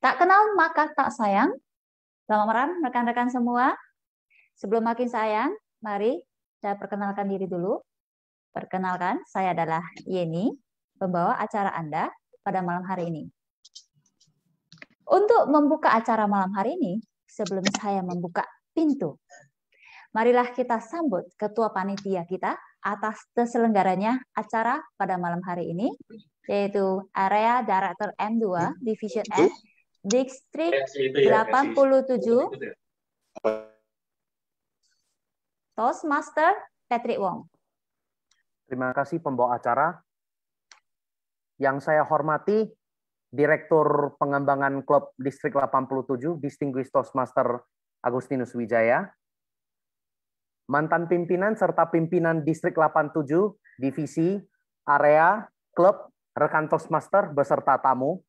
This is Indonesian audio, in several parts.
Tak kenal maka tak sayang. Selamat malam rekan-rekan semua. Sebelum makin sayang, mari saya perkenalkan diri dulu. Perkenalkan, saya adalah Yeni, pembawa acara Anda pada malam hari ini. Untuk membuka acara malam hari ini, sebelum saya membuka pintu, marilah kita sambut ketua panitia kita atas terselenggaranya acara pada malam hari ini, yaitu Area Director M2 Division F Distrik 87 Toastmaster Patrick Wong. Terima kasih pembawa acara. Yang saya hormati Direktur Pengembangan Klub Distrik 87 Distinguished Toastmaster Agustinus Wijaya. Mantan pimpinan serta pimpinan Distrik 87 Divisi Area Klub rekan Toastmaster beserta tamu.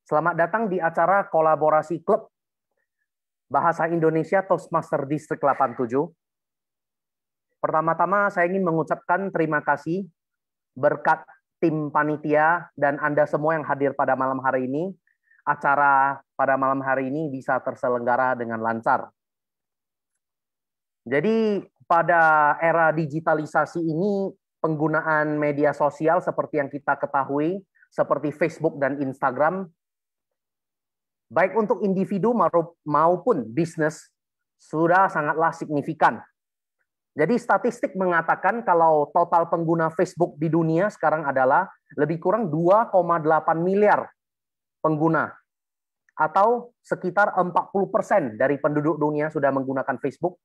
Selamat datang di acara kolaborasi Klub Bahasa Indonesia Toastmaster Distrik 87. Pertama-tama saya ingin mengucapkan terima kasih berkat tim panitia dan Anda semua yang hadir pada malam hari ini. Acara pada malam hari ini bisa terselenggara dengan lancar. Jadi pada era digitalisasi ini penggunaan media sosial seperti yang kita ketahui, seperti Facebook dan Instagram, baik untuk individu maupun bisnis, sudah sangatlah signifikan. Jadi statistik mengatakan kalau total pengguna Facebook di dunia sekarang adalah lebih kurang 2,8 miliar pengguna. Atau sekitar 40% dari penduduk dunia sudah menggunakan Facebook.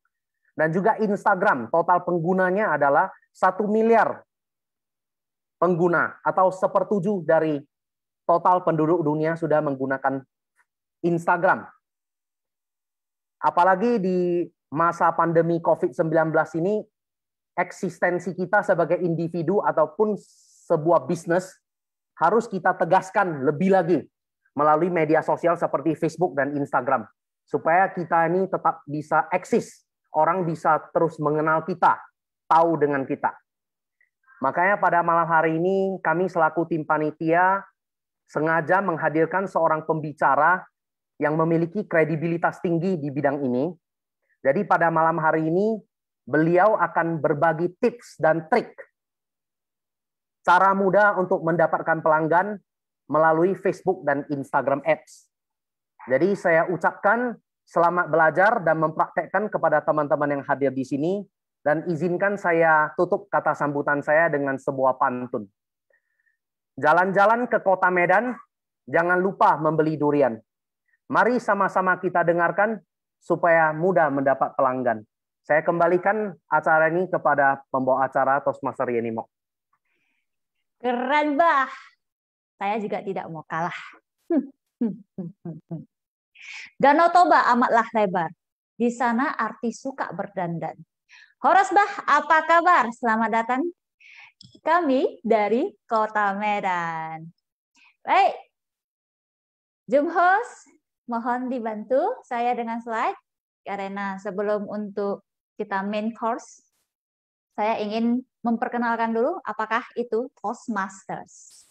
Dan juga Instagram, total penggunanya adalah 1 miliar pengguna. Atau 1/7 dari total penduduk dunia sudah menggunakan Instagram. Apalagi di masa pandemi COVID-19 ini, eksistensi kita sebagai individu ataupun sebuah bisnis harus kita tegaskan lebih lagi melalui media sosial seperti Facebook dan Instagram. Supaya kita ini tetap bisa eksis, orang bisa terus mengenal kita, tahu dengan kita. Makanya pada malam hari ini kami selaku tim panitia sengaja menghadirkan seorang pembicara yang memiliki kredibilitas tinggi di bidang ini. Jadi pada malam hari ini beliau akan berbagi tips dan trik cara mudah untuk mendapatkan pelanggan melalui Facebook dan Instagram Ads. Jadi saya ucapkan selamat belajar dan mempraktekkan kepada teman-teman yang hadir di sini dan izinkan saya tutup kata sambutan saya dengan sebuah pantun. Jalan-jalan ke kota Medan, jangan lupa membeli durian. Mari sama-sama kita dengarkan supaya mudah mendapat pelanggan. Saya kembalikan acara ini kepada pembawa acara Toastmaster Yeni Mok. Keren, Bah. Saya juga tidak mau kalah. Danau Toba amatlah lebar. Di sana artis suka berdandan. Horas, Bah, apa kabar? Selamat datang. Kami dari Kota Medan. Baik. Zoom host, mohon dibantu saya dengan slide, karena sebelum untuk kita main course, saya ingin memperkenalkan dulu apakah itu Toastmasters.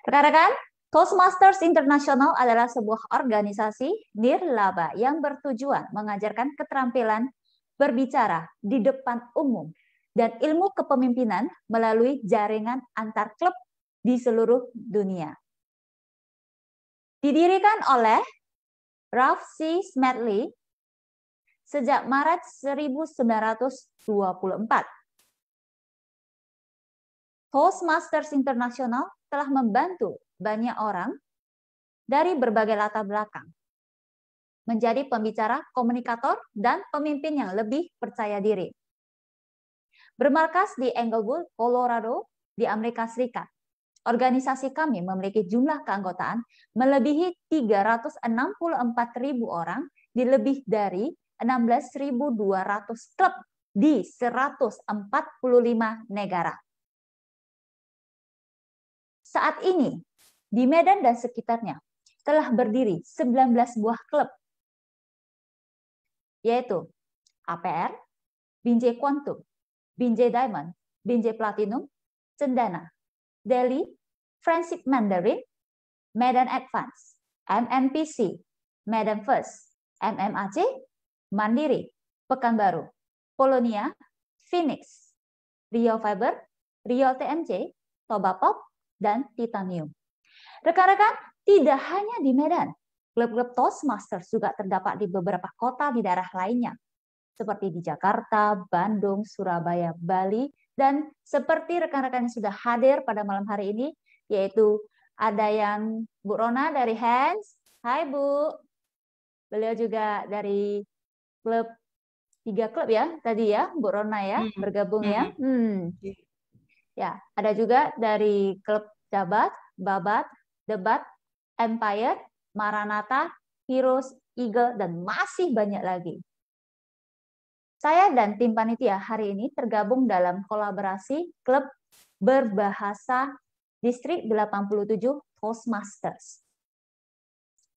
Rekan-rekan, Toastmasters International adalah sebuah organisasi nirlaba yang bertujuan mengajarkan keterampilan berbicara di depan umum dan ilmu kepemimpinan melalui jaringan antar klub di seluruh dunia. Didirikan oleh Ralph C. Smedley sejak Maret 1924. Toastmasters International telah membantu banyak orang dari berbagai latar belakang menjadi pembicara, komunikator, dan pemimpin yang lebih percaya diri. Bermarkas di Englewood, Colorado, di Amerika Serikat. Organisasi kami memiliki jumlah keanggotaan melebihi 364.000 orang di lebih dari 16.200 klub di 145 negara. Saat ini, di Medan dan sekitarnya telah berdiri 19 buah klub, yaitu APR, Binjai Quantum, Binjai Diamond, Binjai Platinum, Cendana, Delhi, Friendship Mandarin, Medan Advance, MNPC, Medan First, MMAC, Mandiri, Pekanbaru, Polonia, Phoenix, Rio Fiber, Rio TMC, Toba Pop, dan Titanium. Rekan-rekan, tidak hanya di Medan, klub-klub Toastmasters juga terdapat di beberapa kota di daerah lainnya, seperti di Jakarta, Bandung, Surabaya, Bali, dan seperti rekan-rekan yang sudah hadir pada malam hari ini, yaitu ada yang Bu Rona dari Hands. Hai Bu. Beliau juga dari klub, 3 klub ya tadi ya, Bu Rona ya, bergabung ya. Ya, ada juga dari klub Jabat, Babat, Debat, Empire, Maranatha, Heroes, Eagle, dan masih banyak lagi. Saya dan tim panitia hari ini tergabung dalam kolaborasi klub berbahasa Distrik 87 Toastmasters.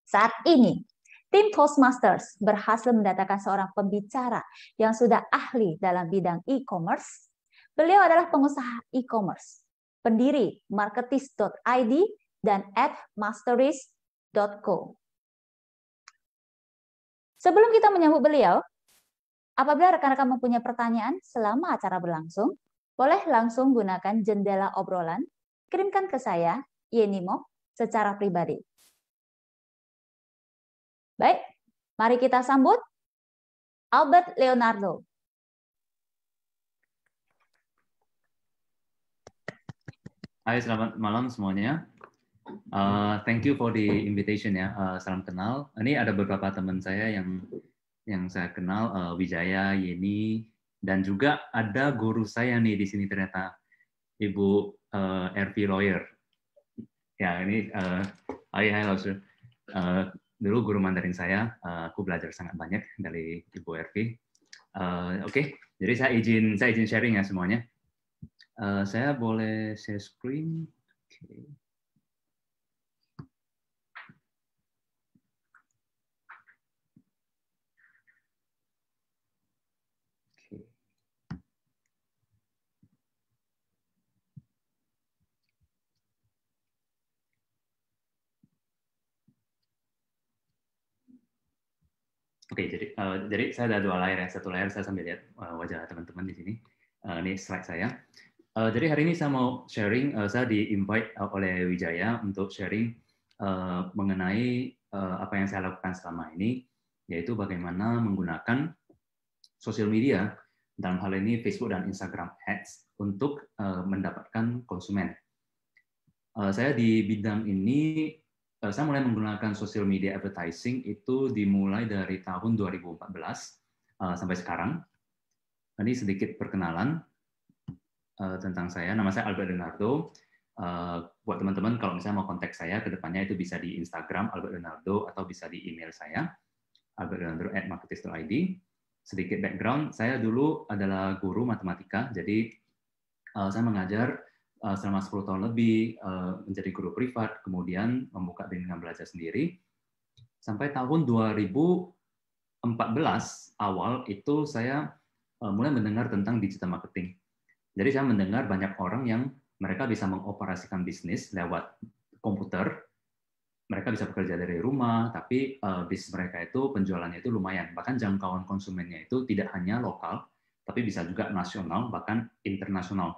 Saat ini, tim Toastmasters berhasil mendatangkan seorang pembicara yang sudah ahli dalam bidang e-commerce. Beliau adalah pengusaha e-commerce, pendiri marketis.id dan @masteries.co. Sebelum kita menyambut beliau, apabila rekan-rekan mempunyai pertanyaan selama acara berlangsung, boleh langsung gunakan jendela obrolan, kirimkan ke saya, Yenimo, secara pribadi. Baik, mari kita sambut Albert Leonardo. Hai, selamat malam semuanya. Thank you for the invitation ya. Salam kenal. Ini ada beberapa teman saya yang saya kenal, Wijaya, Yeni, dan juga ada guru saya nih di sini ternyata, Ibu RV Lawyer. Ya, ini hai Lausur. Dulu guru Mandarin saya, aku belajar sangat banyak dari Ibu RV. Oke, jadi saya izin sharing ya semuanya. Saya boleh share screen. Okay. Oke, jadi saya ada 2 layar ya. Satu layar saya sambil lihat wajah teman-teman di sini. Ini slide saya. Jadi hari ini saya mau sharing, saya di-invite oleh Wijaya untuk sharing mengenai apa yang saya lakukan selama ini, yaitu bagaimana menggunakan sosial media, dalam hal ini Facebook dan Instagram Ads, untuk mendapatkan konsumen. Saya di bidang ini, saya mulai menggunakan social media advertising itu dimulai dari tahun 2014 sampai sekarang. Ini sedikit perkenalan tentang saya. Nama saya Albert Leonardo. Buat teman-teman, kalau misalnya mau kontak saya ke depannya itu bisa di Instagram Albert Leonardo atau bisa di email saya albertleonardo@marketis.id. Sedikit background, saya dulu adalah guru matematika, jadi saya mengajar selama 10 tahun lebih, menjadi guru privat, kemudian membuka bimbingan belajar sendiri. Sampai tahun 2014 awal itu saya mulai mendengar tentang digital marketing. Jadi saya mendengar banyak orang yang mereka bisa mengoperasikan bisnis lewat komputer, mereka bisa bekerja dari rumah, tapi bisnis mereka itu penjualannya itu lumayan. Bahkan jangkauan konsumennya itu tidak hanya lokal, tapi bisa juga nasional, bahkan internasional.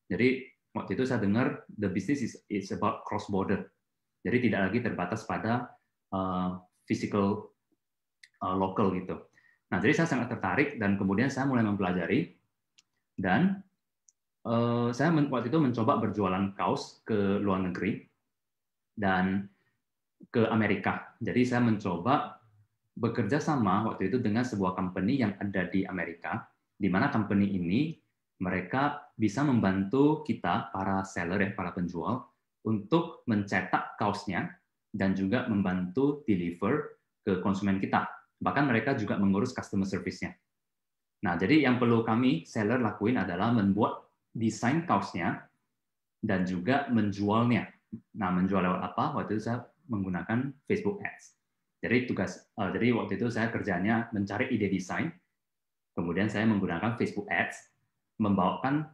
Jadi waktu itu saya dengar the business is about cross border. Jadi tidak lagi terbatas pada physical local gitu. Nah, jadi saya sangat tertarik dan kemudian saya mulai mempelajari dan saya waktu itu mencoba berjualan kaos ke luar negeri dan ke Amerika. Jadi saya mencoba bekerja sama waktu itu dengan sebuah company yang ada di Amerika, di mana company ini mereka bisa membantu kita, para seller ya, para penjual, untuk mencetak kaosnya dan juga membantu deliver ke konsumen kita. Bahkan mereka juga mengurus customer service-nya. Nah, jadi yang perlu kami seller lakuin adalah membuat desain kaosnya dan juga menjualnya. Nah, menjual lewat apa? Waktu itu saya menggunakan Facebook Ads. Jadi waktu itu saya kerjanya mencari ide desain, kemudian saya menggunakan Facebook Ads, membawakan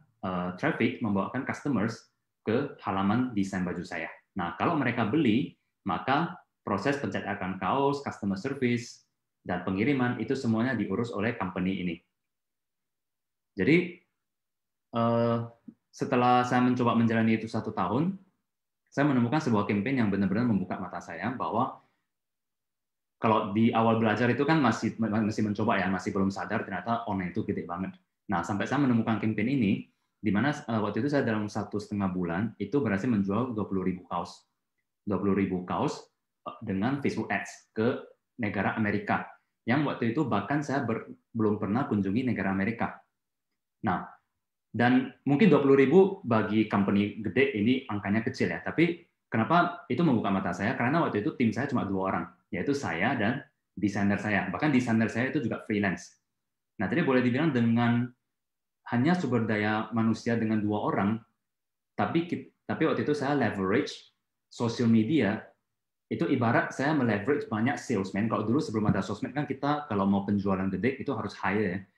traffic, membawakan customers ke halaman desain baju saya. Nah, kalau mereka beli, maka proses pencetakan kaos, customer service, dan pengiriman itu semuanya diurus oleh company ini. Jadi setelah saya mencoba menjalani itu 1 tahun, saya menemukan sebuah campaign yang benar-benar membuka mata saya bahwa kalau di awal belajar itu kan masih mencoba ya, masih belum sadar ternyata online itu gede banget. Nah, sampai saya menemukan campaign ini, di mana waktu itu saya dalam 1,5 bulan itu berhasil menjual 20.000 kaos. 20.000 kaos dengan Facebook Ads ke negara Amerika. Yang waktu itu bahkan saya belum pernah kunjungi negara Amerika. Nah, dan mungkin 20.000 bagi company gede ini angkanya kecil ya, tapi kenapa itu membuka mata saya? Karena waktu itu tim saya cuma 2 orang, yaitu saya dan desainer saya. Bahkan desainer saya itu juga freelance. Nah, jadi boleh dibilang dengan hanya sumber daya manusia dengan 2 orang, tapi waktu itu saya leverage social media, itu ibarat saya meleverage banyak salesman. Kalau dulu sebelum ada sosmed kan kita kalau mau penjualan gede itu harus hire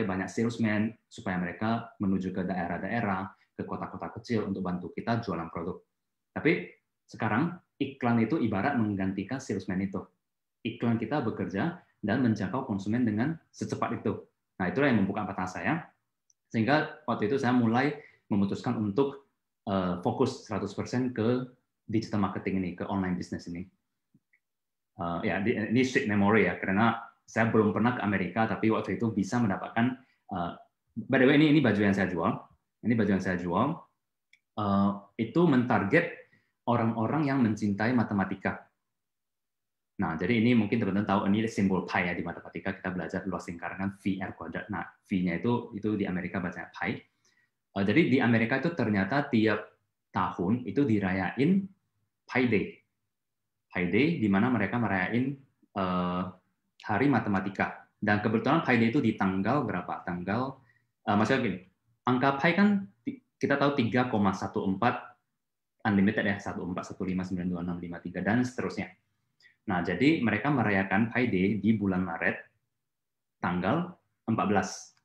banyak salesman supaya mereka menuju ke daerah-daerah, ke kota-kota kecil untuk bantu kita jualan produk. Tapi sekarang iklan itu ibarat menggantikan salesman itu. Iklan kita bekerja dan menjangkau konsumen dengan secepat itu. Nah, itulah yang membuka mata saya. Sehingga waktu itu saya mulai memutuskan untuk fokus 100% ke digital marketing ini, ke online business ini. Ya, ini sweet memory ya, karena saya belum pernah ke Amerika, tapi waktu itu bisa mendapatkan. By the way, ini baju yang saya jual. Ini baju yang saya jual. Itu mentarget orang-orang yang mencintai matematika. Nah, jadi ini mungkin teman-teman tahu ini simbol pi ya di matematika, kita belajar luas lingkaran VR kuadrat. Nah, V-nya itu di Amerika bacanya pi. Jadi di Amerika itu ternyata tiap tahun itu dirayain Pi Day. Pi Day di mana mereka merayain Hari Matematika. Dan kebetulan Pi Day itu di tanggal berapa? Maksudnya gini, angka pi kan kita tahu 3,14 unlimited ya, 14159263 dan seterusnya. Nah, jadi mereka merayakan Pi Day di bulan Maret tanggal 14.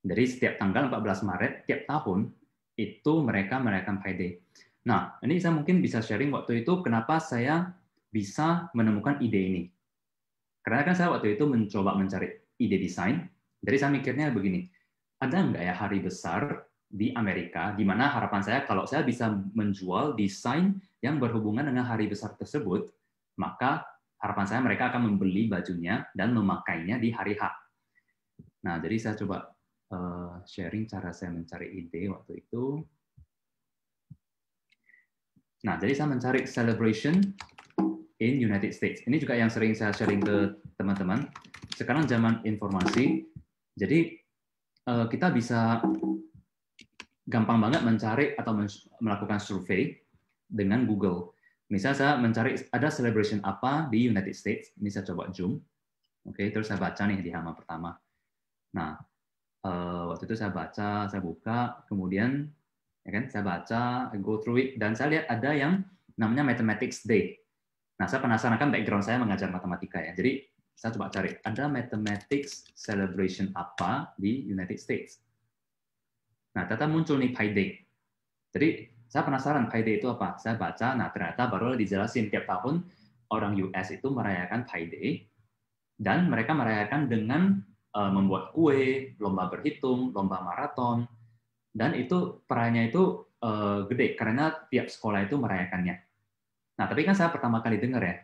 Jadi setiap tanggal 14 Maret tiap tahun itu mereka merayakan Pi Day. Nah, ini saya mungkin bisa sharing waktu itu kenapa saya bisa menemukan ide ini. Karena kan saya waktu itu mencoba mencari ide desain, jadi saya mikirnya begini, ada nggak ya hari besar di Amerika, di mana harapan saya kalau saya bisa menjual desain yang berhubungan dengan hari besar tersebut, maka harapan saya mereka akan membeli bajunya dan memakainya di hari H. Nah, jadi saya coba sharing cara saya mencari ide waktu itu. Nah, jadi saya mencari celebration in United States. Ini juga yang sering saya sharing ke teman-teman. Sekarang zaman informasi, jadi kita bisa gampang banget mencari atau melakukan survei dengan Google. Misalnya saya mencari ada celebration apa di United States. Ini saya coba zoom. Oke, terus saya baca nih di halaman pertama. Nah, waktu itu saya baca, saya buka, kemudian ya kan, saya baca, I go through it, dan saya lihat ada yang namanya Mathematics Day. Nah, saya penasaran kan background saya mengajar matematika ya. Jadi saya coba cari ada mathematics celebration apa di United States. Nah, ternyata muncul nih Pi Day. Jadi saya penasaran Pi Day itu apa. Saya baca, nah ternyata baru dijelasin tiap tahun orang US itu merayakan Pi Day dan mereka merayakan dengan membuat kue, lomba berhitung, lomba maraton, dan itu perannya itu gede karena tiap sekolah itu merayakannya. Nah, tapi kan saya pertama kali dengar ya.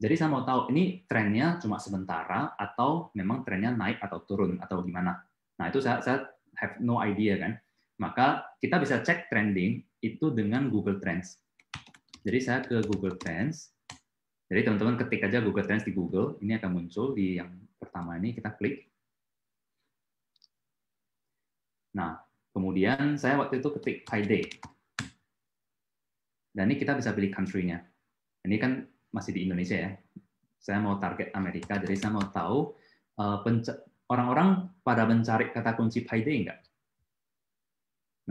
Jadi saya mau tahu ini trennya cuma sementara atau memang trennya naik atau turun atau gimana. Nah, itu saya have no idea kan. Maka kita bisa cek trending itu dengan Google Trends. Jadi saya ke Google Trends. Jadi teman-teman ketik aja Google Trends di Google, ini akan muncul di yang pertama ini, kita klik. Nah, kemudian saya waktu itu ketik Pi Day. Dan ini kita bisa pilih country-nya. Ini kan masih di Indonesia ya. Saya mau target Amerika, jadi saya mau tahu orang-orang pada mencari kata kunci Pi Day enggak?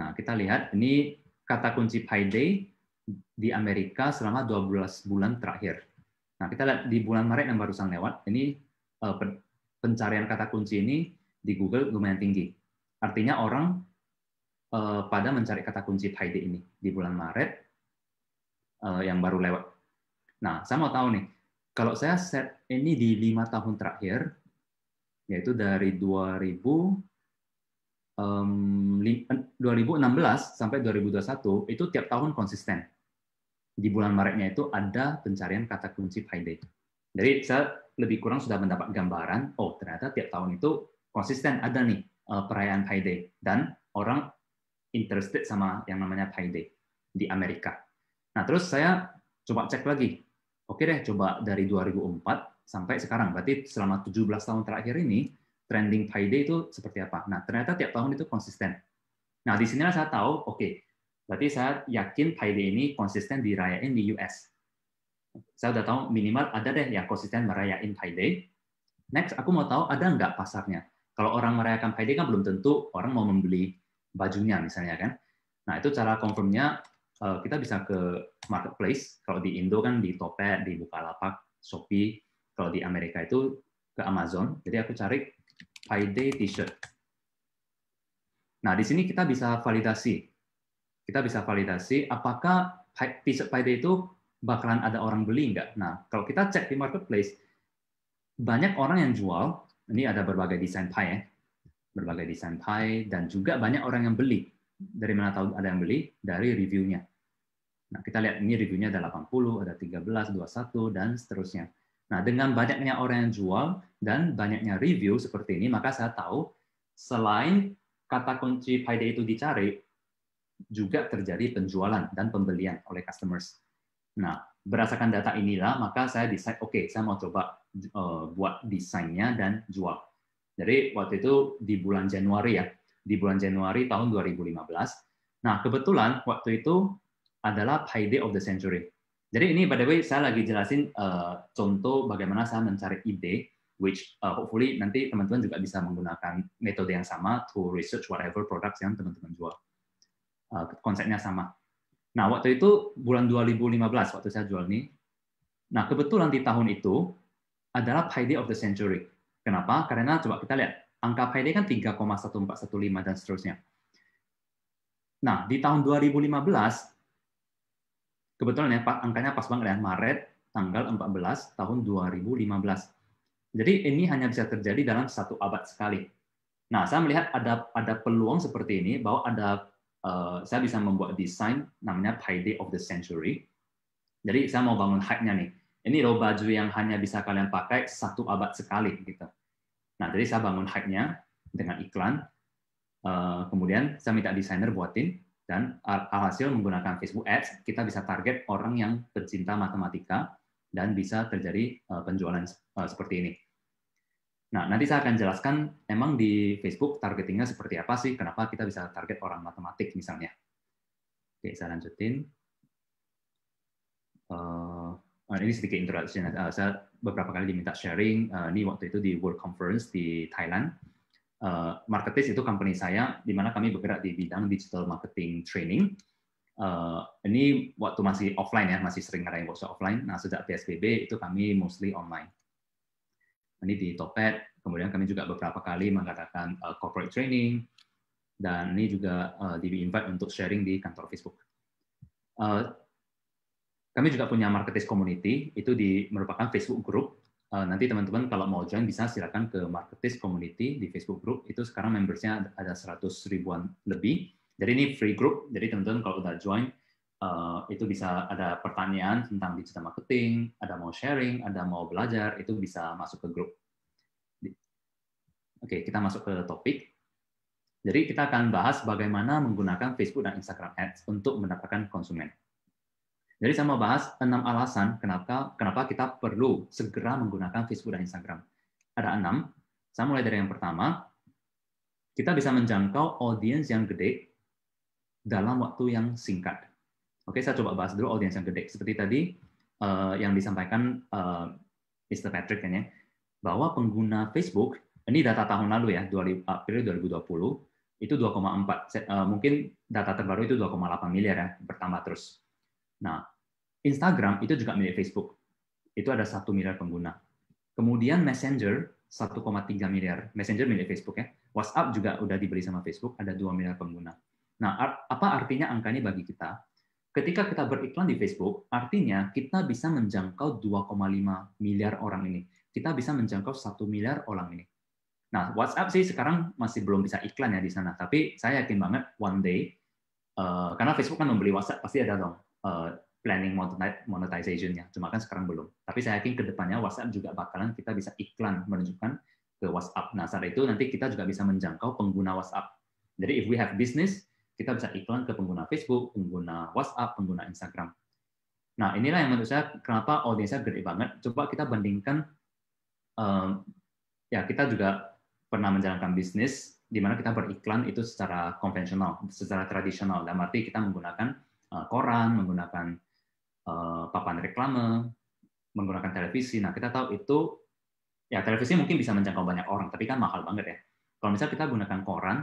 Nah, kita lihat ini kata kunci Pi Day di Amerika selama 12 bulan terakhir. Nah, kita lihat di bulan Maret yang barusan lewat, ini pencarian kata kunci ini di Google lumayan tinggi. Artinya orang pada mencari kata kunci Pi Day ini di bulan Maret yang baru lewat. Nah, saya mau tahu nih, kalau saya set ini di 5 tahun terakhir, yaitu dari 2016 sampai 2021, itu tiap tahun konsisten. Di bulan Maretnya itu ada pencarian kata kunci Payday. Jadi saya lebih kurang sudah mendapat gambaran, oh ternyata tiap tahun itu konsisten ada nih perayaan Payday, dan orang interested sama yang namanya Payday di Amerika. Nah, terus saya coba cek lagi. Oke deh, coba dari 2004 sampai sekarang. Berarti selama 17 tahun terakhir ini, trending Payday itu seperti apa? Nah, ternyata tiap tahun itu konsisten. Nah, di sinilah saya tahu, oke, berarti saya yakin Payday ini konsisten dirayain di US. Saya udah tahu minimal ada deh yang konsisten merayain Payday. Next, aku mau tahu ada nggak pasarnya. Kalau orang merayakan Payday kan belum tentu orang mau membeli bajunya misalnya kan. Nah, itu cara confirmnya kita bisa ke marketplace. Kalau di Indo kan di Topet, di Bukalapak, Shopee. Kalau di Amerika itu ke Amazon. Jadi aku cari Payday T-shirt. Nah, di sini kita bisa validasi. Kita bisa validasi apakah T-shirt Payday itu bakalan ada orang beli nggak. Nah, kalau kita cek di marketplace, banyak orang yang jual. Ini ada berbagai desain pie ya. Berbagai desain pie, dan juga banyak orang yang beli. Dari mana tahu ada yang beli? Dari reviewnya. Nah, kita lihat ini reviewnya ada 80, ada 13, 21, dan seterusnya. Nah, dengan banyaknya orang yang jual dan banyaknya review seperti ini, maka saya tahu selain kata kunci Payday itu dicari, juga terjadi penjualan dan pembelian oleh customers. Nah, berdasarkan data inilah, maka saya decide, oke, saya mau coba buat desainnya dan jual. Jadi waktu itu di bulan Januari ya, di bulan Januari tahun 2015. Nah, kebetulan waktu itu adalah Payday of the Century. Jadi ini by the way saya lagi jelasin contoh bagaimana saya mencari ide, which hopefully nanti teman-teman juga bisa menggunakan metode yang sama to research whatever products yang teman-teman jual. Konsepnya sama. Nah, waktu itu bulan 2015 waktu saya jual ini. Nah, kebetulan di tahun itu adalah Payday of the Century. Kenapa? Karena coba kita lihat, angka Payday kan 3,1415 dan seterusnya. Nah, di tahun 2015, kebetulan ya, angkanya pas banget ya, Maret tanggal 14 tahun 2015. Jadi ini hanya bisa terjadi dalam 1 abad sekali. Nah, saya melihat ada peluang seperti ini, bahwa saya bisa membuat desain namanya Payday of the Century. Jadi saya mau bangun hype-nya nih. Ini loh baju yang hanya bisa kalian pakai 1 abad sekali gitu. Nah, jadi saya bangun hype-nya dengan iklan. Kemudian saya minta desainer buatin, dan alhasil menggunakan Facebook Ads kita bisa target orang yang pecinta matematika dan bisa terjadi penjualan seperti ini. Nah, nanti saya akan jelaskan emang di Facebook targetingnya seperti apa sih, kenapa kita bisa target orang matematik misalnya. Oke, saya lanjutin. Ini sedikit introduction. Saya beberapa kali diminta sharing. Ini waktu itu di World Conference di Thailand. Marketplace itu company saya, di mana kami bergerak di bidang digital marketing training. Ini waktu masih offline ya, masih sering ngadain workshop offline. Nah, sejak PSBB itu kami mostly online. Ini di Topet, kemudian kami juga beberapa kali mengadakan corporate training, dan ini juga di-invite untuk sharing di kantor Facebook. Kami juga punya marketplace community, itu merupakan Facebook group. Nanti teman-teman kalau mau join bisa silakan ke marketplace community di Facebook group. Itu sekarang membersnya ada 100 ribuan lebih. Jadi ini free group, jadi teman-teman kalau udah join, itu bisa ada pertanyaan tentang digital marketing, ada mau sharing, ada mau belajar, itu bisa masuk ke grup. Oke, kita masuk ke topik. Jadi kita akan bahas bagaimana menggunakan Facebook dan Instagram Ads untuk mendapatkan konsumen. Jadi saya mau bahas 6 alasan kenapa kita perlu segera menggunakan Facebook dan Instagram. Ada 6. Saya mulai dari yang pertama. Kita bisa menjangkau audiens yang gede dalam waktu yang singkat. Oke, saya coba bahas dulu audiens yang gede. Seperti tadi yang disampaikan Mr. Patrick ya, bahwa pengguna Facebook, ini data tahun lalu ya, April 2020, itu 2,4. Mungkin data terbaru itu 2,8 miliar ya, bertambah terus. Nah, Instagram itu juga milik Facebook. Itu ada 1 miliar pengguna. Kemudian Messenger 1,3 miliar. Messenger milik Facebook ya. WhatsApp juga udah dibeli sama Facebook, ada 2 miliar pengguna. Nah, apa artinya angka ini bagi kita? ketika kita beriklan di Facebook, artinya kita bisa menjangkau 2,5 miliar orang ini. Kita bisa menjangkau 1 miliar orang ini. Nah, WhatsApp sih sekarang masih belum bisa iklan ya di sana, tapi saya yakin banget one day, karena Facebook kan membeli WhatsApp, pasti ada dong planning monetization-nya, cuma kan sekarang belum. Tapi saya yakin ke depannya WhatsApp juga bakalan kita bisa iklan menunjukkan ke WhatsApp. Nah, saat itu nanti kita juga bisa menjangkau pengguna WhatsApp. Jadi if we have business, kita bisa iklan ke pengguna Facebook, pengguna WhatsApp, pengguna Instagram. Nah, inilah yang menurut saya kenapa audiensnya gede banget. Coba kita bandingkan, ya kita juga pernah menjalankan bisnis di mana kita beriklan itu secara konvensional, secara tradisional. Dalam arti kita menggunakan koran, menggunakan papan reklame, menggunakan televisi. Nah, kita tahu itu, ya televisi mungkin bisa menjangkau banyak orang, tapi kan mahal banget ya. Kalau misalnya kita gunakan koran,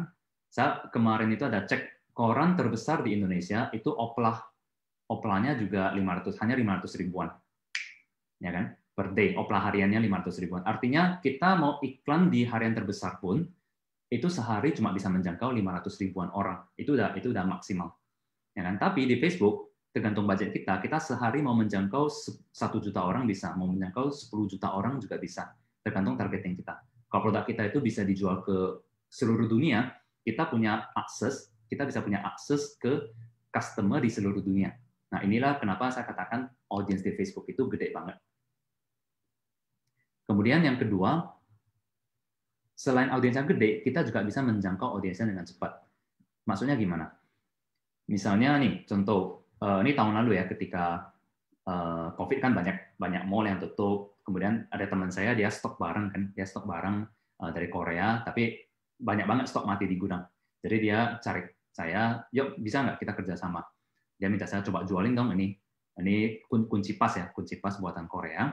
saya kemarin itu ada cek, koran terbesar di Indonesia itu oplahnya juga hanya 500 ribuan. Ya kan? Per day, oplah hariannya 500 ribuan. Artinya kita mau iklan di harian terbesar pun, itu sehari cuma bisa menjangkau 500 ribuan orang. Itu udah maksimal. Ya kan? Tapi di Facebook, tergantung budget kita sehari mau menjangkau 1 juta orang bisa, mau menjangkau 10 juta orang juga bisa, tergantung targeting kita. Kalau produk kita itu bisa dijual ke seluruh dunia, kita bisa punya akses ke customer di seluruh dunia. Nah, inilah kenapa saya katakan audience di Facebook itu gede banget. Kemudian yang kedua, selain audiensnya gede, kita juga bisa menjangkau audiensnya dengan cepat. Maksudnya gimana? Misalnya nih, contoh, ini tahun lalu ya, ketika COVID kan banyak mall yang tutup, kemudian ada teman saya, dia stok barang dari Korea, tapi banyak banget stok mati di gudang. Jadi dia cari saya, yuk bisa nggak kita kerjasama? Dia minta saya coba jualin dong ini kunci pas buatan Korea.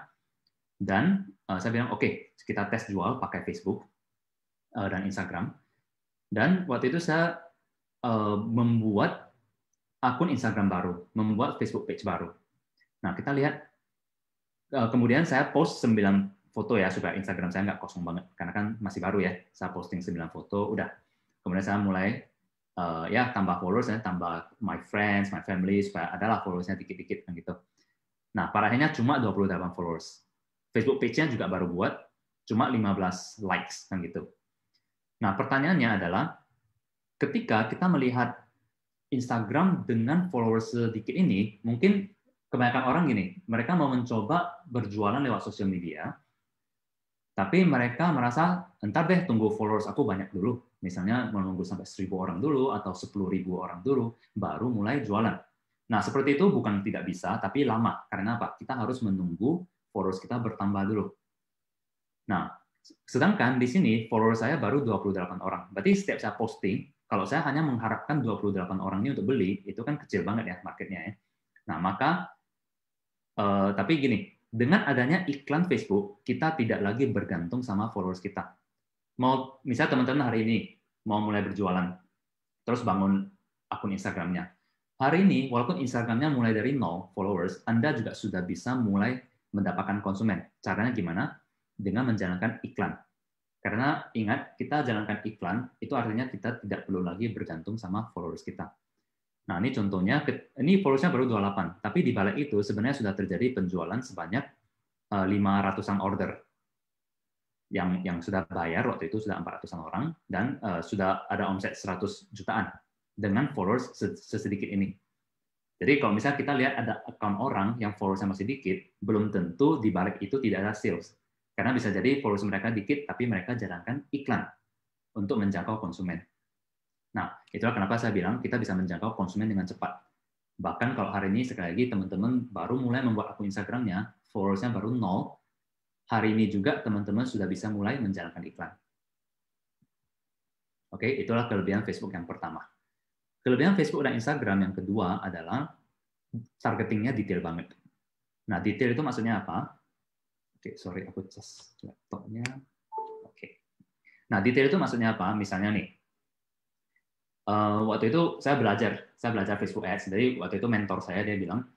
Dan saya bilang oke, kita tes jual pakai Facebook dan Instagram. Dan waktu itu saya membuat akun Instagram baru, membuat Facebook page baru. Nah, kita lihat, kemudian saya post 9 foto ya, supaya Instagram saya nggak kosong banget, karena kan masih baru ya, saya posting 9 foto, udah. Kemudian saya mulai, ya tambah followers, tambah my friends, my family, supaya adalah followersnya dikit-dikit, kan gitu. Nah, parahnya cuma 28 followers. Facebook page-nya juga baru buat, cuma 15 likes, kan gitu. Nah, pertanyaannya adalah, ketika kita melihat Instagram dengan followers sedikit ini, mungkin kebanyakan orang gini, mereka mau mencoba berjualan lewat sosial media, tapi mereka merasa, entar deh tunggu followers aku banyak dulu, misalnya menunggu sampai 1.000 orang dulu, atau 10.000 orang dulu, baru mulai jualan. Nah, seperti itu bukan tidak bisa, tapi lama. Karena apa? Kita harus menunggu followers kita bertambah dulu. Nah, sedangkan di sini followers saya baru 28 orang. Berarti setiap saya posting, kalau saya hanya mengharapkan 28 orang ini untuk beli, itu kan kecil banget ya marketnya ya. Nah, maka, tapi gini, dengan adanya iklan Facebook, kita tidak lagi bergantung sama followers kita. Misalnya teman-teman hari ini mau mulai berjualan, terus bangun akun Instagramnya. Hari ini, walaupun Instagramnya mulai dari 0 followers, Anda juga sudah bisa mulai mendapatkan konsumen. Caranya gimana? Dengan menjalankan iklan. Karena ingat, kita jalankan iklan, itu artinya kita tidak perlu lagi bergantung sama followers kita. Nah, ini contohnya, ini followersnya baru 28, tapi di balik itu sebenarnya sudah terjadi penjualan sebanyak 500-an order. Yang sudah bayar waktu itu sudah 400-an orang, dan sudah ada omset 100 jutaan dengan followers sesedikit ini. Jadi kalau misalnya kita lihat ada account orang yang followersnya masih dikit, belum tentu di balik itu tidak ada sales. Karena bisa jadi followers mereka dikit, tapi mereka jalankan iklan untuk menjangkau konsumen. Nah, itulah kenapa saya bilang kita bisa menjangkau konsumen dengan cepat. Bahkan kalau hari ini, sekali lagi, teman-teman baru mulai membuat akun Instagramnya, followersnya baru 0, hari ini juga teman-teman sudah bisa mulai menjalankan iklan. Oke, itulah kelebihan Facebook yang pertama. Kelebihan Facebook dan Instagram yang kedua adalah targetingnya detail banget. Nah, detail itu maksudnya apa? Oke, sorry, aku cas laptopnya. Oke. Nah, detail itu maksudnya apa? Misalnya nih, waktu itu saya belajar Facebook Ads. Jadi waktu itu mentor saya dia bilang,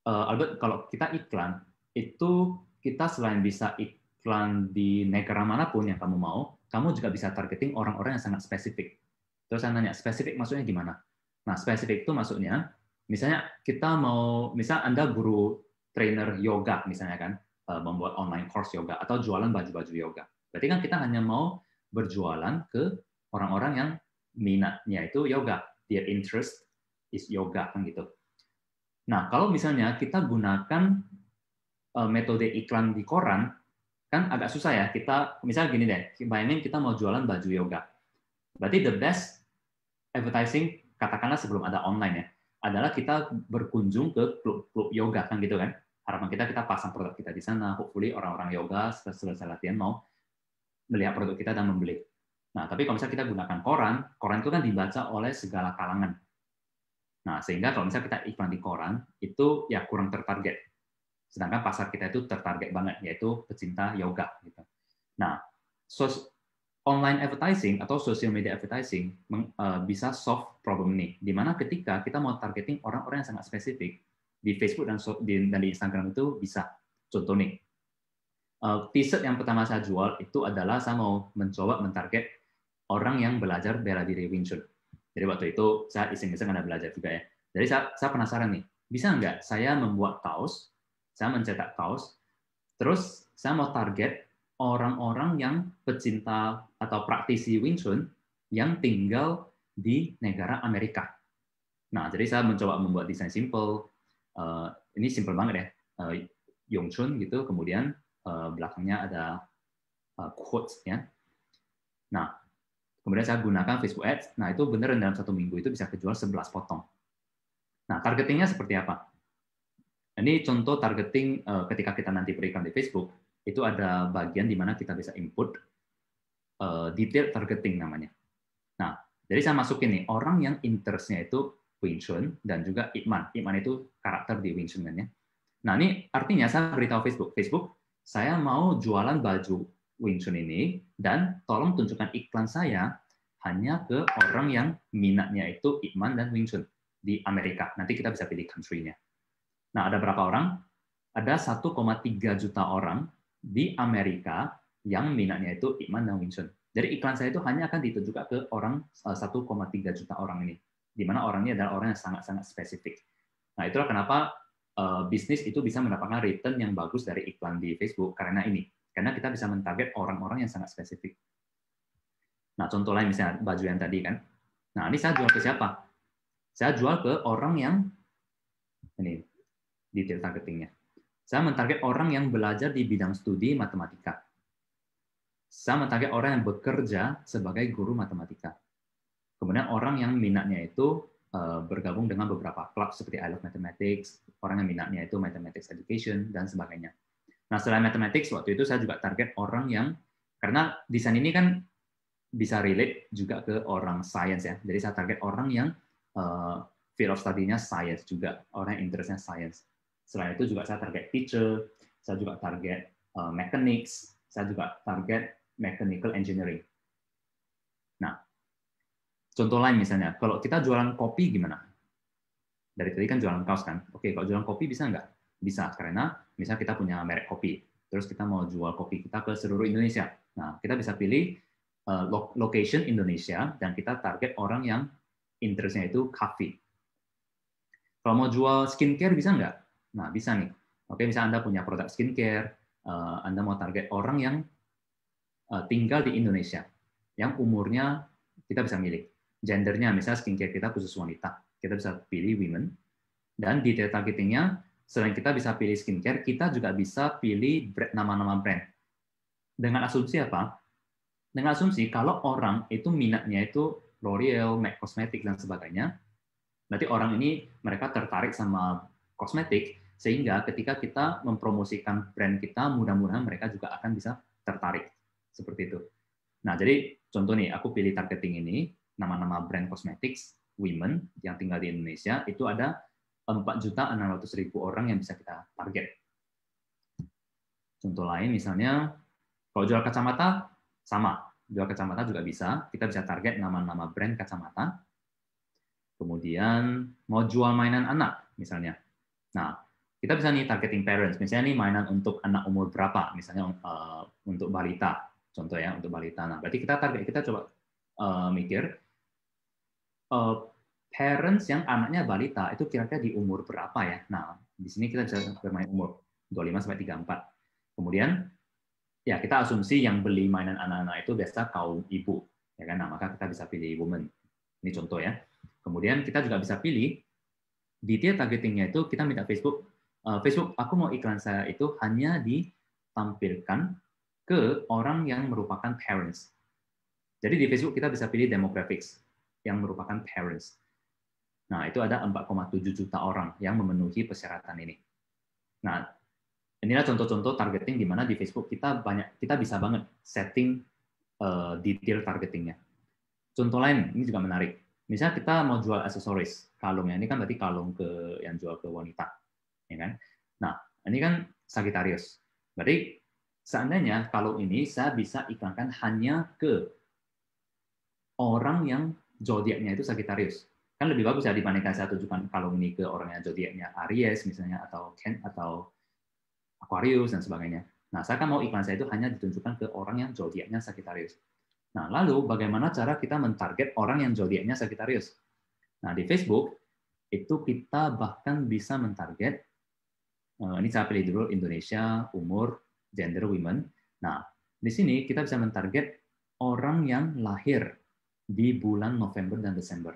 Albert, kalau kita iklan itu kita selain bisa iklan di negara manapun yang kamu mau, kamu juga bisa targeting orang-orang yang sangat spesifik. Terus saya nanya, spesifik maksudnya gimana? Nah, spesifik itu maksudnya misalnya misal Anda guru trainer yoga misalnya kan, membuat online course yoga atau jualan baju-baju yoga. Berarti kan kita hanya mau berjualan ke orang-orang yang minatnya itu yoga, their interest is yoga kan gitu. Nah, kalau misalnya kita gunakan metode iklan di koran, kan agak susah ya. Kita misalnya gini deh, bayangin kita mau jualan baju yoga. Berarti the best advertising, katakanlah sebelum ada online ya, adalah kita berkunjung ke klub-klub yoga kan gitu kan. Harapan kita pasang produk kita di sana, hopefully orang-orang yoga selesai latihan mau melihat produk kita dan membeli. Nah, tapi kalau misalnya kita gunakan koran itu kan dibaca oleh segala kalangan. Nah, sehingga kalau misalnya kita iklan di koran, itu ya kurang tertarget. Sedangkan pasar kita itu tertarget banget, yaitu pecinta yoga. Gitu. Nah, online advertising atau social media advertising bisa solve problem ini. Di mana ketika kita mau targeting orang-orang yang sangat spesifik, di Facebook dan di Instagram itu bisa. Contoh nih, t-shirt yang pertama saya jual itu adalah saya mau mencoba mentarget orang yang belajar bela diri Wing Chun. Jadi waktu itu saya iseng-iseng ada belajar juga ya. Jadi saya penasaran nih, bisa nggak saya membuat kaos, saya mencetak kaos, terus saya mau target orang-orang yang pecinta atau praktisi Wing Chun yang tinggal di negara Amerika. Nah, jadi saya mencoba membuat desain simple. Ini simple banget ya, Yong Chun gitu. Kemudian belakangnya ada quotes ya. Nah, kemudian saya gunakan Facebook Ads. Nah, itu beneran dalam 1 minggu itu bisa kejual 11 potong. Nah, targetingnya seperti apa? Ini contoh targeting ketika kita nanti berikan di Facebook, itu ada bagian di mana kita bisa input detail targeting namanya. Nah, jadi saya masukin nih, orang yang interest-nya itu Wing Chun dan juga Ip Man. Ip Man itu karakter di Wing Chun kan ya. Nah, ini artinya saya beritahu Facebook, saya mau jualan baju Wing Chun ini, dan tolong tunjukkan iklan saya hanya ke orang yang minatnya itu Ip Man dan Wing Chun di Amerika. Nanti kita bisa pilih country-nya. Nah, ada berapa orang? Ada 1,3 juta orang di Amerika yang minatnya itu Ip Man dan Wing Chun. Jadi iklan saya itu hanya akan ditujukan ke orang 1,3 juta orang ini, di mana orangnya adalah orang yang sangat-sangat spesifik. Nah, itulah kenapa bisnis itu bisa mendapatkan return yang bagus dari iklan di Facebook karena ini. Karena kita bisa mentarget orang-orang yang sangat spesifik. Nah, contoh lain misalnya baju yang tadi kan. Nah, ini saya jual ke siapa? Saya jual ke orang yang ini detail targetingnya. Saya mentarget orang yang belajar di bidang studi matematika. Saya mentarget orang yang bekerja sebagai guru matematika. Kemudian orang yang minatnya itu bergabung dengan beberapa klub seperti I Love Mathematics, orang yang minatnya itu Mathematics Education, dan sebagainya. Nah, selain Mathematics, waktu itu saya juga target orang yang, karena desain ini kan bisa relate juga ke orang science ya. Jadi saya target orang yang field of study-nya science juga, orang yang interest-nya science. Selain itu juga saya target teacher, saya juga target mechanics, saya juga target mechanical engineering. Nah, contoh lain misalnya, kalau kita jualan kopi gimana? Dari tadi kan jualan kaos kan? Oke, kalau jualan kopi bisa nggak? Bisa, karena misalnya kita punya merek kopi, terus kita mau jual kopi kita ke seluruh Indonesia. Nah, kita bisa pilih location Indonesia, dan kita target orang yang interest-nya itu coffee. Kalau mau jual skincare bisa nggak? Nah, bisa nih. Oke, misalnya Anda punya produk skincare, Anda mau target orang yang tinggal di Indonesia, yang umurnya kita bisa milih. Gendernya, misalnya skincare kita khusus wanita, kita bisa pilih women. Dan detail targetingnya, selain kita bisa pilih skincare, kita juga bisa pilih nama-nama brand. Dengan asumsi apa? Dengan asumsi kalau orang itu minatnya itu L'Oreal, MAC Cosmetics, dan sebagainya, berarti orang ini mereka tertarik sama kosmetik, sehingga ketika kita mempromosikan brand kita, mudah-mudahan mereka juga akan bisa tertarik. Seperti itu. Nah, jadi contoh nih, aku pilih targeting ini, nama-nama brand cosmetics, women, yang tinggal di Indonesia, itu ada 4.600.000 orang yang bisa kita target. Contoh lain misalnya, kalau jual kacamata, sama. Jual kacamata juga bisa, kita bisa target nama-nama brand kacamata. Kemudian, mau jual mainan anak, misalnya. Nah, kita bisa nih targeting parents, misalnya nih mainan untuk anak umur berapa, misalnya untuk balita. Contoh ya, untuk balita. Nah, berarti kita target, kita coba mikir parents yang anaknya balita itu kira-kira di umur berapa ya? Nah, di sini kita bisa bermain umur 25 sampai 34. Kemudian ya kita asumsi yang beli mainan anak-anak itu biasa kaum ibu, ya kan? Nah, maka kita bisa pilih woman. Ini contoh ya. Kemudian kita juga bisa pilih detail targetingnya itu kita minta Facebook, aku mau iklan saya itu hanya ditampilkan ke orang yang merupakan parents. Jadi di Facebook kita bisa pilih demographics yang merupakan parents. Nah, itu ada 4,7 juta orang yang memenuhi persyaratan ini. Nah, inilah contoh-contoh targeting di mana di Facebook kita bisa banget setting detail targetingnya. Contoh lain, ini juga menarik. Misalnya kita mau jual aksesoris, kalungnya ini kan berarti kalung yang jual ke wanita, ya kan? Nah, ini kan Sagittarius. Berarti seandainya kalung ini saya bisa iklankan hanya ke orang yang zodiaknya itu Sagittarius. Kan lebih bagus ya dibandingkan saya tunjukkan kalung ini ke orang yang zodiaknya Aries misalnya atau Aquarius dan sebagainya. Nah, saya kan mau iklan saya itu hanya ditunjukkan ke orang yang zodiaknya Sagittarius. Nah, lalu bagaimana cara kita mentarget orang yang zodiaknya Sagittarius? Nah, di Facebook itu kita bahkan bisa mentarget, ini saya pilih dulu Indonesia, umur, gender, women. Nah, di sini kita bisa mentarget orang yang lahir di bulan November dan Desember.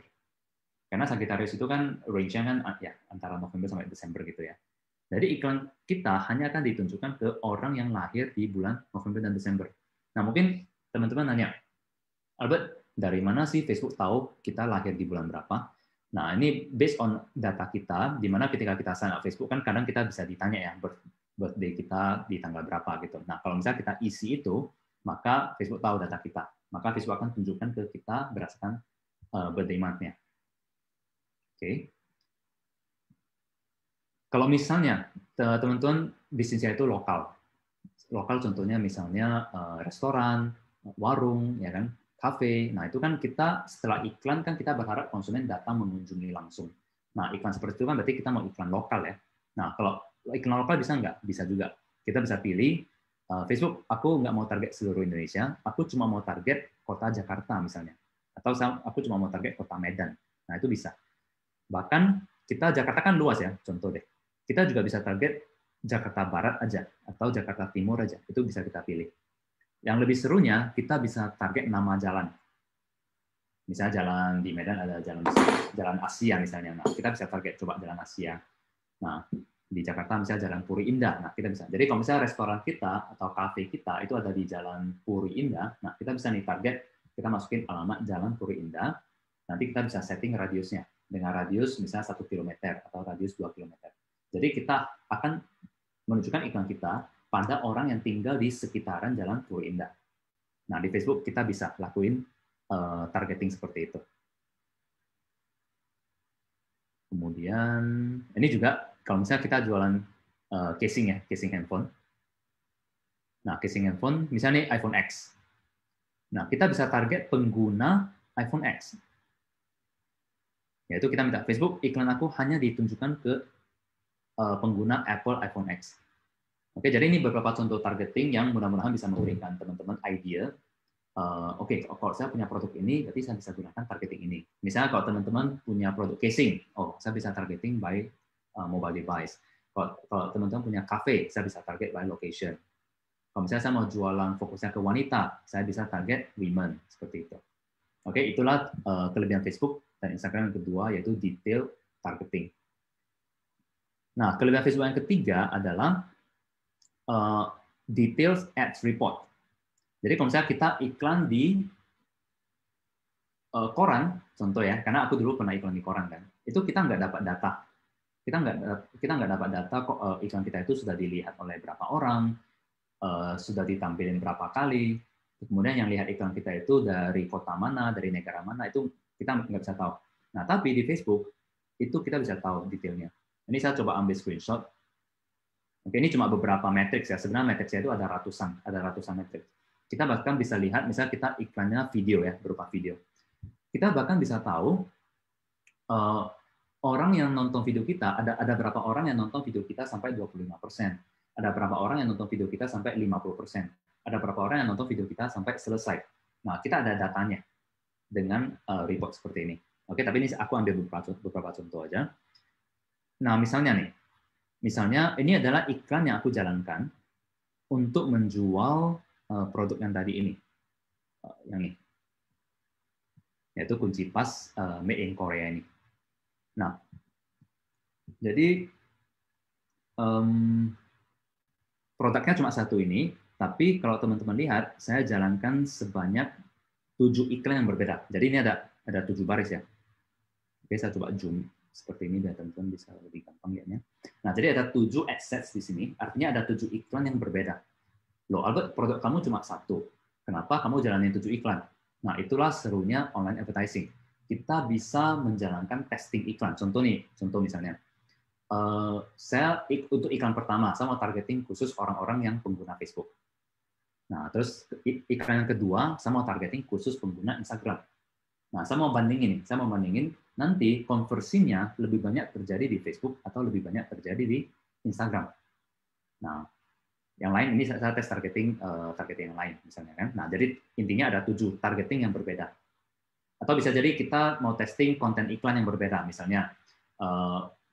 Karena Sagittarius itu kan range-nya kan ya antara November sampai Desember gitu ya. Jadi iklan kita hanya akan ditunjukkan ke orang yang lahir di bulan November dan Desember. Nah, mungkin teman-teman nanya, Albert, dari mana sih Facebook tahu kita lahir di bulan berapa? Nah, ini based on data kita, di mana ketika kita sign up Facebook, kan kadang kita bisa ditanya ya, birthday kita di tanggal berapa gitu. Nah, kalau misalnya kita isi itu, maka Facebook tahu data kita. Maka Facebook akan tunjukkan ke kita berdasarkan birthday month-nya. Oke. Kalau misalnya teman-teman bisnisnya itu lokal contohnya misalnya restoran, warung, ya kan, kafe. Nah itu kan kita setelah iklan kan kita berharap konsumen datang mengunjungi langsung. Nah iklan seperti itu kan berarti kita mau iklan lokal ya. Nah kalau iklan lokal bisa nggak? Bisa juga. Kita bisa pilih Facebook. Aku nggak mau target seluruh Indonesia. Aku cuma mau target kota Jakarta misalnya. Atau aku cuma mau target kota Medan. Nah itu bisa. Bahkan kita Jakarta kan luas ya. Contoh deh. Kita juga bisa target Jakarta Barat aja atau Jakarta Timur aja, itu bisa kita pilih. Yang lebih serunya kita bisa target nama jalan. Misalnya jalan di Medan ada jalan Asia misalnya, nah kita bisa target coba jalan Asia. Nah di Jakarta misalnya jalan Puri Indah, nah kita bisa. Jadi kalau misalnya restoran kita atau kafe kita itu ada di jalan Puri Indah, nah kita bisa nih target, kita masukin alamat jalan Puri Indah, nanti kita bisa setting radiusnya dengan radius misalnya 1 km atau radius 2 km. Jadi kita akan menunjukkan iklan kita pada orang yang tinggal di sekitaran Jalan Puri Indah. Nah, di Facebook kita bisa lakuin targeting seperti itu. Kemudian, ini juga kalau misalnya kita jualan casing ya, casing handphone. Nah, casing handphone, misalnya iPhone X. Nah, kita bisa target pengguna iPhone X. Yaitu kita minta Facebook, iklan aku hanya ditunjukkan ke pengguna Apple iPhone X. Oke, jadi ini beberapa contoh targeting yang mudah-mudahan bisa memberikan teman-teman idea. Oke, kalau saya punya produk ini, berarti saya bisa gunakan targeting ini. Misalnya kalau teman-teman punya produk casing, saya bisa targeting by mobile device. Kalau teman-teman punya cafe, saya bisa target by location. Kalau misalnya saya mau jualan fokusnya ke wanita, saya bisa target women, seperti itu. Oke, itulah kelebihan Facebook dan Instagram yang kedua, yaitu detail targeting. Nah, kelebihan Facebook yang ketiga adalah details ads report. Jadi kalau misalnya kita iklan di koran, contoh ya, karena aku dulu pernah iklan di koran kan, itu kita nggak dapat data. Kita nggak dapat data kok iklan kita itu sudah dilihat oleh berapa orang, sudah ditampilin berapa kali, kemudian yang lihat iklan kita itu dari kota mana, dari negara mana, itu kita nggak bisa tahu. Nah, tapi di Facebook itu kita bisa tahu detailnya. Ini saya coba ambil screenshot. Oke, ini cuma beberapa matriks ya. Sebenarnya matriksnya itu ada ratusan matriks. Kita bahkan bisa lihat, misalnya kita iklannya video ya, berupa video. Kita bahkan bisa tahu orang yang nonton video kita, ada berapa orang yang nonton video kita sampai 25%. Ada berapa orang yang nonton video kita sampai 50%. Ada berapa orang yang nonton video kita sampai selesai. Nah, kita ada datanya dengan report seperti ini. Oke, tapi ini aku ambil beberapa contoh aja. Nah, misalnya ini adalah iklan yang aku jalankan untuk menjual produk yang tadi ini, yang ini, yaitu kunci pas made in Korea ini. Nah, jadi produknya cuma satu ini, tapi kalau teman-teman lihat, saya jalankan sebanyak 7 iklan yang berbeda. Jadi ini ada 7 baris ya. Oke, saya coba zoom seperti ini biar teman-teman bisa lebih gampang lihatnya. Nah, jadi ada 7 assets di sini, artinya ada 7 iklan yang berbeda. Loh, Albert, produk kamu cuma satu. Kenapa kamu jalanin 7 iklan? Nah, itulah serunya online advertising. Kita bisa menjalankan testing iklan. Contoh misalnya, saya untuk iklan pertama, saya mau targeting khusus orang-orang yang pengguna Facebook. Nah, terus iklan yang kedua, saya mau targeting khusus pengguna Instagram. Nah, saya mau bandingin nanti konversinya lebih banyak terjadi di Facebook atau lebih banyak terjadi di Instagram. Nah, yang lain ini saya tes targeting yang lain misalnya kan. Nah, jadi intinya ada 7 targeting yang berbeda. Atau bisa jadi kita mau testing konten iklan yang berbeda, misalnya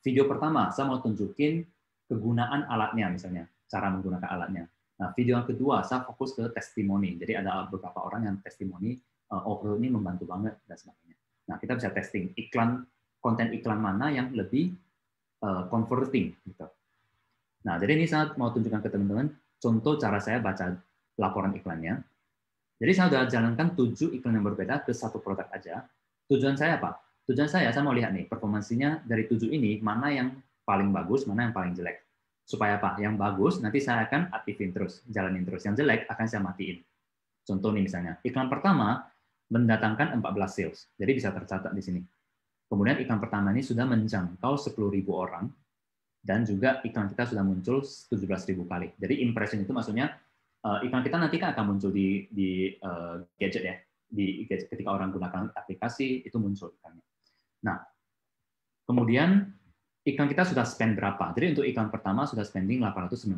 video pertama saya mau tunjukin kegunaan alatnya misalnya, cara menggunakan alatnya. Nah, video yang kedua saya fokus ke testimoni. Jadi ada beberapa orang yang testimoni produk ini membantu banget dan sebagainya. Nah, kita bisa testing konten iklan mana yang lebih converting gitu. Nah, jadi ini saya mau tunjukkan ke teman-teman contoh cara saya baca laporan iklannya. Jadi saya sudah jalankan 7 iklan yang berbeda ke satu produk aja. Tujuan saya apa? Tujuan saya mau lihat nih performansinya dari 7 ini mana yang paling bagus, mana yang paling jelek. Supaya apa? Yang bagus nanti saya akan aktifin terus, jalanin terus. Yang jelek akan saya matiin. Contoh nih misalnya, iklan pertama mendatangkan 14 sales. Jadi bisa tercatat di sini. Kemudian iklan pertama ini sudah menjangkau 10.000 orang dan juga iklan kita sudah muncul 17.000 kali. Jadi impression itu maksudnya iklan kita nanti kan akan muncul di gadget ya. Di gadget ketika orang gunakan aplikasi itu muncul iklannya. Nah, kemudian iklan kita sudah spend berapa? Jadi untuk iklan pertama sudah spending 890.000.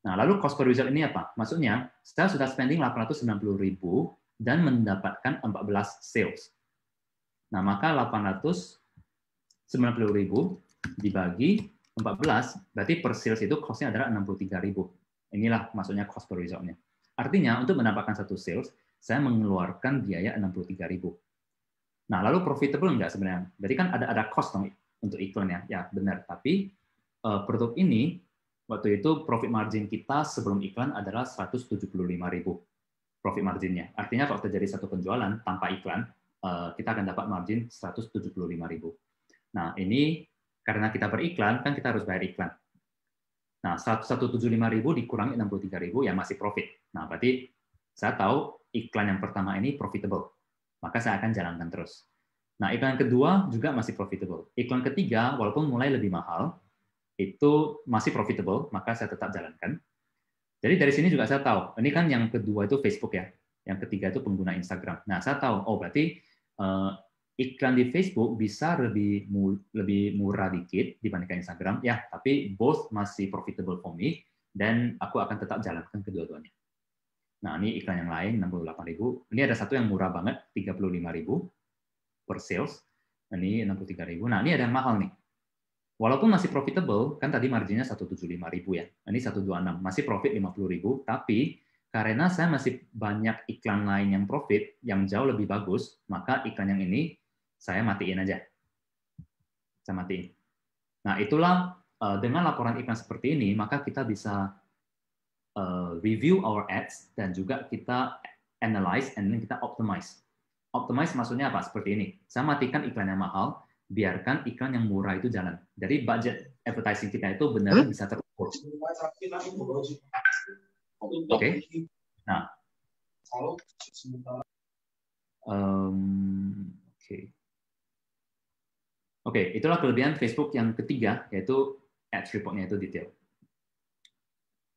Nah, lalu cost per result ini apa? Maksudnya, saya sudah spending 890.000 dan mendapatkan 14 sales. Nah, maka 890.000 dibagi 14, berarti per sales itu cost-nya adalah 63.000. Inilah maksudnya cost per result-nya. Artinya, untuk mendapatkan satu sales, saya mengeluarkan biaya 63.000. Nah, lalu profitable enggak sebenarnya? Berarti kan ada cost dong untuk iklan ya. Ya, benar. Tapi produk ini waktu itu profit margin kita sebelum iklan adalah 175.000 profit marginnya. Artinya kalau terjadi satu penjualan tanpa iklan, kita akan dapat margin 175.000. Nah, ini karena kita beriklan, kan kita harus bayar iklan. Nah, 175.000 dikurangi 63.000 ya masih profit. Nah, berarti saya tahu iklan yang pertama ini profitable. Maka saya akan jalankan terus. Nah, iklan kedua juga masih profitable. Iklan ketiga, walaupun mulai lebih mahal, itu masih profitable, maka saya tetap jalankan. Jadi dari sini juga saya tahu, ini kan yang kedua itu Facebook ya, yang ketiga itu pengguna Instagram. Nah, saya tahu, oh berarti iklan di Facebook bisa lebih murah dikit dibandingkan Instagram, ya, tapi both masih profitable for me, dan aku akan tetap jalankan kedua-duanya. Nah, ini iklan yang lain, 68.000. Ini ada satu yang murah banget, 35.000 per sales. Ini 63.000. Nah, ini ada yang mahal nih. Walaupun masih profitable, kan tadi marginnya 175.000 ya. Ini 126, masih profit 50.000, tapi karena saya masih banyak iklan lain yang profit, yang jauh lebih bagus, maka iklan yang ini saya matiin aja. Saya matiin. Nah, itulah dengan laporan iklan seperti ini, maka kita bisa review our ads dan juga kita analyze and then kita optimize. Optimize maksudnya apa? Seperti ini. Saya matikan iklan yang mahal, biarkan iklan yang murah itu jalan. Jadi budget advertising kita itu benar bisa terukur. Oke. Nah, Oke, itulah kelebihan Facebook yang ketiga, yaitu ads report-nya itu detail.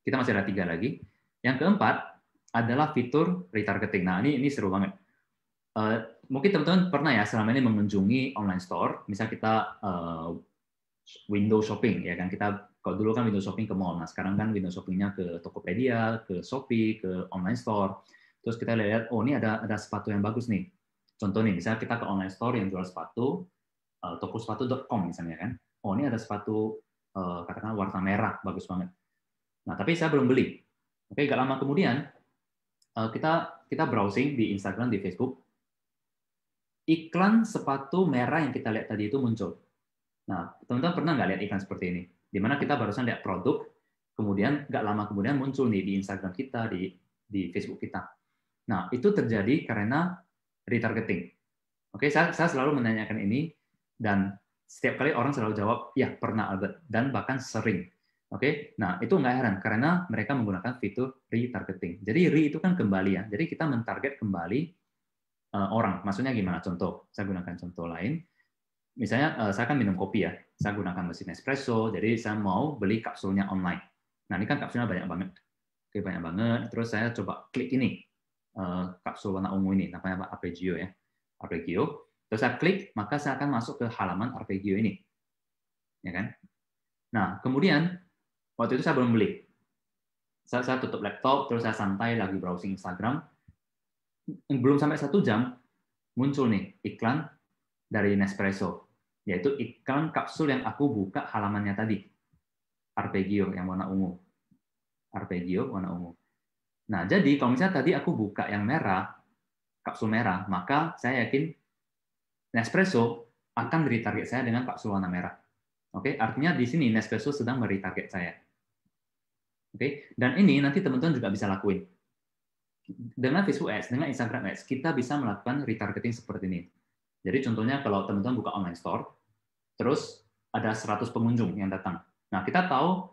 Kita masih ada 3 lagi. Yang keempat adalah fitur retargeting. Nah, ini seru banget. Mungkin teman-teman pernah ya selama ini mengunjungi online store, misal kita window shopping ya kan, kita kalau dulu kan window shopping ke mall, nah sekarang kan window shoppingnya ke Tokopedia, ke Shopee, ke online store. Terus kita lihat, oh ini ada sepatu yang bagus nih. Contoh nih, misalnya kita ke online store yang jual sepatu, tokosepatu.com misalnya kan. Oh, ini ada sepatu katakanlah warna merah, bagus banget. Nah, tapi saya belum beli. Oke, gak lama kemudian kita browsing di Instagram, di Facebook, iklan sepatu merah yang kita lihat tadi itu muncul. Nah, teman-teman pernah nggak lihat iklan seperti ini? Di mana kita barusan lihat produk, kemudian nggak lama kemudian muncul nih di Instagram kita, di Facebook kita. Nah, itu terjadi karena retargeting. Oke, saya selalu menanyakan ini, dan setiap kali orang selalu jawab, ya pernah Albert, dan bahkan sering. Oke, nah itu nggak heran, karena mereka menggunakan fitur retargeting. Jadi re itu kan kembali ya, jadi kita mentarget kembali orang. Maksudnya gimana? Contoh, saya gunakan contoh lain. Misalnya saya kan minum kopi ya, saya gunakan mesin espresso, jadi saya mau beli kapsulnya online. Nah ini kan kapsulnya banyak banget. Oke, banyak banget. Terus saya coba klik ini, kapsul warna ungu ini, namanya apa? Arpeggio ya. Arpeggio. Terus saya klik, maka saya akan masuk ke halaman Arpeggio ini. Ya kan? Nah, kemudian waktu itu saya belum beli. Saya tutup laptop, terus saya santai lagi browsing Instagram. Belum sampai 1 jam, muncul nih iklan dari Nespresso, yaitu iklan kapsul yang aku buka halamannya tadi. Arpeggio yang warna ungu. Arpeggio warna ungu. Nah, jadi kalau misalnya tadi aku buka yang merah, kapsul merah, maka saya yakin Nespresso akan retarget saya dengan kapsul warna merah. Oke, artinya di sini Nespresso sedang meretarget saya. Oke, dan ini nanti teman-teman juga bisa lakuin. Dengan Facebook Ads, dengan Instagram Ads, kita bisa melakukan retargeting seperti ini. Jadi contohnya kalau teman-teman buka online store, terus ada 100 pengunjung yang datang. Nah, kita tahu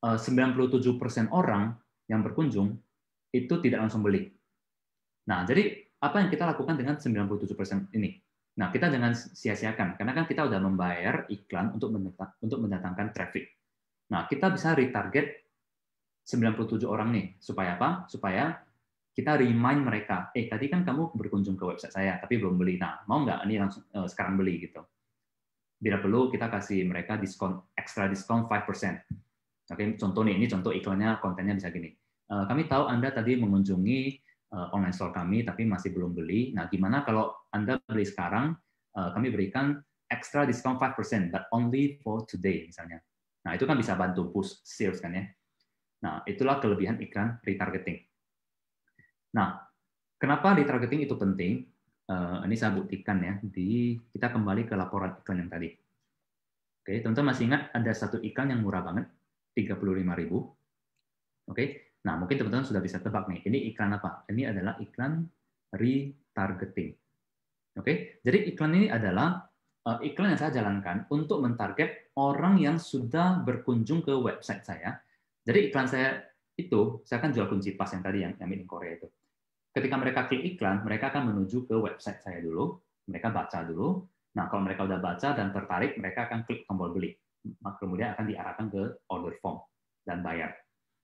97% orang yang berkunjung itu tidak langsung beli. Nah, jadi apa yang kita lakukan dengan 97% ini? Nah, kita jangan sia-siakan, karena kan kita udah membayar iklan untuk mendatangkan traffic. Nah, kita bisa retarget 97 orang nih. Supaya apa? Supaya kita remind mereka, tadi kan kamu berkunjung ke website saya, tapi belum beli. Nah, mau nggak ini langsung sekarang beli gitu. Bila perlu, kita kasih mereka extra diskon 5%. Oke, contoh nih, ini contoh iklannya, kontennya bisa gini. Kami tahu Anda tadi mengunjungi online store kami, tapi masih belum beli. Nah, gimana kalau Anda beli sekarang, kami berikan extra diskon 5%, but only for today, misalnya. Nah, itu kan bisa bantu boost sales kan ya. Nah, itulah kelebihan iklan retargeting. Nah, kenapa retargeting itu penting? Ini saya buktikan ya. Kita kembali ke laporan iklan yang tadi. Oke, teman-teman masih ingat ada satu iklan yang murah banget, 35.000. Oke, nah mungkin teman-teman sudah bisa tebak nih, ini iklan apa? Ini adalah iklan retargeting. Oke, jadi iklan ini adalah iklan yang saya jalankan untuk mentarget orang yang sudah berkunjung ke website saya. Jadi iklan saya itu, saya kan jual kunci pas yang tadi yang made in Korea itu. Ketika mereka klik iklan, mereka akan menuju ke website saya dulu, mereka baca dulu. Nah, kalau mereka udah baca dan tertarik, mereka akan klik tombol beli. Kemudian akan diarahkan ke order form dan bayar.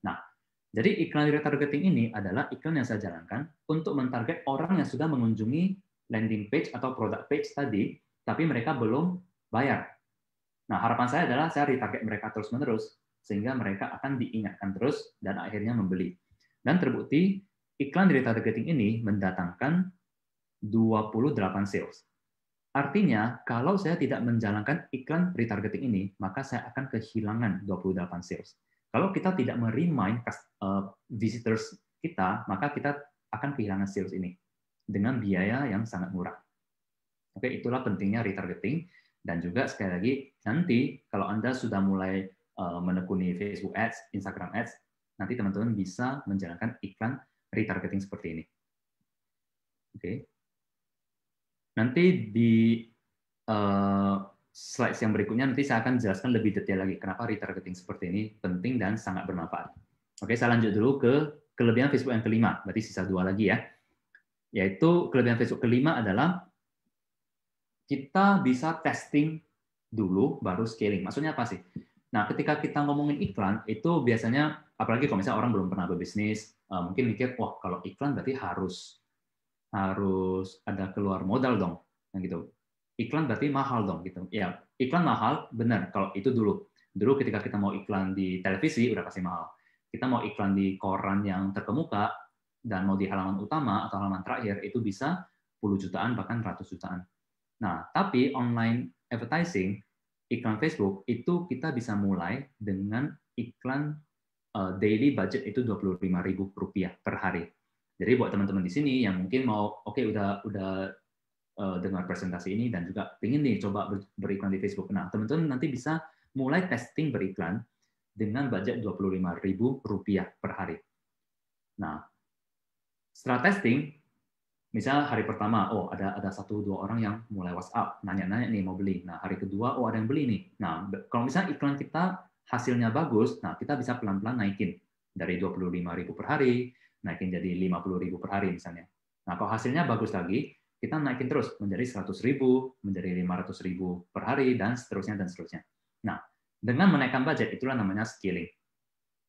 Nah, jadi iklan retargeting ini adalah iklan yang saya jalankan untuk mentarget orang yang sudah mengunjungi landing page atau product page tadi, tapi mereka belum bayar. Nah, harapan saya adalah saya retarget mereka terus-menerus, sehingga mereka akan diingatkan terus dan akhirnya membeli. Dan terbukti, iklan retargeting ini mendatangkan 28 sales. Artinya, kalau saya tidak menjalankan iklan retargeting ini, maka saya akan kehilangan 28 sales. Kalau kita tidak merind visitors kita, maka kita akan kehilangan sales ini dengan biaya yang sangat murah. Oke, itulah pentingnya retargeting. Dan juga sekali lagi, nanti kalau Anda sudah mulai menekuni Facebook Ads, Instagram Ads, nanti teman-teman bisa menjalankan iklan retargeting seperti ini. Oke. Nanti di slides yang berikutnya nanti saya akan jelaskan lebih detail lagi kenapa retargeting seperti ini penting dan sangat bermanfaat. Oke, saya lanjut dulu ke kelebihan Facebook yang kelima, berarti sisa 2 lagi ya. Yaitu kelebihan Facebook kelima adalah kita bisa testing dulu baru scaling. Maksudnya apa sih? Nah, ketika kita ngomongin iklan, itu biasanya, apalagi kalau misalnya orang belum pernah berbisnis, mungkin mikir, wah kalau iklan berarti harus ada keluar modal dong, gitu. Iklan berarti mahal dong, gitu. Ya, iklan mahal, benar. Kalau itu dulu ketika kita mau iklan di televisi udah pasti mahal. Kita mau iklan di koran yang terkemuka dan mau di halaman utama atau halaman terakhir itu bisa jutaan, bahkan ratus jutaan. Nah, tapi online advertising, iklan Facebook, itu kita bisa mulai dengan iklan daily budget itu Rp25.000 per hari. Jadi buat teman-teman di sini yang mungkin mau, oke, udah dengar presentasi ini dan juga ingin nih coba beriklan di Facebook. Nah, teman-teman nanti bisa mulai testing beriklan dengan budget Rp25.000 per hari. Nah, setelah testing, misal hari pertama, ada 1-2 orang yang mulai WhatsApp, nanya-nanya nih mau beli. Nah, hari kedua, ada yang beli nih. Nah, kalau misalnya iklan kita hasilnya bagus, nah kita bisa pelan-pelan naikin dari Rp25.000 per hari, naikin jadi Rp50.000 per hari misalnya. Nah, kalau hasilnya bagus lagi, kita naikin terus menjadi Rp100.000, menjadi Rp500.000 per hari, dan seterusnya dan seterusnya. Nah, dengan menaikkan budget itulah namanya scaling.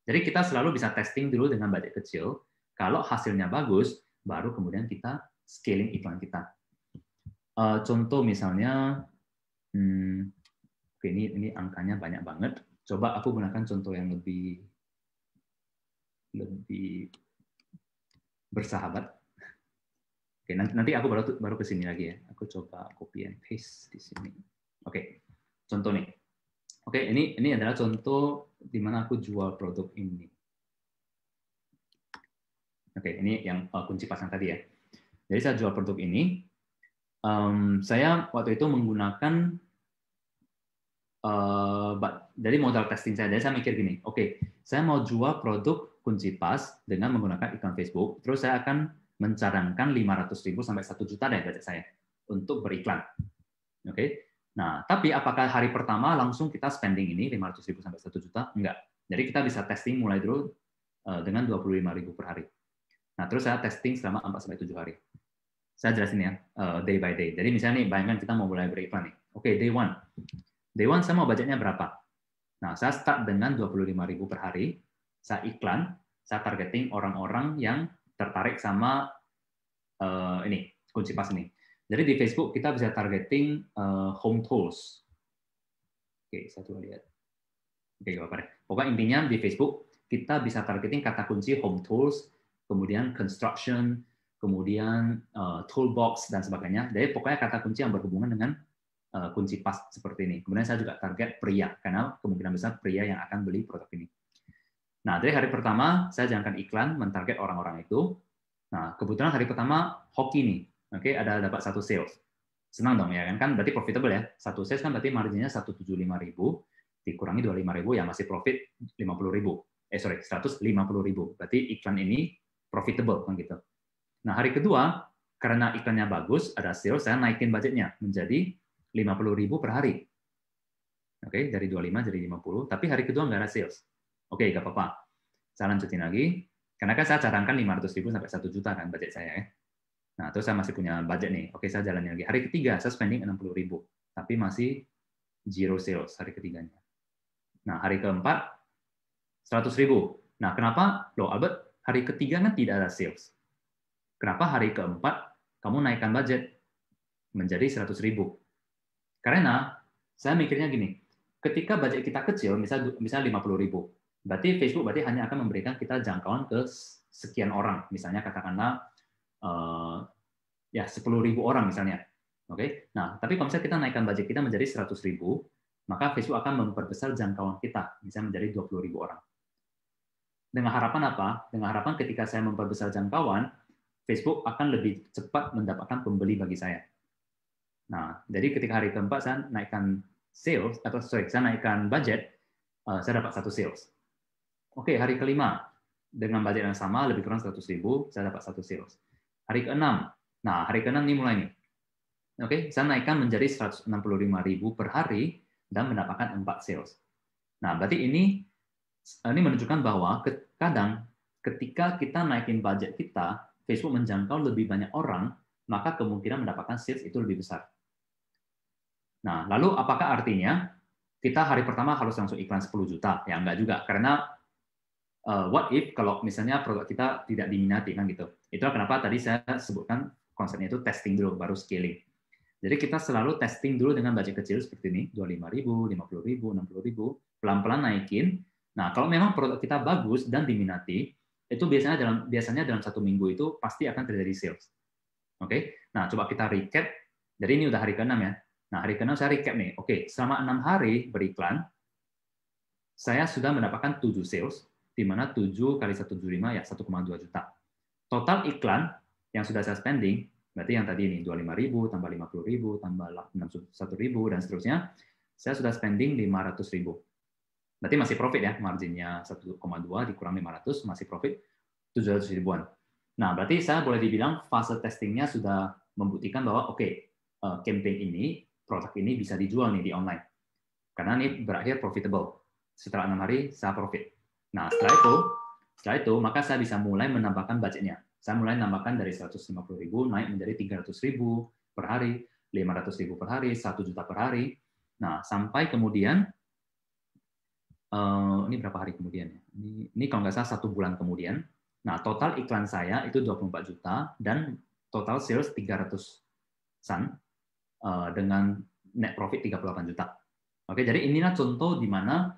Jadi kita selalu bisa testing dulu dengan budget kecil. Kalau hasilnya bagus, baru kemudian kita scaling iklan kita. Contoh misalnya, oke, ini angkanya banyak banget. Coba aku gunakan contoh yang lebih bersahabat. Oke, nanti aku baru ke sini lagi ya. Aku coba copy and paste di sini. Oke, contoh nih. Oke, ini adalah contoh di mana aku jual produk ini. Oke, ini yang kunci pasang tadi ya. Jadi saya jual produk ini. Saya waktu itu menggunakan dari modal testing saya. Jadi saya mikir gini, oke, saya mau jual produk kunci pas dengan menggunakan iklan Facebook. Terus saya akan mencadangkan 500.000 sampai 1 juta deh budget saya untuk beriklan. Oke. Nah, tapi apakah hari pertama langsung kita spending ini 500.000 sampai 1 juta? Enggak. Jadi kita bisa testing mulai dulu dengan 25.000 per hari. Nah, terus saya testing selama 4 sampai 7 hari. Saya jelasin ya, day by day. Jadi misalnya nih, bayangkan kita mau mulai beriklan nih. Oke, day one. Day one saya mau budgetnya berapa? Nah, saya start dengan 25.000 per hari. Saya iklan, saya targeting orang-orang yang tertarik sama ini kunci pas ini. Jadi di Facebook kita bisa targeting home tools. Oke, saya coba lihat. Oke, gak apa-apa deh. Pokoknya intinya di Facebook kita bisa targeting kata kunci home tools, kemudian construction, kemudian toolbox dan sebagainya. Jadi pokoknya kata kunci yang berhubungan dengan kunci pas seperti ini. Kemudian saya juga target pria karena kemungkinan besar pria yang akan beli produk ini. Nah, dari hari pertama saya jalankan iklan mentarget orang-orang itu. Nah, kebetulan hari pertama hoki nih. Oke, ada dapat 1 sales. Senang dong ya kan? Berarti profitable ya. 1 sales kan berarti marginnya 175.000 dikurangi 25.000 ya masih profit 50.000. 150.000. Berarti iklan ini profitable kan gitu. Nah, hari kedua karena iklannya bagus, ada sales, saya naikin budgetnya menjadi 50.000 per hari. Oke, dari 25 jadi 50, tapi hari kedua nggak ada sales. Oke, nggak apa-apa. Saya lanjutin lagi. Karena kan saya cadangkan 500.000 sampai 1 juta kan budget saya ya. Nah, terus saya masih punya budget nih. Oke, saya jalanin lagi. Hari ketiga saya spending 60.000, tapi masih zero sales hari ketiganya. Nah, hari keempat 100.000. Nah, kenapa? Loh, Albert, hari ketiga kan tidak ada sales. Kenapa hari keempat kamu naikkan budget menjadi 100.000? Karena saya mikirnya gini, ketika budget kita kecil, misalnya 50.000, berarti Facebook hanya akan memberikan kita jangkauan ke sekian orang, misalnya katakanlah 10.000 orang misalnya. Oke. Nah, tapi kalau misalnya kita naikkan budget kita menjadi 100.000, maka Facebook akan memperbesar jangkauan kita, misalnya menjadi 20.000 orang. Dengan harapan apa? Dengan harapan ketika saya memperbesar jangkauan, Facebook akan lebih cepat mendapatkan pembeli bagi saya. Nah, jadi ketika hari keempat saya naikkan sales, saya naikkan budget, saya dapat 1 sales. Oke, hari kelima dengan budget yang sama, lebih kurang 100.000, saya dapat 1 sales. Hari keenam, nah hari keenam ini mulai nih. Oke, saya naikkan menjadi 165.000 per hari dan mendapatkan 4 sales. Nah, berarti ini menunjukkan bahwa kadang ketika kita naikin budget kita, Facebook menjangkau lebih banyak orang, maka kemungkinan mendapatkan sales itu lebih besar. Nah, lalu apakah artinya kita hari pertama harus langsung iklan 10 juta? Ya, enggak juga. Karena what if kalau misalnya produk kita tidak diminati, kan gitu. Itulah kenapa tadi saya sebutkan konsepnya itu testing dulu, baru scaling. Jadi kita selalu testing dulu dengan budget kecil seperti ini, 25.000, 50.000, 60.000, pelan-pelan naikin. Nah, kalau memang produk kita bagus dan diminati, itu biasanya dalam 1 minggu itu pasti akan terjadi sales. Oke? Nah, coba kita recap. Jadi ini udah hari ke-6 ya. Nah, hari ke-6 saya recap nih. Oke, selama 6 hari beriklan, saya sudah mendapatkan 7 sales, di mana 7 kali 175 ya 1,2 juta. Total iklan yang sudah saya spending, berarti yang tadi ini 25.000 tambah 50.000 tambah 61.000 dan seterusnya, saya sudah spending 500.000. Berarti masih profit ya, marginnya 1,2 dikurang 500 masih profit 700 ribuan. Nah, berarti saya boleh dibilang fase testingnya sudah membuktikan bahwa oke, campaign ini, produk ini bisa dijual nih di online. Karena ini berakhir profitable. Setelah 6 hari saya profit. Nah, setelah itu maka saya bisa mulai menambahkan budgetnya. Saya mulai menambahkan dari 150.000 naik menjadi 300.000 per hari, 500.000 per hari, 1 juta per hari. Nah, sampai kemudian ini berapa hari kemudian ya? Ini kalau nggak salah 1 bulan kemudian. Nah, total iklan saya itu 24 juta dan total sales 300-an dengan net profit 38 juta. Oke, jadi inilah contoh di mana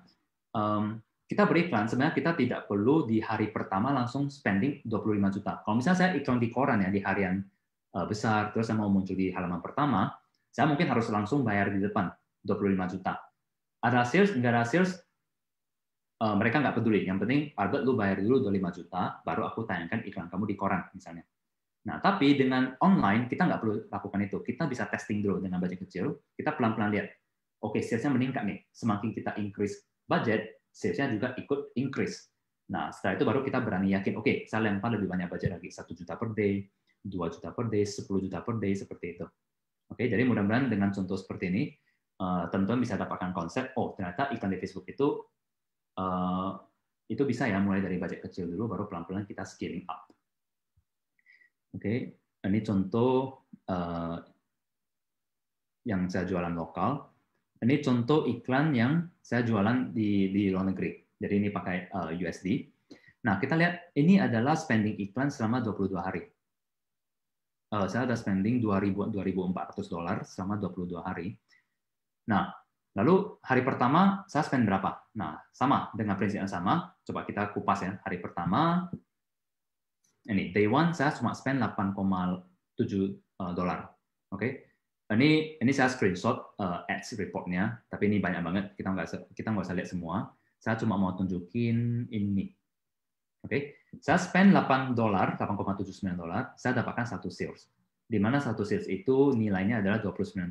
kita beriklan, sebenarnya kita tidak perlu di hari pertama langsung spending 25 juta. Kalau misalnya saya iklan di koran ya, di harian besar, terus saya mau muncul di halaman pertama, saya mungkin harus langsung bayar di depan 25 juta. Ada sales, nggak ada sales, mereka nggak peduli. Yang penting, Albert, lu bayar dulu 25 juta, baru aku tayangkan iklan kamu di koran, misalnya. Nah, tapi dengan online, kita nggak perlu lakukan itu. Kita bisa testing dulu dengan budget kecil, kita pelan-pelan lihat. Oke, salesnya meningkat nih. Semakin kita increase budget, salesnya juga ikut increase. Nah, setelah itu baru kita berani yakin, oke, saya lempar lebih banyak budget lagi. 1 juta per day, 2 juta per day, 10 juta per day, seperti itu. Oke, jadi mudah-mudahan dengan contoh seperti ini, teman-teman bisa dapatkan konsep, oh, ternyata iklan di Facebook itu bisa ya mulai dari budget kecil dulu, baru pelan-pelan kita scaling up. Oke, ini contoh yang saya jualan lokal. Ini contoh iklan yang saya jualan di luar negeri. Jadi ini pakai USD. Nah, kita lihat ini adalah spending iklan selama 22 hari. Saya ada spending $2.400 selama 22 hari. Nah, lalu hari pertama saya spend berapa? Nah, sama dengan prinsip yang sama. Coba kita kupas ya. Hari pertama, ini day one saya cuma spend $8,7. Oke, ini saya screenshot ads reportnya, tapi ini banyak banget. Kita nggak usah lihat semua. Saya cuma mau tunjukin ini. Oke, saya spend $8.79. Saya dapatkan 1 sales. Di mana 1 sales itu nilainya adalah $29.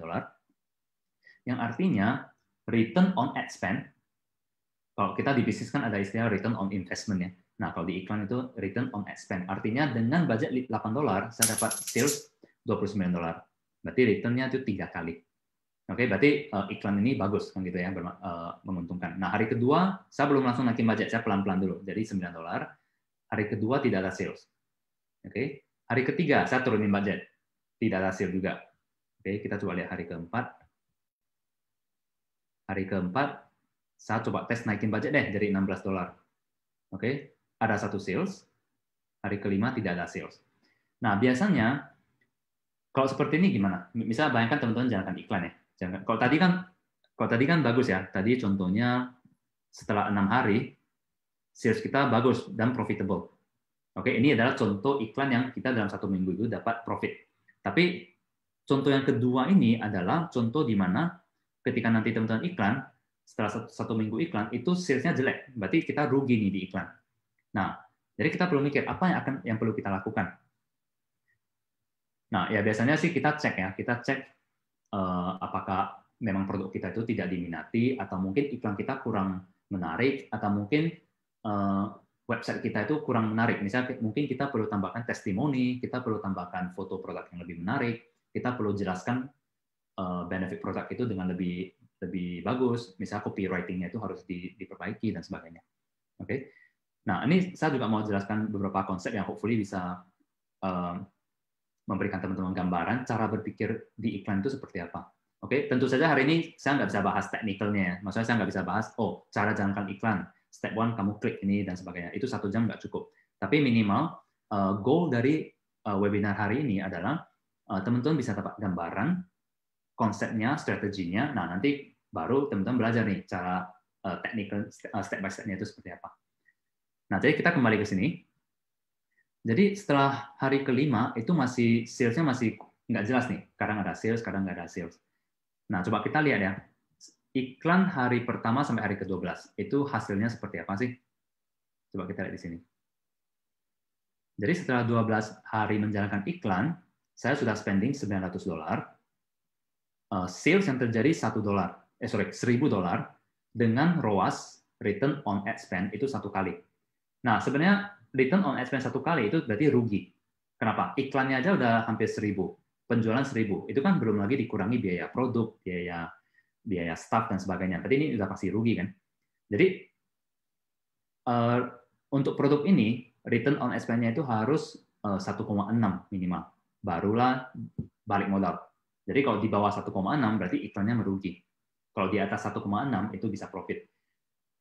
Yang artinya return on ad spend, kalau kita di bisnis kan ada istilah return on investment ya. Nah, kalau di iklan itu return on ad spend. Artinya dengan budget $8, saya dapat sales $29. Berarti return-nya itu 3 kali. Oke, berarti iklan ini bagus kan gitu ya, menguntungkan. Nah, hari kedua saya belum langsung naikin budget, saya pelan-pelan dulu. Jadi $9. Hari kedua tidak ada sales. Oke. Hari ketiga saya turunin budget. Tidak ada sales juga. Oke, kita coba lihat hari keempat. Hari keempat, saya coba tes naikin budget deh dari $16. Oke, ada 1 sales. Hari kelima tidak ada sales. Nah, biasanya kalau seperti ini gimana? Misalnya bayangkan teman-teman jalankan iklan ya. Kalau tadi kan bagus ya. Tadi contohnya setelah 6 hari sales kita bagus dan profitable. Oke, ini adalah contoh iklan yang kita dalam 1 minggu itu dapat profit. Tapi contoh yang kedua ini adalah contoh di mana ketika nanti teman-teman iklan, setelah 1 minggu iklan, itu sales-nya jelek. Berarti kita rugi nih di iklan. Nah, jadi kita perlu mikir, apa yang perlu kita lakukan? Nah, ya biasanya sih kita cek ya. Kita cek apakah memang produk kita itu tidak diminati, atau mungkin iklan kita kurang menarik, atau mungkin website kita itu kurang menarik. Misalnya mungkin kita perlu tambahkan testimoni, kita perlu tambahkan foto produk yang lebih menarik, kita perlu jelaskan benefit produk itu dengan lebih bagus, misalnya copywriting-nya itu harus diperbaiki dan sebagainya. Oke. Nah, ini saya juga mau jelaskan beberapa konsep yang hopefully bisa memberikan teman-teman gambaran cara berpikir di iklan itu seperti apa. Oke, tentu saja hari ini saya nggak bisa bahas teknikalnya. Maksudnya saya nggak bisa bahas, cara jalankan iklan, step 1 kamu klik ini dan sebagainya. Itu 1 jam nggak cukup. Tapi minimal goal dari webinar hari ini adalah teman-teman bisa dapat gambaran konsepnya, strateginya. Nah, nanti baru teman-teman belajar nih cara technical step by step-nya itu seperti apa. Nah, jadi kita kembali ke sini. Jadi setelah hari kelima itu sales-nya masih nggak jelas nih. Kadang ada sales, kadang nggak ada sales. Nah, coba kita lihat ya. Iklan hari pertama sampai hari ke-12 itu hasilnya seperti apa sih? Coba kita lihat di sini. Jadi setelah 12 hari menjalankan iklan, saya sudah spending $900. Sales yang terjadi $1, $1.000 dengan ROAS, return on ad spend, itu 1 kali. Nah, sebenarnya return on ad spend 1 kali itu berarti rugi. Kenapa? Iklannya aja udah hampir 1.000, penjualan 1.000. Itu kan belum lagi dikurangi biaya produk, biaya staff dan sebagainya. Berarti ini udah pasti rugi kan. Jadi untuk produk ini return on ad spend-nya itu harus 1,6 minimal. Barulah balik modal. Jadi kalau di bawah 1,6 berarti iklannya merugi. Kalau di atas 1,6 itu bisa profit.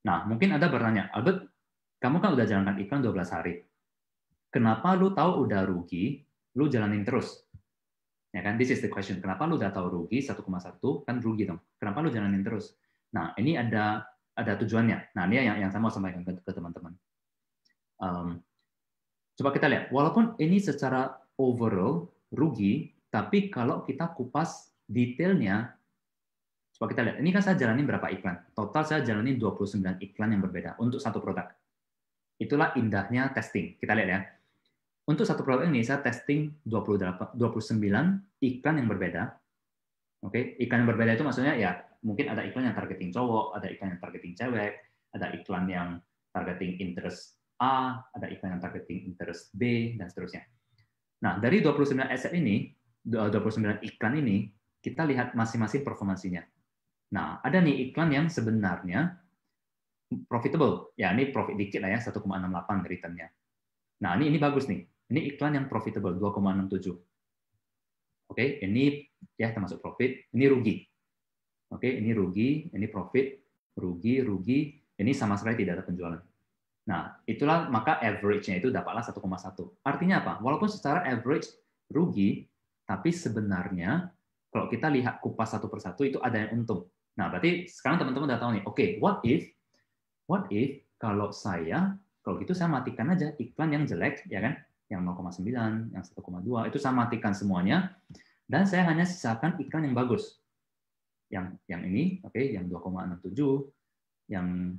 Nah, mungkin Anda bertanya, Albert, kamu kan udah jalankan iklan 12 hari. Kenapa lu tahu udah rugi, lu jalanin terus? Ya kan, this is the question. Kenapa lu udah tahu rugi 1,1 kan rugi dong. Kenapa lu jalanin terus? Nah, ini ada tujuannya. Nah, ini yang saya mau sampaikan ke teman-teman. Coba kita lihat, walaupun ini secara overall rugi, tapi kalau kita kupas detailnya, coba kita lihat, ini kan saya jalanin berapa iklan? Total saya jalanin 29 iklan yang berbeda untuk satu produk. Itulah indahnya testing. Kita lihat ya. Untuk satu produk ini saya testing 29 iklan yang berbeda. Oke, iklan yang berbeda itu maksudnya ya mungkin ada iklan yang targeting cowok, ada iklan yang targeting cewek, ada iklan yang targeting interest A, ada iklan yang targeting interest B, dan seterusnya. Nah, dari 29 asset ini, 29 iklan ini, kita lihat masing-masing performansinya. Nah, ada nih iklan yang sebenarnya profitable. Ya, ini profit dikit lah ya, 1,68 return-nya. Nah, ini bagus nih. Ini iklan yang profitable, 2,67. Oke, ini ya termasuk profit, ini rugi. Oke, ini rugi, ini profit, rugi, ini sama sekali tidak ada penjualan. Nah, itulah maka average-nya itu dapatlah 1,1. Artinya apa? Walaupun secara average rugi, tapi sebenarnya kalau kita lihat kupas satu persatu itu ada yang untung. Nah, berarti sekarang teman-teman udah tahu nih, oke, what if kalau gitu saya matikan aja iklan yang jelek, ya kan? Yang 0,9, yang 1,2, itu saya matikan semuanya, dan saya hanya sisakan iklan yang bagus. Yang ini, oke, yang 2,67, yang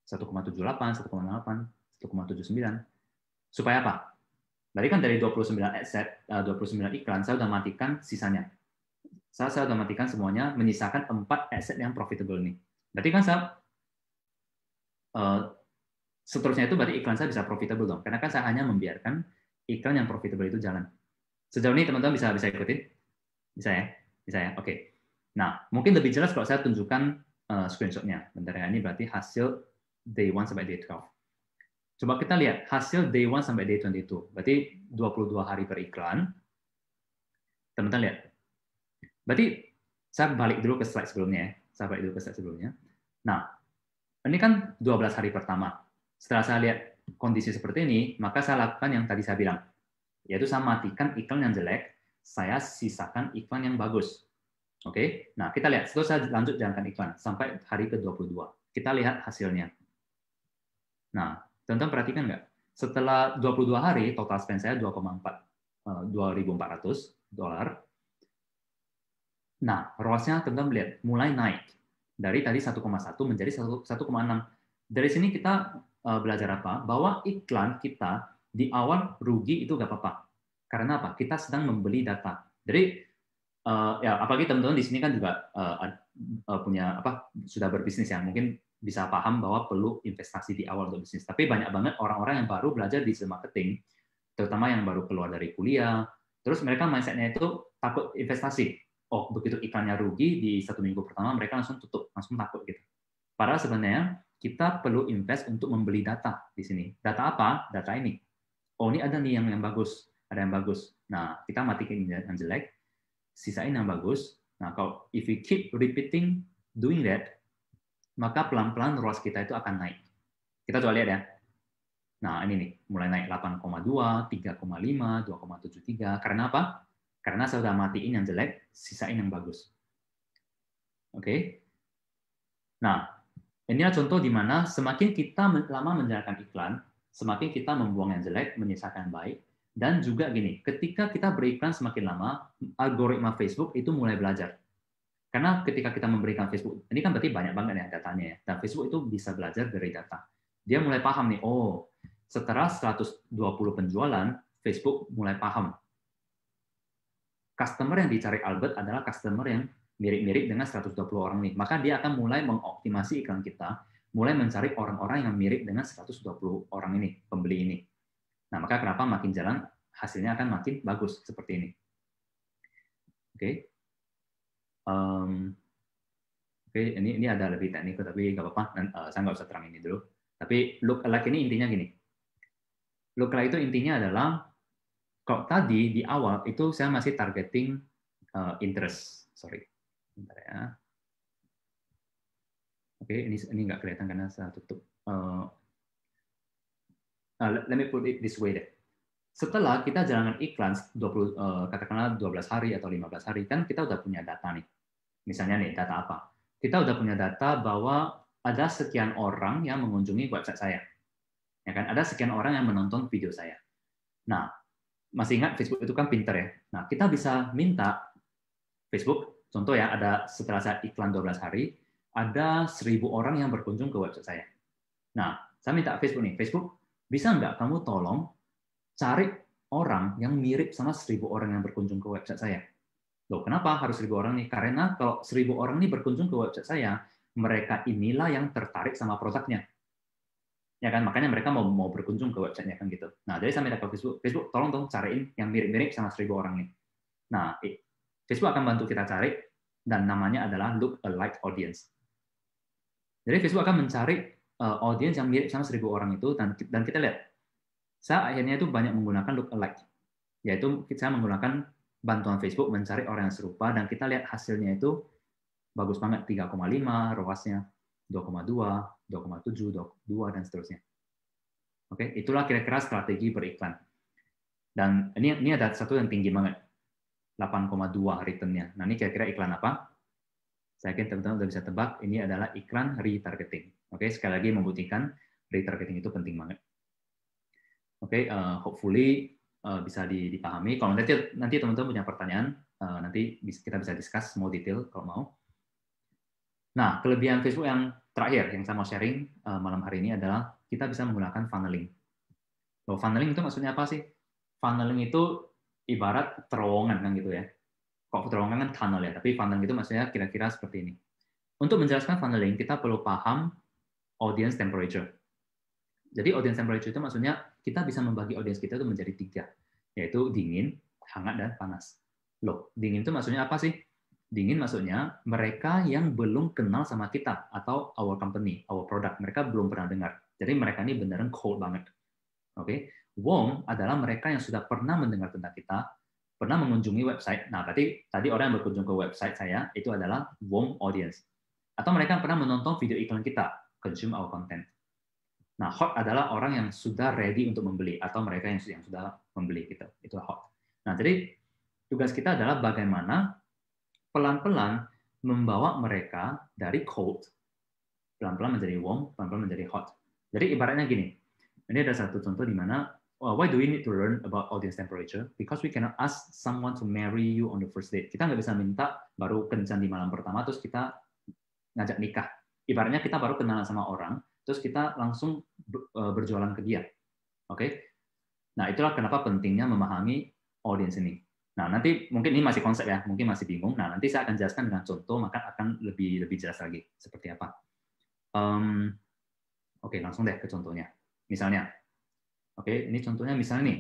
1,78, 1,8, 1,79. Supaya apa? Berarti kan dari 29 asset, 29 iklan, saya sudah matikan sisanya. Saya sudah matikan semuanya, menyisakan 4 asset yang profitable nih. Berarti kan saya seterusnya itu berarti iklan saya bisa profitable dong. Karena kan saya hanya membiarkan iklan yang profitable itu jalan. Sejauh ini teman-teman bisa ikutin? Bisa ya? Bisa ya? Oke. Nah, mungkin lebih jelas kalau saya tunjukkan screenshot-nya. Bentar ya, ini berarti hasil day 1 sampai day 12. Coba kita lihat hasil day 1 sampai day 22. Berarti 22 hari per iklan. Teman-teman lihat. Berarti saya balik dulu ke slide sebelumnya ya. Nah, ini kan 12 hari pertama. Setelah saya lihat kondisi seperti ini, maka saya lakukan yang tadi saya bilang. Yaitu saya matikan iklan yang jelek, saya sisakan iklan yang bagus. Oke. Nah, kita lihat. Setelah saya lanjut jalankan iklan sampai hari ke-22. Kita lihat hasilnya. Nah, teman-teman perhatikan nggak? Setelah 22 hari, total spend saya $2,400. Nah, ROAS-nya teman-teman lihat, mulai naik. Dari tadi 1,1 menjadi 1,6. Dari sini kita belajar apa? Bahwa iklan kita di awal rugi itu nggak apa-apa. Karena apa? Kita sedang membeli data. Jadi, ya apalagi teman-teman di sini kan juga punya sudah berbisnis ya. Mungkin bisa paham bahwa perlu investasi di awal untuk bisnis. Tapi banyak banget orang-orang yang baru belajar digital marketing, terutama yang baru keluar dari kuliah, terus mereka mindset-nya itu takut investasi. Oh, begitu iklannya rugi di 1 minggu pertama, mereka langsung tutup, langsung takut gitu. Padahal sebenarnya kita perlu invest untuk membeli data di sini. Data apa? Data ini. Oh, ini ada nih yang bagus, ada yang bagus. Nah, kita matikan yang jelek, sisain yang bagus. Nah, kalau if we keep repeating doing that, maka pelan-pelan ROAS kita itu akan naik. Kita coba lihat ya. Nah, ini nih, mulai naik 8,2, 3,5, 2,73. Karena apa? Karena saya sudah matiin yang jelek, sisain yang bagus. Oke. Nah, inilah contoh di mana semakin kita lama menjalankan iklan, semakin kita membuang yang jelek, menyisakan yang baik, Dan juga gini, ketika kita beriklan semakin lama, algoritma Facebook itu mulai belajar. Karena ketika kita memberikan Facebook, ini kan berarti banyak banget ya datanya ya. Dan Facebook itu bisa belajar dari data. Dia mulai paham nih, oh setelah 120 penjualan, Facebook mulai paham. Customer yang dicari Albert adalah customer yang mirip-mirip dengan 120 orang nih. Maka dia akan mulai mengoptimasi iklan kita, mulai mencari orang-orang yang mirip dengan 120 orang ini, pembeli ini. Nah, maka kenapa makin jalan, hasilnya akan makin bagus, seperti ini. Oke. Oke, ini ada lebih teknik, tapi nggak apa-apa, saya nggak usah terang ini dulu. Tapi lookalike ini intinya gini. Lookalike itu intinya adalah, kalau tadi di awal itu saya masih targeting interest. Sorry. Bentar ya. Oke, ini nggak kelihatan karena saya tutup. Let me put it this way deh. Setelah kita jalankan iklan katakanlah 12 hari atau 15 hari, kan kita udah punya data nih. Misalnya nih, data apa? Kita udah punya data bahwa ada sekian orang yang mengunjungi website saya. Ya kan? Ada sekian orang yang menonton video saya. Nah, masih ingat Facebook itu kan pinter ya. Nah, kita bisa minta Facebook, contoh ya, ada setelah saya iklan 12 hari, ada 1.000 orang yang berkunjung ke website saya. Nah, saya minta Facebook nih, Facebook, bisa nggak kamu tolong cari orang yang mirip sama 1.000 orang yang berkunjung ke website saya? Loh, kenapa harus 1.000 orang nih? Karena kalau 1.000 orang ini berkunjung ke website saya, mereka inilah yang tertarik sama produknya. Ya kan, makanya mereka mau berkunjung ke website-nya kan gitu. Nah, jadi saya minta ke Facebook tolong dong cariin yang mirip-mirip sama 1.000 orang nih. Nah, Facebook akan bantu kita cari, dan namanya adalah look-alike audience. Jadi Facebook akan mencari audience yang mirip sama 1.000 orang itu, dan kita lihat, saya akhirnya itu banyak menggunakan look-alike, yaitu saya menggunakan bantuan Facebook mencari orang yang serupa, dan kita lihat hasilnya itu bagus banget, 3,5, ROAS-nya 2,2, 2,7, 2, dan seterusnya. Oke, itulah kira-kira strategi beriklan. Dan ini ada satu yang tinggi banget, 8,2 return-nya. Nah, ini kira-kira iklan apa? Saya yakin teman-teman sudah bisa tebak, ini adalah iklan retargeting. Oke, sekali lagi membuktikan retargeting itu penting banget. Oke, hopefully bisa dipahami. Kalau nanti teman-teman punya pertanyaan, nanti kita bisa discuss more detail kalau mau. Nah, kelebihan Facebook yang terakhir yang saya mau sharing malam hari ini adalah kita bisa menggunakan funneling. Loh, funneling itu maksudnya apa sih? Funneling itu ibarat terowongan kan gitu ya. Kok terowongan kan tunnel ya, tapi funneling itu maksudnya kira-kira seperti ini. Untuk menjelaskan funneling, kita perlu paham audience temperature. Jadi audience temperature itu maksudnya kita bisa membagi audience kita itu menjadi 3, yaitu dingin, hangat, dan panas. Loh, dingin itu maksudnya apa sih? Dingin maksudnya mereka yang belum kenal sama kita atau our company, our product. Mereka belum pernah dengar. Jadi mereka ini beneran cold banget. Oke. Warm adalah mereka yang sudah pernah mendengar tentang kita, pernah mengunjungi website. Nah, berarti tadi orang yang berkunjung ke website saya itu adalah warm audience. Atau mereka yang pernah menonton video iklan kita, consume our content. Nah, hot adalah orang yang sudah ready untuk membeli atau mereka yang sudah membeli gitu. Itu hot. Nah, jadi tugas kita adalah bagaimana pelan-pelan membawa mereka dari cold, pelan-pelan menjadi warm, pelan-pelan menjadi hot. Jadi ibaratnya gini, ini ada satu contoh di mana, why do we need to learn about audience temperature? Because we cannot ask someone to marry you on the first date. Kita nggak bisa minta baru kencan di malam pertama, terus kita ngajak nikah. Ibaratnya kita baru kenalan sama orang, terus kita langsung berjualan ke dia. Oke? Nah, itulah kenapa pentingnya memahami audience ini. Nah, nanti mungkin ini masih konsep ya, mungkin masih bingung. Nah, nanti saya akan jelaskan dengan contoh, maka akan lebih jelas lagi seperti apa. Oke, langsung deh ke contohnya. Misalnya, oke, ini contohnya misalnya nih,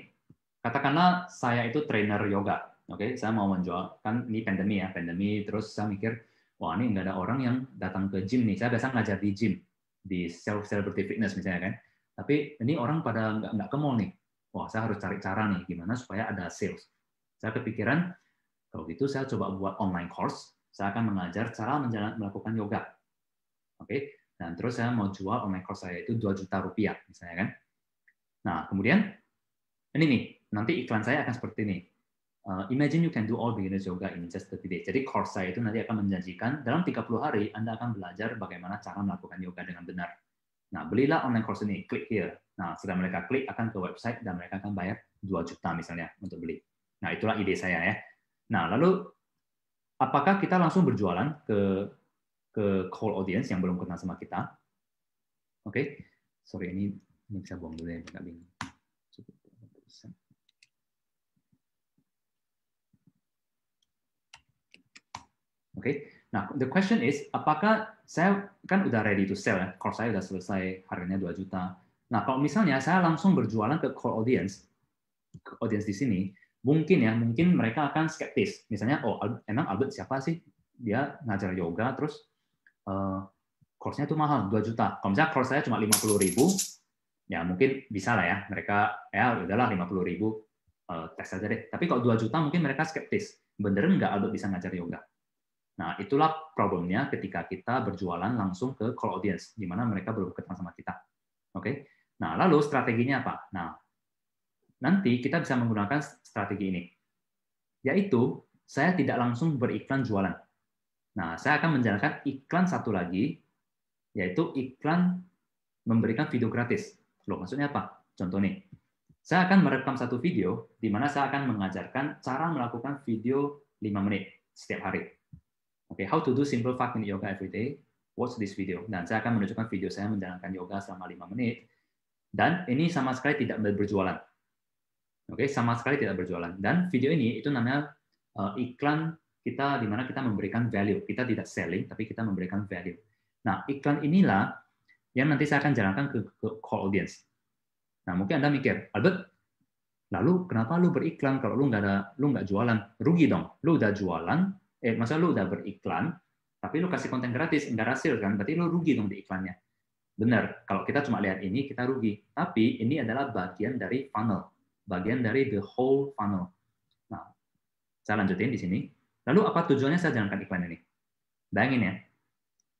katakanlah saya itu trainer yoga. Oke, saya mau menjual, kan ini pandemi, terus saya mikir, wah ini nggak ada orang yang datang ke gym nih. Saya biasa ngajar di gym, di celebrity fitness misalnya kan. Tapi ini orang pada nggak ke mall nih. Wah, saya harus cari cara nih, gimana supaya ada sales. Saya kepikiran, kalau gitu saya coba buat online course, saya akan mengajar cara melakukan yoga. Oke, dan terus saya mau jual online course saya itu 2 juta rupiah, misalnya kan. Nah, kemudian, ini nih, nanti iklan saya akan seperti ini. Imagine you can do all beginners yoga in just 30 days. Jadi course saya itu nanti akan menjanjikan, dalam 30 hari Anda akan belajar bagaimana cara melakukan yoga dengan benar. Nah, belilah online course ini, klik here. Nah, setelah mereka klik akan ke website dan mereka akan bayar 2 juta misalnya untuk beli. Nah, itulah ide saya ya. Nah, lalu apakah kita langsung berjualan ke cold audience yang belum kenal sama kita? Oke. Sorry, ini bisa buang dulu ya, nggak bingung. Oke. Nah, the question is, apakah saya kan udah ready to sell ya, course saya udah selesai, harganya 2 juta. Nah, kalau misalnya saya langsung berjualan ke core audience di sini, mungkin mereka akan skeptis. Misalnya, oh, emang Albert siapa sih? Dia ngajar yoga, terus course-nya itu mahal, 2 juta. Kalau misalnya course saya cuma 50.000, ya mungkin bisa lah ya, mereka, ya udahlah 50.000, tes aja deh. Tapi kalau 2 juta mungkin mereka skeptis. Beneran nggak Albert bisa ngajar yoga? Nah, itulah problemnya ketika kita berjualan langsung ke cold audience, di mana mereka belum kenal sama kita. Oke? Nah, lalu strateginya apa? Nah, nanti kita bisa menggunakan strategi ini, yaitu saya tidak langsung beriklan jualan. Nah, saya akan menjalankan iklan satu lagi, yaitu iklan memberikan video gratis. Loh, maksudnya apa? Contoh nih, saya akan merekam satu video, di mana saya akan mengajarkan cara melakukan video 5 menit setiap hari. Oke, how to do simple 5-minute yoga every day. Watch this video. Dan saya akan menunjukkan video saya menjalankan yoga selama 5 menit. Dan ini sama sekali tidak berjualan. Oke, sama sekali tidak berjualan. Dan video ini itu namanya iklan kita, di mana kita memberikan value. Kita tidak selling, tapi kita memberikan value. Nah, iklan inilah yang nanti saya akan jalankan ke call audience. Nah, mungkin Anda mikir, Albert, lalu kenapa lu beriklan kalau lu nggak jualan? Rugi dong. Lu udah jualan, masa lu udah beriklan, tapi lu kasih konten gratis, nggak hasil kan? Berarti lu rugi dong di iklannya. Benar, kalau kita cuma lihat ini, kita rugi. Tapi ini adalah bagian dari funnel, bagian dari the whole funnel. Nah, saya lanjutin di sini. Lalu apa tujuannya saya jalankan iklan ini? Bayangin ya.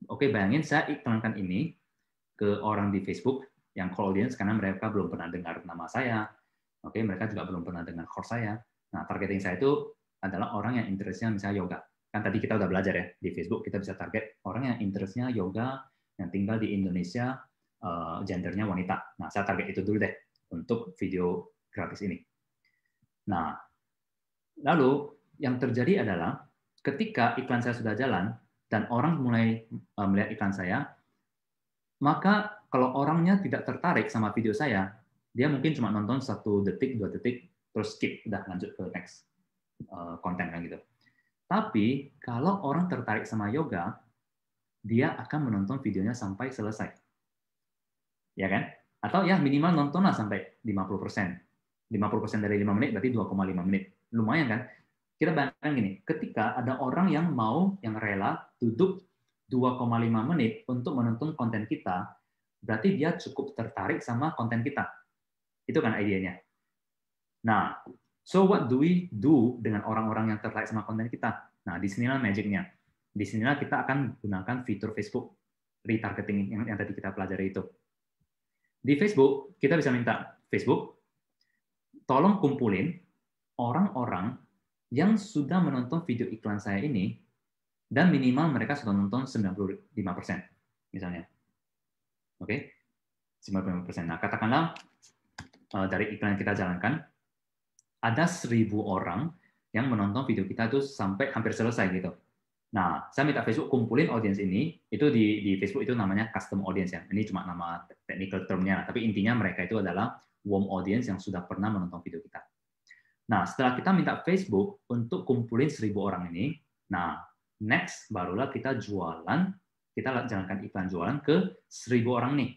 Oke, bayangin saya iklankan ini ke orang di Facebook yang call audience karena mereka belum pernah dengar nama saya. Oke, mereka juga belum pernah dengar course saya. Nah, targeting saya itu adalah orang yang interestnya misalnya yoga. Kan tadi kita udah belajar ya, di Facebook kita bisa target orang yang interestnya yoga, yang tinggal di Indonesia, gendernya wanita. Nah, saya target itu dulu deh untuk video gratis ini. Nah, lalu yang terjadi adalah ketika iklan saya sudah jalan dan orang mulai melihat iklan saya, maka kalau orangnya tidak tertarik sama video saya, dia mungkin cuma nonton 1 detik, 2 detik, terus skip, udah lanjut ke next konten kan gitu. Tapi kalau orang tertarik sama yoga, dia akan menonton videonya sampai selesai. Ya kan? Atau ya minimal nontonlah sampai 50%. 50% dari 5 menit berarti 2,5 menit. Lumayan kan? Kita bayangkan gini, ketika ada orang yang rela duduk 2,5 menit untuk menonton konten kita, berarti dia cukup tertarik sama konten kita. Itu kan idenya. Nah, so what do we do dengan orang-orang yang tertarik sama konten kita? Nah, disinilah magic-nya. Disinilah kita akan gunakan fitur Facebook retargeting yang tadi kita pelajari itu. Di Facebook, kita bisa minta, Facebook, tolong kumpulin orang-orang yang sudah menonton video iklan saya ini, dan minimal mereka sudah nonton 95%, misalnya. Oke? 95%. Nah, katakanlah dari iklan yang kita jalankan, ada 1.000 orang yang menonton video kita itu sampai hampir selesai gitu. Nah, saya minta Facebook kumpulin audience ini, itu di Facebook itu namanya custom audience ya. Ini cuma nama technical term-nya, tapi intinya mereka itu adalah warm audience yang sudah pernah menonton video kita. Nah, setelah kita minta Facebook untuk kumpulin 1.000 orang ini, nah, next barulah kita jalankan iklan jualan ke 1.000 orang nih.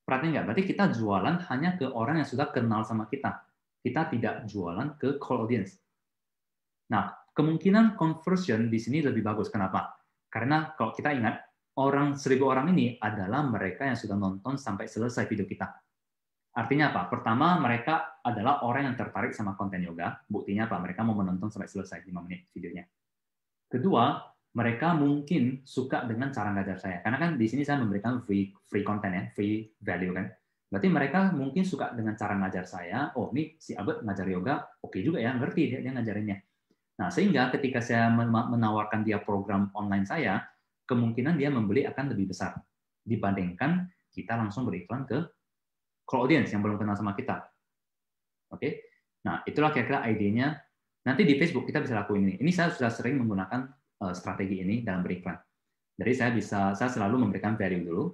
Perhatian nggak? Berarti kita jualan hanya ke orang yang sudah kenal sama kita. Kita tidak jualan ke cold audience. Nah, kemungkinan conversion di sini lebih bagus. Kenapa? Karena kalau kita ingat, 1.000 orang ini adalah mereka yang sudah nonton sampai selesai video kita. Artinya apa? Pertama, mereka adalah orang yang tertarik sama konten yoga. Buktinya apa? Mereka mau menonton sampai selesai 5 menit videonya. Kedua, mereka mungkin suka dengan cara ngajar saya. Karena kan di sini saya memberikan free content ya, free value kan. Berarti mereka mungkin suka dengan cara ngajar saya. Oh, ini si Albert ngajar yoga, oke juga ya, ngerti dia ngajarinnya. Nah, sehingga ketika saya menawarkan dia program online saya, kemungkinan dia membeli akan lebih besar. dibandingkan kita langsung beriklan ke cold audience yang belum kenal sama kita. Oke, nah itulah kira-kira idenya. Nanti di Facebook kita bisa lakuin ini. Ini saya sudah sering menggunakan strategi ini dalam beriklan. Jadi saya selalu memberikan value dulu,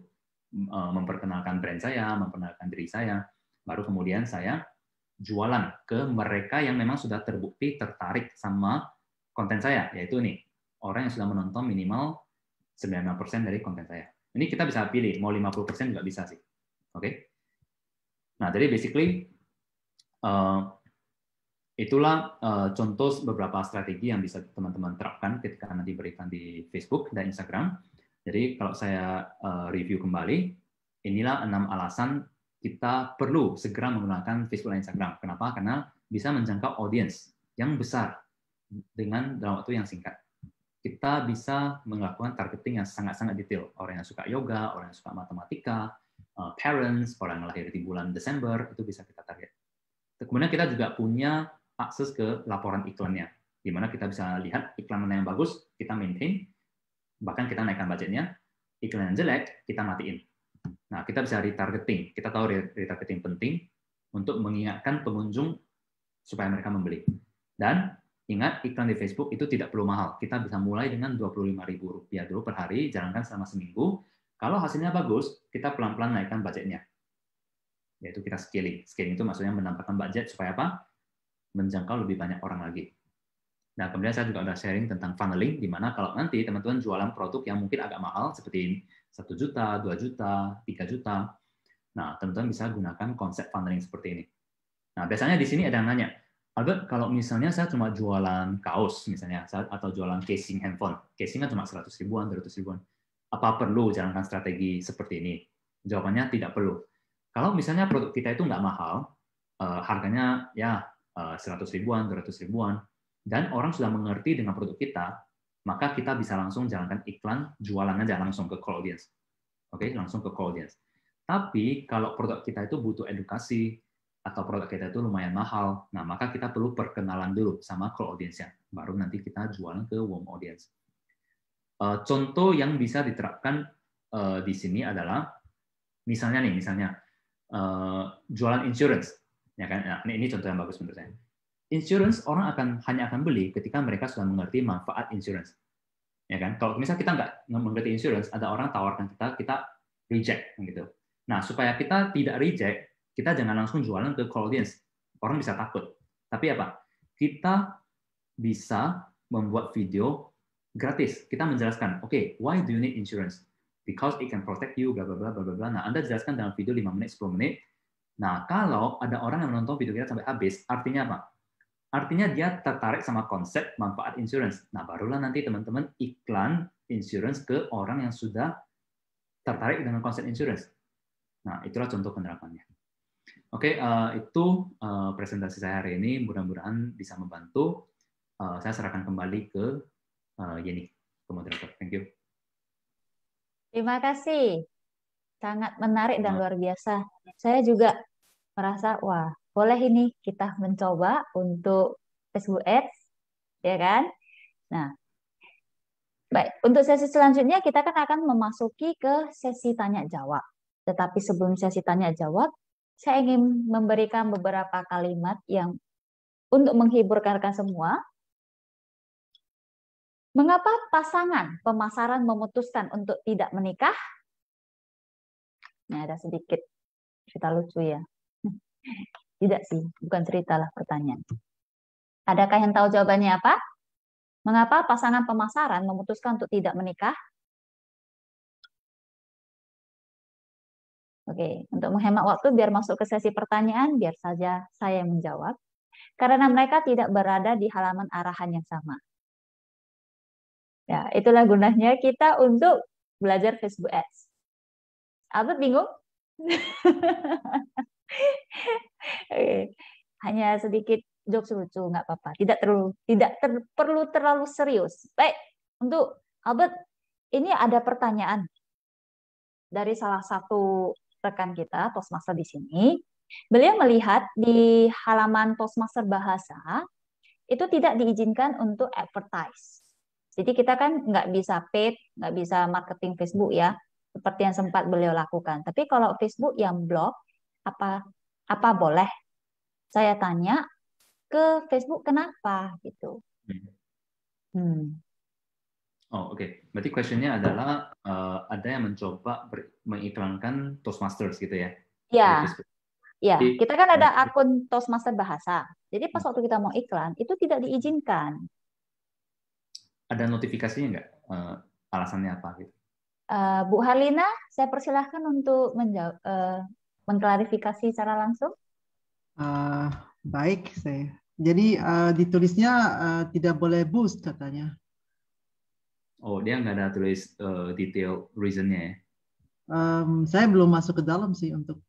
memperkenalkan brand saya, memperkenalkan diri saya, baru kemudian saya jualan ke mereka yang memang sudah terbukti tertarik sama konten saya, yaitu nih orang yang sudah menonton minimal 95% dari konten saya. Ini kita bisa pilih, mau 50% juga bisa sih. Oke. Nah, jadi basically itulah contoh beberapa strategi yang bisa teman-teman terapkan ketika nanti berikan di Facebook dan Instagram. Jadi kalau saya review kembali, inilah 6 alasan kita perlu segera menggunakan Facebook dan Instagram. Kenapa? Karena bisa menjangkau audiens yang besar dalam waktu yang singkat. Kita bisa melakukan targeting yang sangat-sangat detail. Orang yang suka yoga, orang yang suka matematika, parents, orang yang lahir di bulan Desember, itu bisa kita target. Kemudian kita juga punya akses ke laporan iklannya, di mana kita bisa lihat iklan mana yang bagus, kita maintain, bahkan kita naikkan budgetnya, iklan yang jelek, kita matiin. Nah, kita bisa retargeting. Kita tahu retargeting penting untuk mengingatkan pengunjung supaya mereka membeli. Dan ingat, iklan di Facebook itu tidak perlu mahal. Kita bisa mulai dengan Rp25.000 dulu per hari, jalankan selama seminggu. Kalau hasilnya bagus, kita pelan-pelan naikkan budgetnya. Yaitu kita scaling. Scaling itu maksudnya menambahkan budget supaya apa? Menjangkau lebih banyak orang lagi. Nah, kemudian saya juga udah sharing tentang funneling, di mana kalau nanti teman-teman jualan produk yang mungkin agak mahal, seperti 1 juta, 2 juta, 3 juta, nah, teman-teman bisa gunakan konsep funneling seperti ini. Nah, biasanya di sini ada yang nanya, Albert, kalau misalnya saya cuma jualan kaos, misalnya, atau jualan casing handphone, casing kan cuma 100 ribuan, 200 ribuan, apa perlu jalankan strategi seperti ini? Jawabannya tidak perlu. Kalau misalnya produk kita itu nggak mahal, harganya ya 100 ribuan, 200 ribuan, dan orang sudah mengerti dengan produk kita, maka kita bisa langsung jalankan iklan, jualan aja langsung ke cold audience. Oke, langsung ke cold audience. Tapi kalau produk kita itu butuh edukasi, atau produk kita itu lumayan mahal, nah maka kita perlu perkenalan dulu sama cold audience-nya. Baru nanti kita jualan ke warm audience. Contoh yang bisa diterapkan di sini adalah, misalnya jualan insurance. Ya kan? Nah, ini contoh yang bagus menurut saya. Insurance orang hanya akan beli ketika mereka sudah mengerti manfaat insurance, ya kan? Kalau misalnya kita nggak mengerti insurance, ada orang tawarkan kita reject, gitu. Nah, supaya kita tidak reject, kita jangan langsung jualan ke cold audience. Orang bisa takut. Tapi apa? Kita bisa membuat video gratis. Kita menjelaskan, oke, why do you need insurance? Because it can protect you, bla bla bla bla bla. Nah, Anda jelaskan dalam video 5 menit, 10 menit. Nah, kalau ada orang yang menonton video kita sampai habis, artinya apa? Artinya dia tertarik sama konsep manfaat insurance. Nah, barulah nanti teman-teman iklan insurance ke orang yang sudah tertarik dengan konsep insurance. Nah, itulah contoh penerapannya. Oke, itu presentasi saya hari ini. Mudah-mudahan bisa membantu. Saya serahkan kembali ke Yeni, ke moderator. Thank you. Terima kasih. Sangat menarik dan luar biasa. Saya juga merasa, wah, boleh ini kita mencoba untuk Facebook Ads, ya kan? Nah, baik. Untuk sesi selanjutnya kita kan akan memasuki ke sesi tanya jawab. Tetapi sebelum sesi tanya jawab, saya ingin memberikan beberapa kalimat yang untuk menghibur rekan-rekan semua. Mengapa pasangan pemasaran memutuskan untuk tidak menikah? Nah, ada sedikit cerita lucu ya. Tidak sih, bukan cerita lah, pertanyaan. Adakah yang tahu jawabannya apa? Mengapa pasangan pemasaran memutuskan untuk tidak menikah? Oke, untuk menghemat waktu biar masuk ke sesi pertanyaan, biar saja saya yang menjawab. Karena mereka tidak berada di halaman arahan yang sama. Ya, itulah gunanya kita untuk belajar Facebook Ads. Albert bingung? Hanya sedikit jokes lucu, nggak apa-apa. Tidak perlu terlalu serius. Baik, untuk Albert, ini ada pertanyaan dari salah satu rekan kita, Toastmaster di sini. Beliau melihat di halaman Toastmaster Bahasa, itu tidak diizinkan untuk advertise. Jadi kita kan nggak bisa paid, nggak bisa marketing Facebook ya. seperti yang sempat beliau lakukan. Tapi kalau Facebook yang blog, apa boleh? Saya tanya ke Facebook kenapa gitu. Hmm. Oh, oke. Berarti questionnya adalah ada yang mencoba mengiklankan Toastmasters gitu ya di Ya, Facebook. ya. Jadi, Kita kan ada akun Toastmaster Bahasa. Jadi pas waktu kita mau iklan itu tidak diizinkan. ada notifikasinya nggak? Alasannya apa gitu? Bu Harlina, saya persilahkan untuk mengklarifikasi secara langsung. Baik, saya. Jadi ditulisnya tidak boleh boost katanya. Oh, dia nggak ada tulis detail reasonnya ya? Saya belum masuk ke dalam sih untuk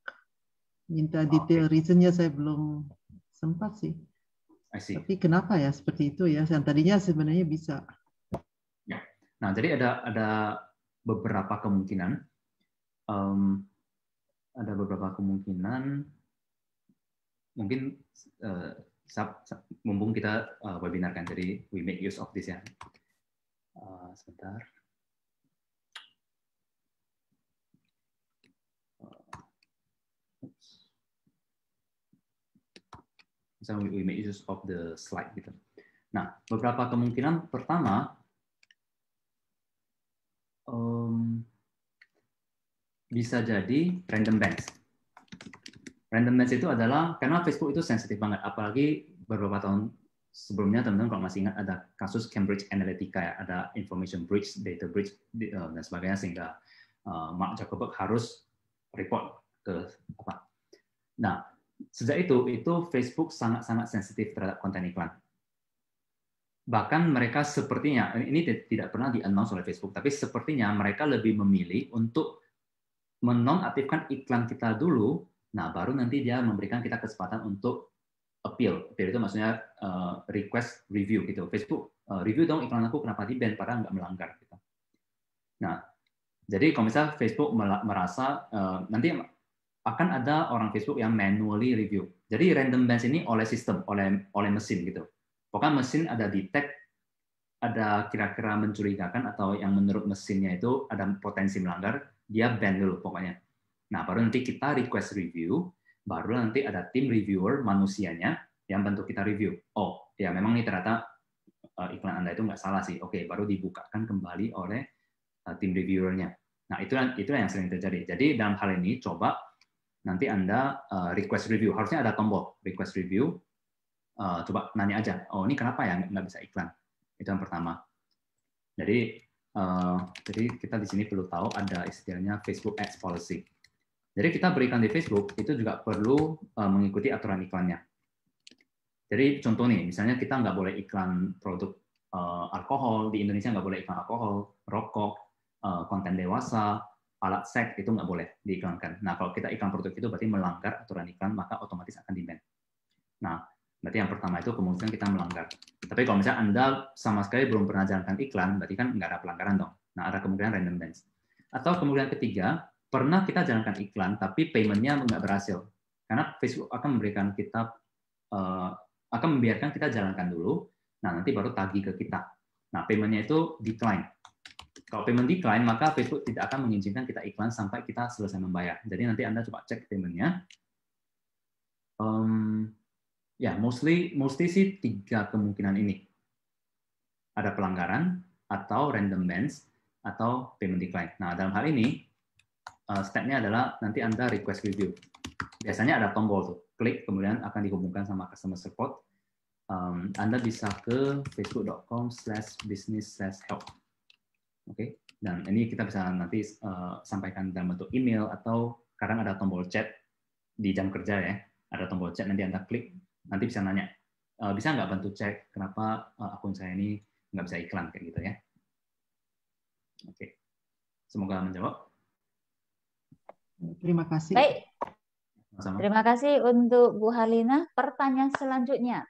minta detail reasonnya, saya belum sempat sih. I see. Tapi kenapa ya seperti itu ya? Yang tadinya sebenarnya bisa. Ya. Nah, jadi ada beberapa kemungkinan. Ada beberapa kemungkinan. Mungkin mumpung kita webinar kan, jadi we make use of this ya. Sebentar. Misalnya we make use of the slide gitu. Nah, beberapa kemungkinan. Pertama, bisa jadi random bands. Random bands itu adalah karena Facebook itu sensitif banget, apalagi beberapa tahun sebelumnya teman-teman kalau masih ingat ada kasus Cambridge Analytica ya, ada information breach, data breach dan sebagainya, sehingga Mark Zuckerberg harus report ke apa. Nah, sejak itu Facebook sangat-sangat sensitif terhadap konten iklan. Bahkan mereka sepertinya, ini tidak pernah di-announce oleh Facebook, tapi sepertinya mereka lebih memilih untuk menonaktifkan iklan kita dulu, nah baru nanti dia memberikan kita kesempatan untuk appeal. Appeal itu maksudnya request review gitu. Facebook review dong iklan aku kenapa di-ban padahal nggak melanggar gitu. Nah, jadi kalau misalnya Facebook merasa nanti akan ada orang Facebook yang manually review. Jadi random bands ini oleh sistem, oleh mesin gitu. Pokoknya mesin ada detect, ada kira-kira mencurigakan atau yang menurut mesinnya itu ada potensi melanggar, dia ban dulu pokoknya. Nah, baru nanti kita request review, baru nanti ada tim reviewer manusianya yang bantu kita review. Oh, ya memang ini ternyata iklan Anda itu nggak salah sih. Oke, baru dibukakan kembali oleh tim reviewernya. Nah, itulah yang sering terjadi. Jadi dalam hal ini coba nanti Anda request review. Harusnya ada tombol request review. Coba nanya aja, oh ini kenapa ya nggak bisa iklan? Itu yang pertama. Jadi kita di sini perlu tahu ada istilahnya Facebook Ads Policy. Jadi kita berikan di Facebook itu juga perlu mengikuti aturan iklannya. Jadi contoh nih, misalnya kita nggak boleh iklan produk alkohol, di Indonesia nggak boleh iklan alkohol, rokok, konten dewasa, alat seks, itu nggak boleh diiklankan. Nah, kalau kita iklan produk itu berarti melanggar aturan iklan, maka otomatis akan di-ban. Nah, berarti yang pertama itu kemungkinan kita melanggar. Tapi kalau misalnya Anda sama sekali belum pernah jalankan iklan, berarti kan nggak ada pelanggaran dong. Nah, ada kemungkinan random bands. Atau kemungkinan ketiga, pernah kita jalankan iklan, tapi payment-nya nggak berhasil. Karena Facebook akan memberikan kita, akan membiarkan kita jalankan dulu, nah nanti baru tagih ke kita. Nah, payment-nya itu decline. Kalau payment decline, maka Facebook tidak akan mengizinkan kita iklan sampai kita selesai membayar. Jadi nanti Anda coba cek payment-nya. Ya, mostly sih 3 kemungkinan ini. Ada pelanggaran, atau random bands, atau payment decline. Nah, dalam hal ini, step-nya adalah nanti Anda request review. Biasanya ada tombol tuh, klik, kemudian akan dihubungkan sama customer support. Anda bisa ke facebook.com/business/help. Oke, dan ini kita bisa nanti sampaikan dalam bentuk email, atau kadang ada tombol chat di jam kerja ya. Ada tombol chat, nanti Anda klik, nanti bisa nanya, bisa nggak bantu cek kenapa akun saya ini nggak bisa iklan kayak gitu ya. Oke, semoga menjawab. Terima kasih. Baik, Sama-sama. terima kasih untuk Bu Harlina. Pertanyaan selanjutnya.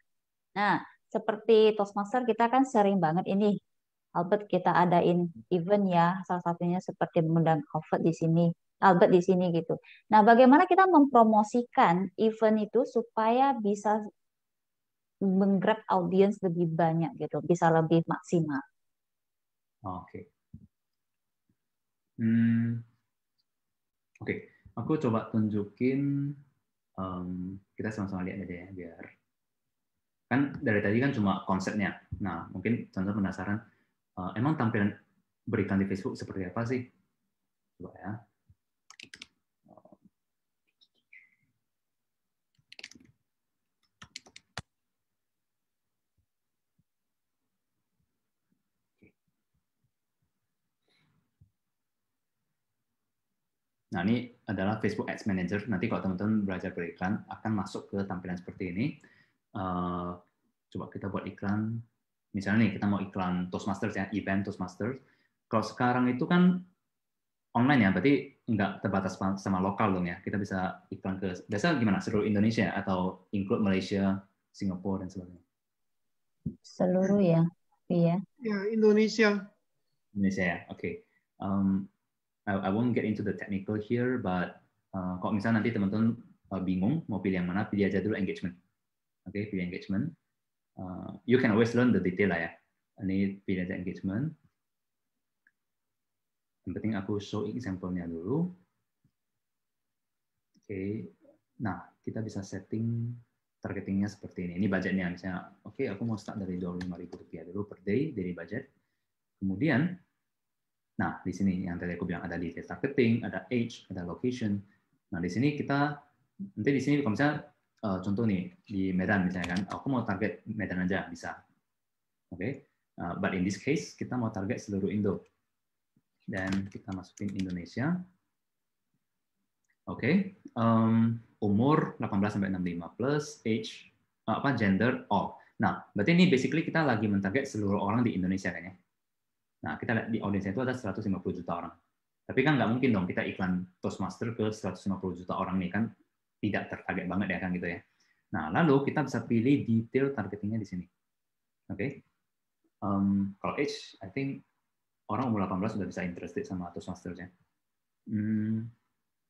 Nah, seperti Toastmaster kita kan sering banget ini, Albert kita adain event ya, salah satunya seperti mengundang Albert di sini gitu. Nah, bagaimana kita mempromosikan event itu supaya bisa menggrab audiens lebih banyak gitu, bisa lebih maksimal. Oke. Oke, aku coba tunjukin, kita sama-sama lihat aja ya, biar kan dari tadi kan cuma konsepnya. Nah, mungkin teman-teman penasaran, emang tampilan beriklan di Facebook seperti apa sih? Coba ya. Nah, ini adalah Facebook Ads Manager. Nanti kalau teman-teman belajar beriklan, akan masuk ke tampilan seperti ini. Coba kita buat iklan. Misalnya nih, kita mau iklan Toastmasters ya, event Toastmasters. Kalau sekarang itu kan online ya, berarti nggak terbatas sama lokal dong ya. Kita bisa iklan ke, biasa gimana, seluruh Indonesia atau include Malaysia, Singapura, dan sebagainya? Seluruh ya, iya. Ya, Indonesia. Indonesia ya, oke. I won't get into the technical here, but kalau misalnya nanti teman-teman bingung mau pilih yang mana, pilih aja dulu engagement. Oke, pilih engagement. You can always learn the detail lah ya. Ini pilih aja engagement. Yang penting aku show example-nya dulu. Oke, nah kita bisa setting targetingnya seperti ini. Ini budgetnya misalnya, oke, aku mau start dari Rp25.000 dulu per day dari budget. Kemudian, nah di sini yang tadi aku bilang ada detail targeting, ada age, ada location. Nah di sini kita nanti di sini kalau misalnya contoh nih di Medan misalnya kan, aku mau target Medan aja bisa. Oke, but in this case kita mau target seluruh Indo. Dan kita masukin Indonesia. Oke, umur 18-65 plus, age, gender, all. Nah, berarti ini basically kita lagi mentarget seluruh orang di Indonesia kan ya. Nah, kita lihat di audiensnya itu ada 150 juta orang. Tapi kan nggak mungkin dong kita iklan Toastmaster ke 150 juta orang nih kan tidak tertarget banget ya kan gitu ya. Nah, lalu kita bisa pilih detail targetingnya di sini. Oke. Kalau age, I think orang umur 18 sudah bisa interested sama Toastmasters ya.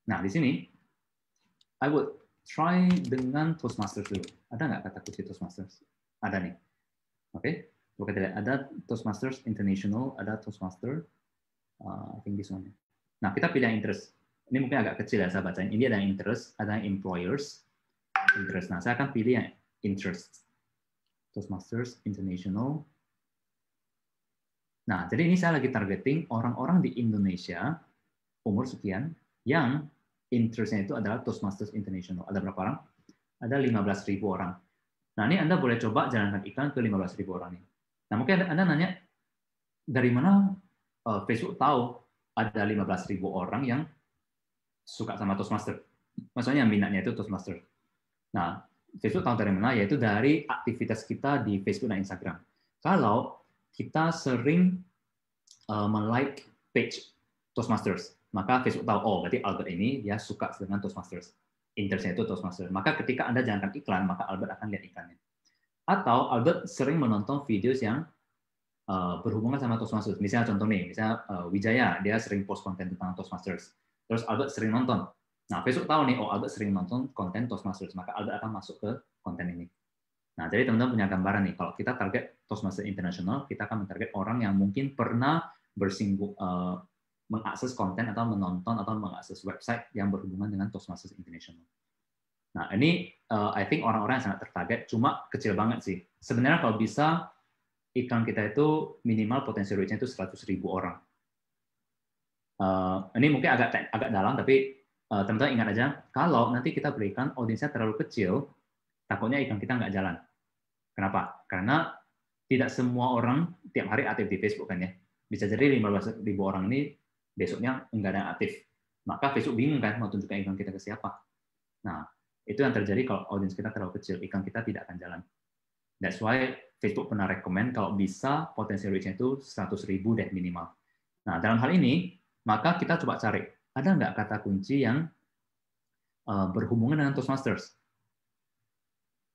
Nah, di sini I would try dengan Toastmasters dulu. Ada nggak kata kunci Toastmasters? Ada nih. Oke. Coba kita lihat. Ada Toastmasters International, ada Toastmaster. I think this one. Nah, kita pilih yang interest. Ini mungkin agak kecil ya saya bacain. Ini ada yang interest, ada yang employers. Interest. Nah, saya akan pilih yang interest. Toastmasters International. Nah, jadi ini saya lagi targeting orang-orang di Indonesia umur sekian yang interest-nya itu adalah Toastmasters International. Ada berapa orang? Ada 15.000 orang. Nah, ini Anda boleh coba jalankan iklan ke 15.000 orang ini. Nah, mungkin Anda nanya, dari mana Facebook tahu ada 15.000 orang yang suka sama Toastmaster? Maksudnya minatnya itu Toastmaster. Nah, Facebook tahu dari mana? Yaitu dari aktivitas kita di Facebook dan Instagram. Kalau kita sering like page Toastmasters, maka Facebook tahu, oh berarti Albert ini dia suka dengan Toastmasters. Interestnya itu Toastmasters. Maka ketika Anda jalankan iklan, maka Albert akan lihat iklannya. Atau Albert sering menonton video yang berhubungan sama Toastmasters. Misalnya contoh nih, misalnya Wijaya, dia sering post konten tentang Toastmasters. Terus Albert sering nonton. Nah, Facebook tahu nih, oh Albert sering nonton konten Toastmasters, maka Albert akan masuk ke konten ini. Nah, jadi teman-teman punya gambaran nih, kalau kita target Toastmasters International, kita akan mentarget orang yang mungkin pernah mengakses konten atau menonton atau mengakses website yang berhubungan dengan Toastmasters International. Nah, ini I think orang-orang yang sangat tertarget, cuma kecil banget sih. Sebenarnya kalau bisa, iklan kita itu minimal potensi reach-nya itu 100.000 orang. Ini mungkin agak dalam, tapi teman-teman ingat aja, kalau nanti kita beriklan audiensnya terlalu kecil, takutnya iklan kita nggak jalan. Kenapa? Karena tidak semua orang tiap hari aktif di Facebook kan ya. Bisa jadi 15.000 orang ini besoknya nggak ada yang aktif. Maka Facebook bingung kan mau tunjukkan iklan kita ke siapa. Nah, itu yang terjadi kalau audiens kita terlalu kecil, iklan kita tidak akan jalan. That's why Facebook pernah rekomend kalau bisa potensi reach-nya itu 100.000 deh minimal. Nah, dalam hal ini, maka kita coba cari, ada nggak kata kunci yang berhubungan dengan Toastmasters?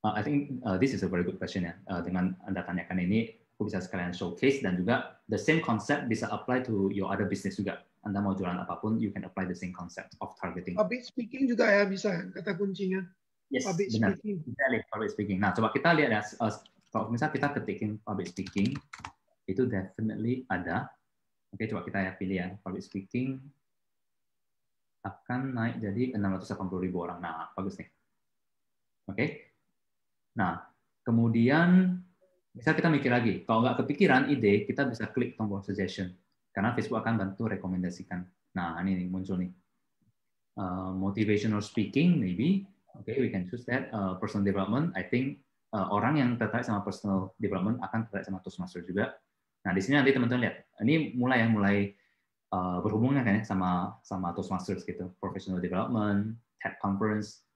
I think this is a very good question ya. Dengan Anda tanyakan ini, aku bisa sekalian showcase dan juga the same concept bisa apply to your other business juga. Anda mau jualan apapun, you can apply the same concept of targeting. Public speaking juga ya bisa kata kuncinya. Yes, Public benar. speaking. Kita lihat public speaking. Nah, coba kita lihat ya. Kalau misalnya kita ketikin public speaking, itu definitely ada. Oke, coba kita ya pilih ya public speaking. akan naik jadi 680.000 orang. Nah, bagus nih. Oke. Nah, kemudian bisa kita mikir lagi. Kalau nggak kepikiran ide, kita bisa klik tombol suggestion. Karena Facebook akan bantu rekomendasikan. Nah, ini nih, muncul nih. Motivational speaking, maybe. Okay, we can choose that. Personal development, I think orang yang tertarik sama personal development akan tertarik sama Toastmaster juga. Nah, di sini nanti teman-teman lihat. Ini mulai berhubungan kan ya sama Toastmasters gitu. Professional development, TED conference.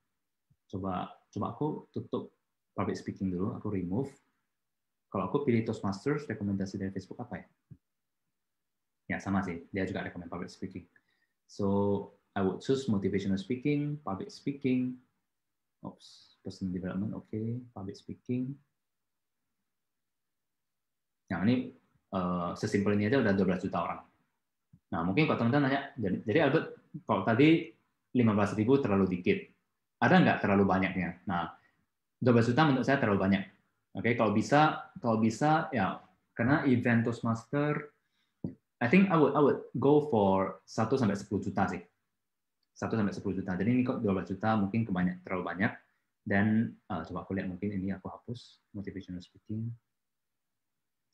Coba aku tutup public speaking dulu, aku remove. Kalau aku pilih Toastmasters, rekomendasi dari Facebook apa ya? Ya, sama sih. Dia juga rekomend public speaking. So, I would choose motivational speaking, public speaking, personal development, okay, public speaking. Nah, ini sesimpel ini aja udah 12 juta orang. Nah, mungkin kalau teman-teman nanya, jadi Albert, kalau tadi 15.000 terlalu dikit. Ada nggak terlalu banyaknya? Nah, 12 juta menurut saya terlalu banyak. Oke, kalau bisa ya, karena event Toastmaster, I think I would go for 1 sampai 10 juta sih. 1 sampai 10 juta. Jadi ini kok 12 juta mungkin terlalu banyak. Dan coba aku lihat, mungkin ini aku hapus motivational speaking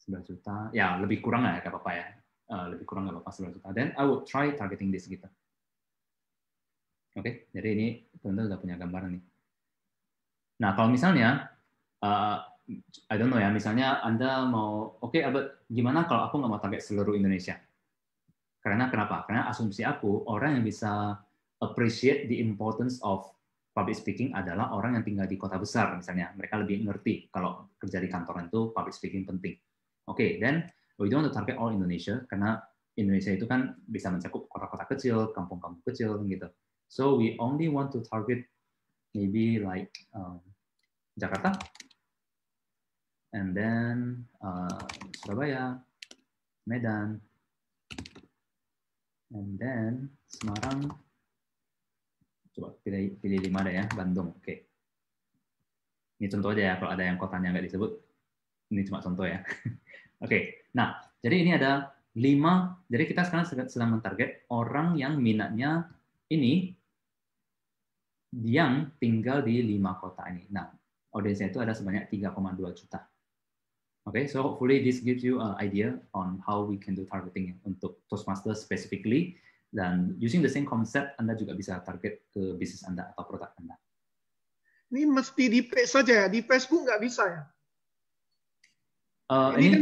11 juta. Ya, lebih kurang lah ya, nggak apa-apa ya. Lebih kurang nggak apa-apa 11 juta. Then I would try targeting this gitu. Oke, jadi ini teman-teman sudah punya gambaran nih. Nah, kalau misalnya I don't know ya, misalnya Anda mau, oke, Albert, gimana kalau aku nggak mau target seluruh Indonesia? Karena kenapa? Karena asumsi aku, orang yang bisa appreciate the importance of public speaking adalah orang yang tinggal di kota besar, misalnya. Mereka lebih ngerti kalau kerja di kantoran itu public speaking penting. Oke, then we don't want to target all Indonesia, karena Indonesia itu kan bisa mencakup kota-kota kecil, kampung-kampung kecil, gitu. So we only want to target maybe like Jakarta, and then Surabaya, Medan, and then Semarang. Coba pilih 5 deh ya, Bandung. Oke. Ini contoh aja ya, kalau ada yang kotanya nggak disebut, ini cuma contoh ya. Oke. Nah, jadi ini ada 5, jadi kita sekarang sedang mentarget orang yang minatnya ini yang tinggal di 5 kota ini. Nah, audiensnya itu ada sebanyak 3,2 juta. Okay, so hopefully this gives you an idea on how we can do targeting untuk Toastmasters specifically, dan using the same concept Anda juga bisa target ke bisnis Anda atau produk Anda. Ini mesti di page saja ya, di Facebook nggak bisa ya? Ini kan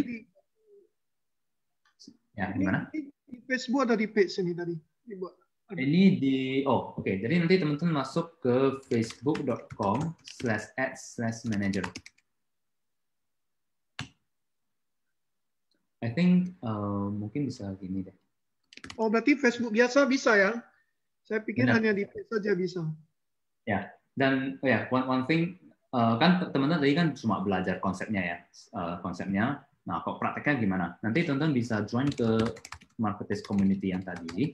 ya gimana? Di Facebook ada di page ini tadi dibuat. Ini oke. Jadi nanti teman-teman masuk ke facebook.com/ads/manager. I think mungkin bisa gini deh. Oh, berarti Facebook biasa bisa ya? Saya pikir hanya di page saja bisa. Ya, dan one thing, kan teman-teman tadi kan cuma belajar konsepnya ya, konsepnya. Nah, kok prakteknya gimana? Nanti teman-teman bisa join ke Marketers Community yang tadi.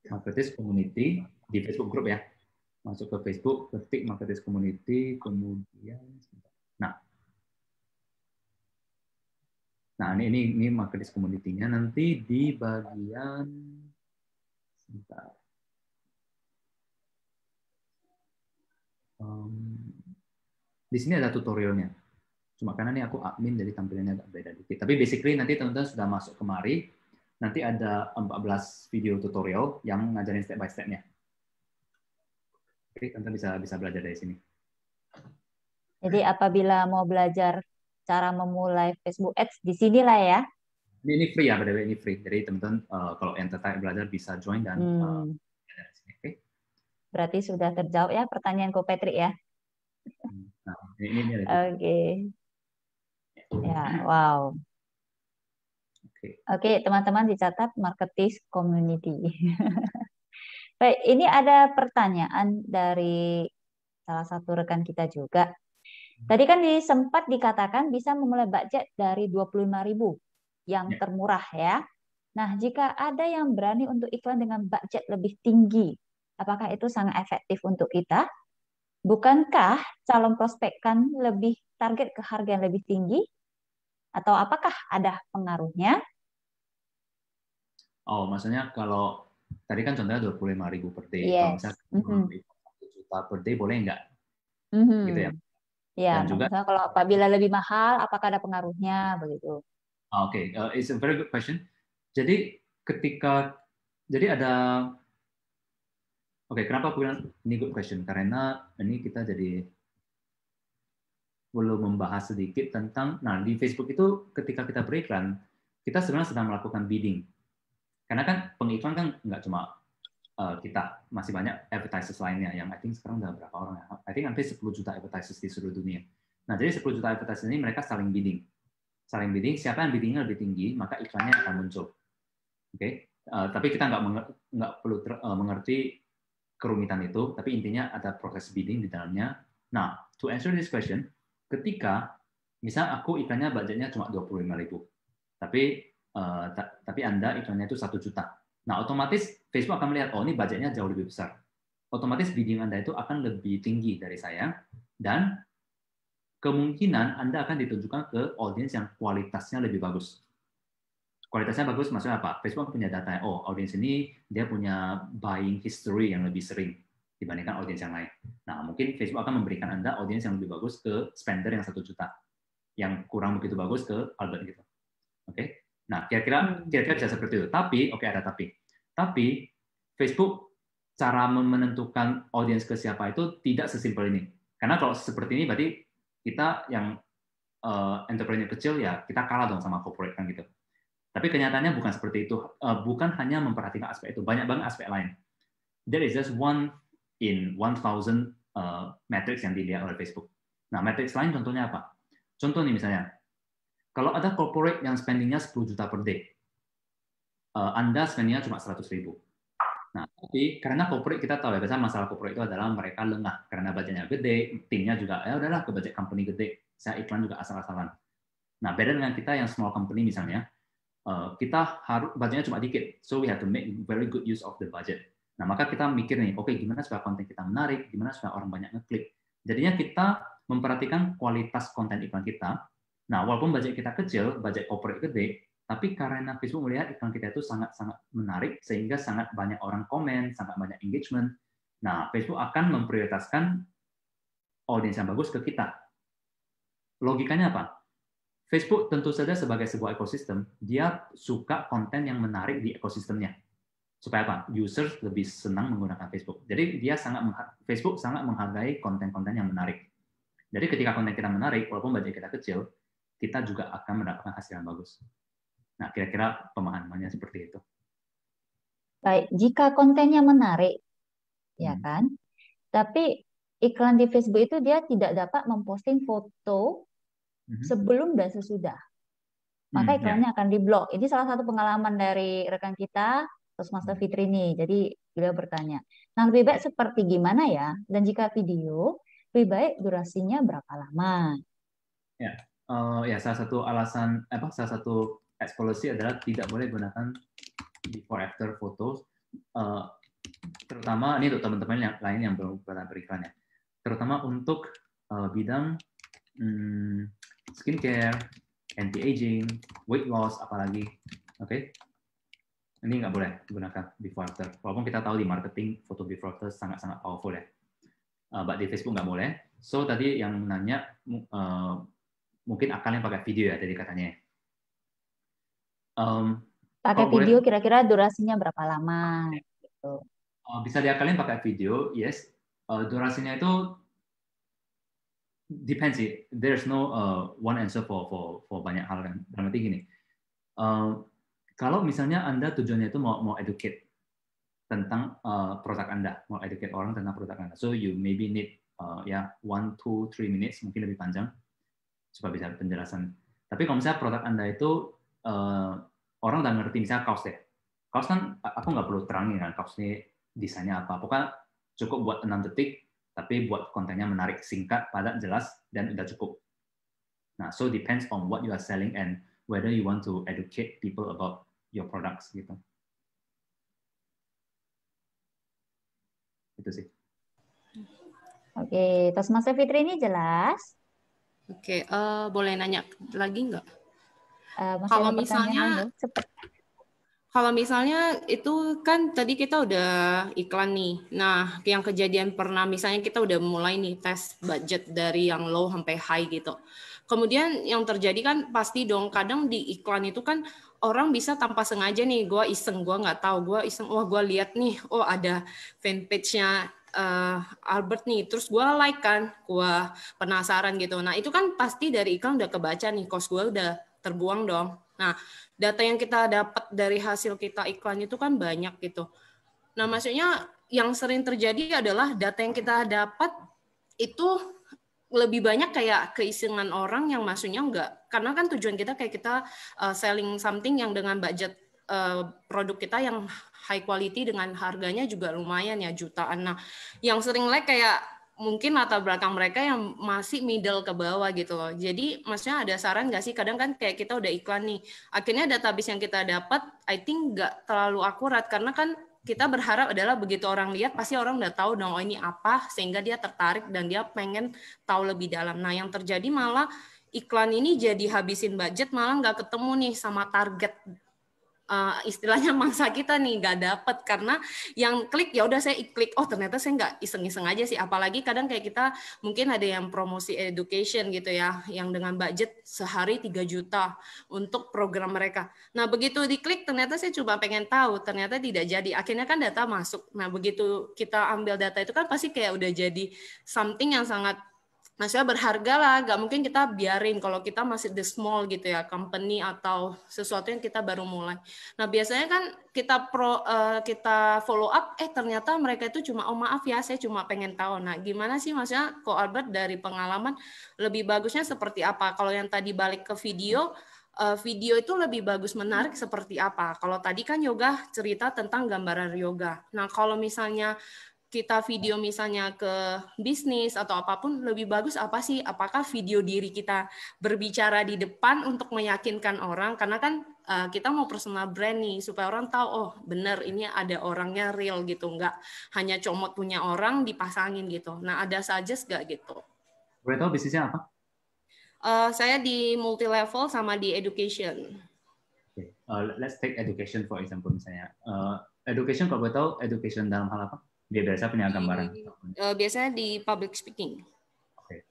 Marketers Community di Facebook Group ya. Masuk ke Facebook, ketik Marketers Community, kemudian Nah, ini Marketers Community-nya nanti di bagian sebentar. Di sini ada tutorialnya. Cuma karena ini aku admin jadi tampilannya agak beda dikit. Tapi basically nanti teman-teman sudah masuk kemari, nanti ada 14 video tutorial yang ngajarin step by step-nya. Oke, teman-teman bisa belajar dari sini. Jadi apabila mau belajar cara memulai Facebook Ads di sini lah ya. Ini free ya, by the way, ini free. Jadi teman-teman kalau yang tertarik belajar bisa join dan belajar di sini. Okay? Berarti sudah terjawab ya pertanyaanku Patrick ya. Nah, ini Oke. Ya, wow. Oke, teman-teman dicatat Marketers Community. Baik, ini ada pertanyaan dari salah satu rekan kita juga. Tadi kan sempat dikatakan bisa memulai budget dari 25.000 yang termurah ya. Nah, jika ada yang berani untuk iklan dengan budget lebih tinggi, apakah itu sangat efektif untuk kita? Bukankah calon prospek kan lebih target ke harga yang lebih tinggi? Atau apakah ada pengaruhnya? Oh, maksudnya kalau tadi kan contohnya 25.000 per day. Kalau Yes. misalnya 1 juta per day boleh nggak? Gitu ya. Ya, Dan juga misalnya kalau apabila lebih mahal, apakah ada pengaruhnya begitu? Oke, it's a very good question. Jadi kenapa aku bilang ini good question? Karena ini kita jadi perlu membahas sedikit tentang, nah di Facebook itu ketika kita beriklan, kita sebenarnya sedang melakukan bidding. Karena kan pengiklan kan nggak cuma kita, masih banyak advertisers lainnya yang I think sekarang udah berapa orang ya? I think hampir 10 juta advertisers di seluruh dunia. Nah, jadi 10 juta advertisers ini mereka saling bidding. Saling bidding, siapa yang biddingnya lebih tinggi, maka iklannya akan muncul. Oke, tapi kita nggak perlu mengerti kerumitan itu, tapi intinya ada proses bidding di dalamnya. Nah, to answer this question, ketika misal aku iklannya budgetnya cuma 25.000, tapi Anda iklannya itu 1 juta. Nah, otomatis Facebook akan melihat, oh ini budgetnya jauh lebih besar. Otomatis bidding Anda itu akan lebih tinggi dari saya, dan kemungkinan Anda akan ditunjukkan ke audiens yang kualitasnya lebih bagus. Kualitasnya bagus maksudnya apa? Facebook punya data, oh audiens ini dia punya buying history yang lebih sering dibandingkan audiens yang lain. Nah, mungkin Facebook akan memberikan Anda audiens yang lebih bagus ke spender yang 1 juta. Yang kurang begitu bagus ke Albert gitu. Oke? Nah, kira-kira bisa seperti itu. Tapi, ada tapi. Tapi, Facebook cara menentukan audiens ke siapa itu tidak sesimpel ini. Karena kalau seperti ini berarti kita yang entrepreneur kecil ya kita kalah dong sama corporate kan gitu. Tapi kenyataannya bukan seperti itu. Bukan hanya memperhatikan aspek itu, banyak banget aspek lain. There is just one in 1,000 metrics yang dilihat oleh Facebook. Nah, metrics lain contohnya apa? Contoh nih misalnya, kalau ada corporate yang spendingnya 10 juta per day, Anda spendingnya cuma 100.000. Nah, tapi karena corporate kita tahu ya, biasanya masalah corporate itu adalah mereka lengah karena budgetnya gede, timnya juga ya udahlah ke budget company gede, saya iklan juga asal-asalan. Nah, beda dengan kita yang small company misalnya, kita harus budgetnya cuma dikit, so we have to make very good use of the budget. Nah, maka kita mikir nih, oke, gimana supaya konten kita menarik, gimana supaya orang banyak ngeklik. Jadinya kita memperhatikan kualitas konten iklan kita. Nah, walaupun budget kita kecil, budget corporate gede, tapi karena Facebook melihat iklan kita itu sangat-sangat menarik, sehingga sangat banyak orang komen, sangat banyak engagement. Nah, Facebook akan memprioritaskan audiens yang bagus ke kita. Logikanya apa? Facebook tentu saja sebagai sebuah ekosistem, dia suka konten yang menarik di ekosistemnya. Supaya apa? Users lebih senang menggunakan Facebook. Jadi Facebook sangat menghargai konten-konten yang menarik. Jadi ketika konten kita menarik, walaupun budget kita kecil, kita juga akan mendapatkan hasil yang bagus. Nah, kira-kira pemahamannya seperti itu. Baik, jika kontennya menarik, ya kan? Tapi iklan di Facebook itu dia tidak dapat memposting foto sebelum dan sesudah. Maka iklannya akan diblok. Ini salah satu pengalaman dari rekan kita, Toastmaster Fitri ini. Jadi beliau bertanya, nah lebih baik seperti gimana ya? Dan jika video, lebih baik durasinya berapa lama? Ya, salah satu alasan salah satu eksklusi adalah tidak boleh gunakan before after fotos, terutama ini untuk teman-teman yang lain yang belum pernah beriklan ya, terutama untuk bidang skincare, anti-aging, weight loss apalagi, oke? Ini nggak boleh gunakan before after. Walaupun kita tahu di marketing foto before after sangat-sangat powerful ya, but di Facebook nggak boleh. So tadi yang nanya mungkin akalnya pakai video ya, tadi katanya. Pakai video kira-kira durasinya berapa lama? Gitu. Bisa diakalin pakai video, yes. Durasinya itu depends sih. There's no one answer for banyak hal kan. Dalam arti gini, kalau misalnya Anda tujuannya itu mau educate tentang produk Anda, mau educate orang tentang produk Anda, so you maybe need 1, 2, 3 minutes, mungkin lebih panjang supaya bisa penjelasan. Tapi kalau misalnya produk Anda itu orang udah ngerti, misalnya kaos deh. Kaos kan aku nggak perlu terangin kan, kaos ini desainnya apa. Pokoknya cukup buat 6 detik, tapi buat kontennya menarik, singkat, padat, jelas, dan udah cukup. Nah, so depends on what you are selling and whether you want to educate people about your products gitu. Itu sih. Oke, Toastmaster Fitri ini jelas. Oke, boleh nanya lagi nggak? Kalau Kalau misalnya itu kan tadi kita udah iklan nih. Nah, yang kejadian pernah misalnya kita udah mulai nih tes budget dari yang low sampai high gitu. Kemudian yang terjadi kan pasti dong kadang di iklan itu kan orang bisa tanpa sengaja nih, gue iseng, gue nggak tahu, gue iseng, wah gue lihat nih, oh ada fanpage-nya Albert nih, terus gue like kan, gue penasaran gitu. Nah itu kan pasti dari iklan udah kebaca nih, cost gue udah terbuang dong. Nah data yang kita dapat dari hasil kita iklan itu kan banyak gitu. Nah maksudnya yang sering terjadi adalah data yang kita dapat itu lebih banyak kayak keisengan orang yang maksudnya enggak, karena kan tujuan kita kayak kita selling something yang dengan budget produk kita yang high quality dengan harganya juga lumayan ya jutaan. Nah yang sering like kayak mungkin latar belakang mereka yang masih middle ke bawah gitu loh. Jadi maksudnya ada saran nggak sih, kadang kan kayak kita udah iklan nih, akhirnya database yang kita dapat I think nggak terlalu akurat, karena kan kita berharap adalah begitu orang lihat pasti orang udah tahu dong, oh ini apa, sehingga dia tertarik dan dia pengen tahu lebih dalam. Nah yang terjadi malah iklan ini jadi habisin budget malah nggak ketemu nih sama target istilahnya mangsa kita nih, nggak dapet karena yang klik ya udah saya klik, oh ternyata saya nggak iseng-iseng aja sih. Apalagi kadang kayak kita mungkin ada yang promosi education gitu ya, yang dengan budget sehari 3 juta untuk program mereka. Nah begitu diklik ternyata saya cuma pengen tahu, ternyata tidak jadi. Akhirnya kan data masuk. Nah begitu kita ambil data itu kan pasti kayak udah jadi something yang sangat maksudnya berharga lah, nggak mungkin kita biarin kalau kita masih the small gitu ya, company atau sesuatu yang kita baru mulai. Nah biasanya kan kita follow up, ternyata mereka itu cuma, oh maaf ya saya cuma pengen tahu. Nah gimana sih maksudnya Ko Albert dari pengalaman lebih bagusnya seperti apa? Kalau yang tadi balik ke video, video itu lebih bagus menarik seperti apa? Kalau tadi kan yoga cerita tentang gambaran yoga. Nah kalau misalnya kita video misalnya ke bisnis atau apapun, lebih bagus apa sih? Apakah video diri kita berbicara di depan untuk meyakinkan orang? Karena kan kita mau personal brand nih, supaya orang tahu, oh benar ini ada orangnya real gitu. Nggak hanya comot punya orang dipasangin gitu. Nah ada suggest nggak gitu? Boleh tahu bisnisnya apa? Saya di multi level sama di education. Okay. Let's take education for example misalnya. Education kalau boleh tahu, education dalam hal apa? Dia biasa punya gambaran. Biasanya di public speaking. Oke.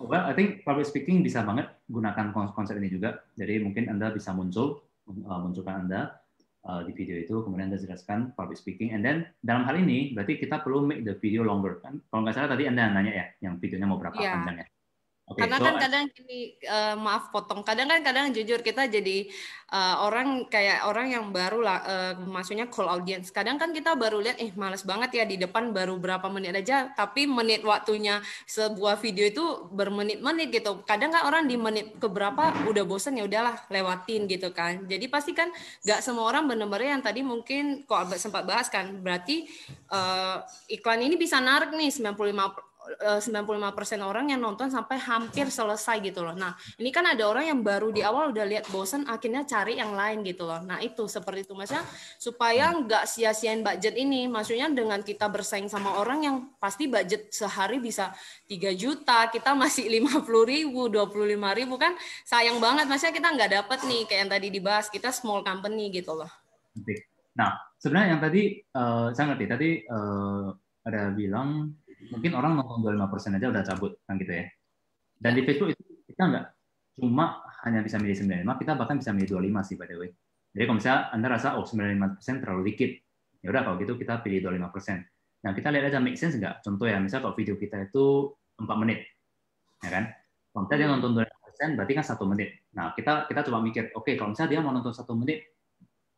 Well, I think public speaking bisa banget gunakan konsep ini juga. Jadi mungkin Anda bisa munculkan Anda di video itu, kemudian Anda jelaskan public speaking. And then dalam hal ini berarti kita perlu make the video longer kan? Kalau nggak salah tadi Anda nanya ya, yang videonya mau berapa panjangnya? Okay, karena kan kadang gini, maaf potong, kadang jujur kita jadi orang yang baru lah, maksudnya call audience. Kadang kan kita baru lihat, males banget ya di depan baru berapa menit aja, tapi menit waktunya sebuah video itu bermenit-menit gitu. Kadang kan orang di menit keberapa udah bosen ya udahlah lewatin gitu kan. Jadi pasti kan nggak semua orang benar-benar yang tadi mungkin kok sempat bahas kan, berarti iklan ini bisa narik nih 95% orang yang nonton sampai hampir selesai gitu loh. Nah, ini kan ada orang yang baru di awal udah lihat bosen, akhirnya cari yang lain gitu loh. Nah, itu seperti itu maksudnya supaya nggak sia-siain budget ini. Maksudnya dengan kita bersaing sama orang yang pasti budget sehari bisa 3 juta, kita masih 50.000, 25.000 kan sayang banget. Maksudnya kita nggak dapat nih kayak yang tadi dibahas, kita small company gitu loh. Nah, sebenarnya yang tadi saya ngerti tadi ada bilang mungkin orang nonton 25% aja udah cabut kan gitu ya. Dan di Facebook itu kita nggak cuma hanya bisa milih 95, kita bahkan bisa milih 25 sih by the way. Jadi kalau misalnya Anda rasa 95% terlalu dikit, ya udah kalau gitu kita pilih 25%. Nah, kita lihat aja make sense nggak? Contoh ya, misalnya kalau video kita itu 4 menit. Ya kan? Kalau misalnya dia nonton 25%, berarti kan 1 menit. Nah, kita coba mikir, oke, kalau misalnya dia mau nonton 1 menit,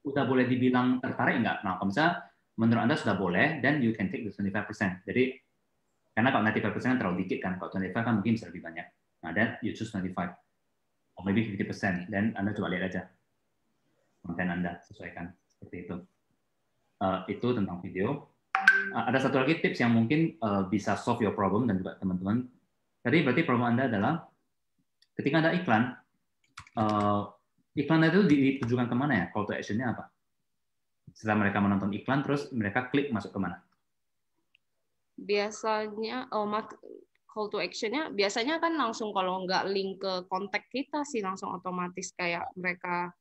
udah boleh dibilang tertarik nggak? Nah, kalau misalnya menurut Anda sudah boleh, then you can take the 25%. Jadi karena kalau 95% terlalu dikit kan, kalau 25 kan mungkin bisa lebih banyak. Nah, then you choose 25, or maybe 50%, dan Anda coba lihat aja konten Anda, sesuaikan seperti itu. Itu tentang video. Ada satu lagi tips yang mungkin bisa solve your problem dan juga teman-teman. Tadi berarti problem Anda adalah ketika Anda iklan itu ditujukan kemana ya? Call to action-nya apa? Setelah mereka menonton iklan, terus mereka klik masuk kemana? Biasanya call to actionnya biasanya kan langsung kalau nggak link ke kontak kita sih langsung otomatis kayak mereka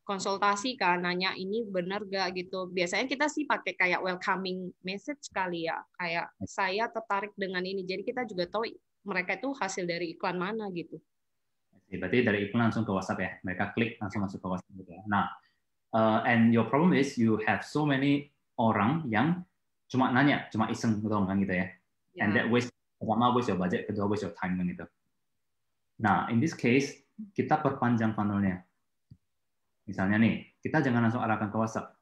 konsultasi kan, nanya ini benar gak gitu. Biasanya kita sih pakai kayak welcoming message kali ya, kayak saya tertarik dengan ini. Jadi kita juga tahu mereka itu hasil dari iklan mana gitu. Berarti dari iklan langsung ke WhatsApp ya, mereka klik langsung masuk ke WhatsApp gitu ya. Nah, and your problem is you have so many orang yang cuma nanya, cuma iseng doang kan gitu ya. And that pertama waste your budget, kedua waste your time kan gitu. Nah, in this case kita perpanjang funnelnya. Misalnya nih, kita jangan langsung arahkan ke WhatsApp.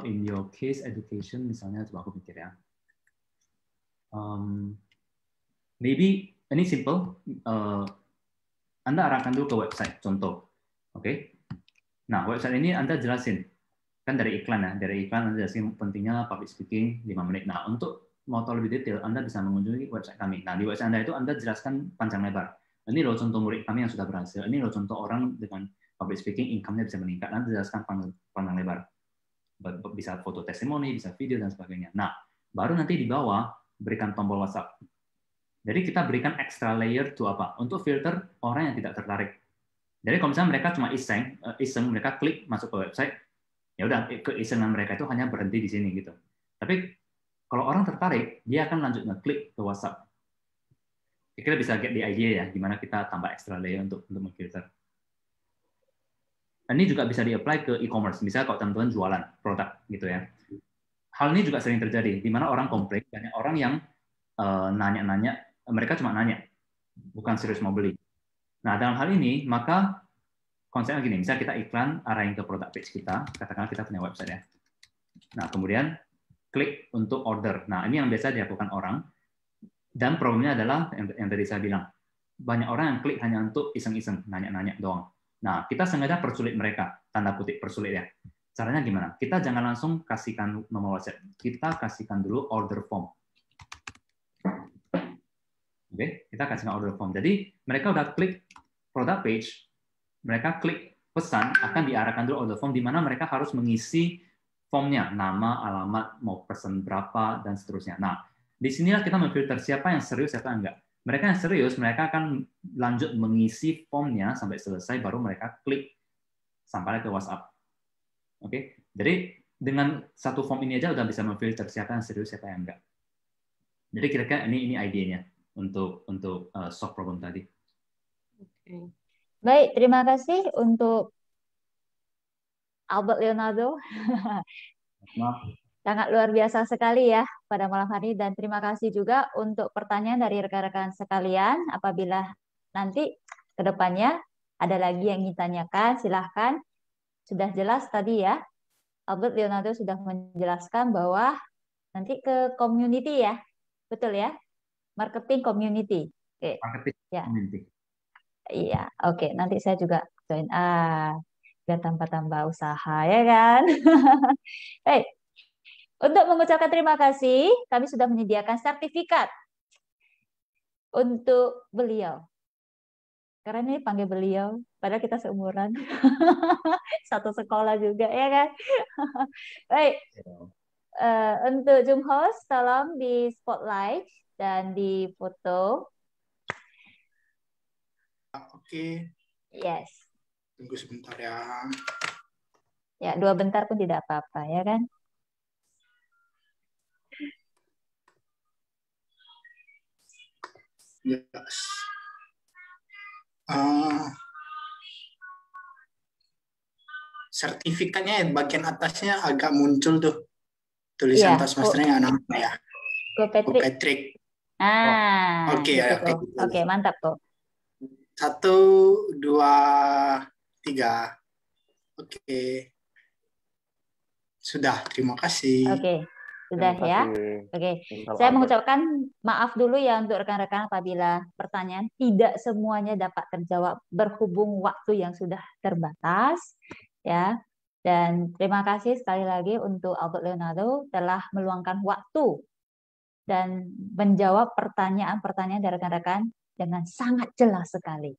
In your case education, misalnya coba aku pikir ya. Maybe ini simple. Anda arahkan dulu ke website, contoh. Oke. Nah, website ini Anda jelasin. Kan dari iklan ya, dari iklan Anda jelasin pentingnya public speaking 5 menit. Nah, untuk mau tahu lebih detail, Anda bisa mengunjungi website kami. Nah, di website Anda itu Anda jelaskan panjang lebar. Ini loh contoh murid kami yang sudah berhasil. Ini loh contoh orang dengan public speaking income-nya bisa meningkat. Nanti jelaskan panjang lebar. Bisa foto testimoni, bisa video, dan sebagainya. Nah, baru nanti di bawah berikan tombol WhatsApp. Jadi kita berikan extra layer to apa? Untuk filter orang yang tidak tertarik. Jadi kalau misalnya mereka cuma iseng mereka klik masuk ke website, ya udah keisengan mereka itu hanya berhenti di sini gitu. Tapi kalau orang tertarik, dia akan lanjut ngeklik ke WhatsApp. Kira-kira bisa get the idea ya, gimana kita tambah extra layer untuk memfilter. Ini juga bisa di-apply ke e-commerce. Misalnya kalau teman-teman jualan produk gitu ya. Hal ini juga sering terjadi, di mana orang komplain, banyak orang yang nanya-nanya, mereka cuma nanya, bukan serius mau beli. Nah, dalam hal ini, maka konsepnya gini, misalnya kita iklan, arahin ke produk page kita, katakanlah kita punya website ya. Nah, kemudian klik untuk order. Nah, ini yang biasa dilakukan orang, dan problemnya adalah, yang tadi saya bilang, banyak orang yang klik hanya untuk iseng-iseng, nanya-nanya doang. Nah, kita sengaja persulit mereka, tanda kutip persulit ya. Caranya gimana? Kita jangan langsung kasihkan nomor WhatsApp, kita kasihkan dulu order form. Oke, kita kasihkan order form. Jadi mereka udah klik product page, mereka klik pesan, akan diarahkan dulu order form, di mana mereka harus mengisi formnya, nama, alamat, mau pesan berapa, dan seterusnya. Nah, di sinilah kita memfilter siapa yang serius, siapa yang enggak. Mereka yang serius, mereka akan lanjut mengisi formnya sampai selesai, baru mereka klik sampai ke WhatsApp. Oke, jadi dengan satu form ini aja udah bisa memfilter siapa yang serius, siapa yang enggak. Jadi kira-kira ini idenya untuk solve problem tadi. Oke. Baik, terima kasih untuk Albert Leonardo. Sangat luar biasa sekali ya pada malam hari, dan terima kasih juga untuk pertanyaan dari rekan-rekan sekalian. Apabila nanti ke depannya ada lagi yang ingin tanyakan, silahkan. Sudah jelas tadi ya, Albert Leonardo sudah menjelaskan bahwa nanti ke community ya, betul ya? Marketing community. Oke. Marketing ya. community. Iya, oke. Nanti saya juga join. Biar tambah-tambah usaha ya kan. Baik. Untuk mengucapkan terima kasih, kami sudah menyediakan sertifikat untuk beliau. Karena ini panggil beliau, padahal kita seumuran. Satu sekolah juga, ya kan? Baik. Untuk Zoom host, tolong di spotlight dan di foto. Oke. Yes. Tunggu sebentar ya. Ya, 2 bentar pun tidak apa-apa, ya kan? Yes. Sertifikatnya bagian atasnya agak muncul tuh tulisan Toastmaster-nya nama ya. Go Patrick. Oke ya. Oke, mantap kok. 1, 2, 3. Oke. Sudah, terima kasih. Oke. Sudah ya. Oke. Saya mengucapkan maaf dulu ya untuk rekan-rekan apabila pertanyaan tidak semuanya dapat terjawab berhubung waktu yang sudah terbatas ya. Dan terima kasih sekali lagi untuk Albert Leonardo telah meluangkan waktu dan menjawab pertanyaan-pertanyaan dari rekan-rekan dengan sangat jelas sekali.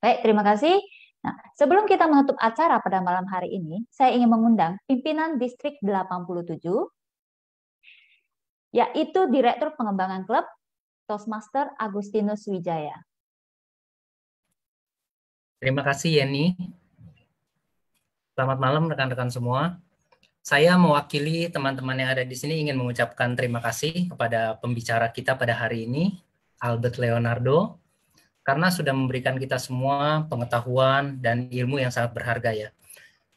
Baik, terima kasih. Nah, sebelum kita menutup acara pada malam hari ini, saya ingin mengundang pimpinan Distrik 87, yaitu Direktur Pengembangan Klub Toastmaster Agustinus Wijaya. Terima kasih Yeni. Selamat malam rekan-rekan semua. Saya mewakili teman-teman yang ada di sini ingin mengucapkan terima kasih kepada pembicara kita pada hari ini, Albert Leonardo, karena sudah memberikan kita semua pengetahuan dan ilmu yang sangat berharga ya.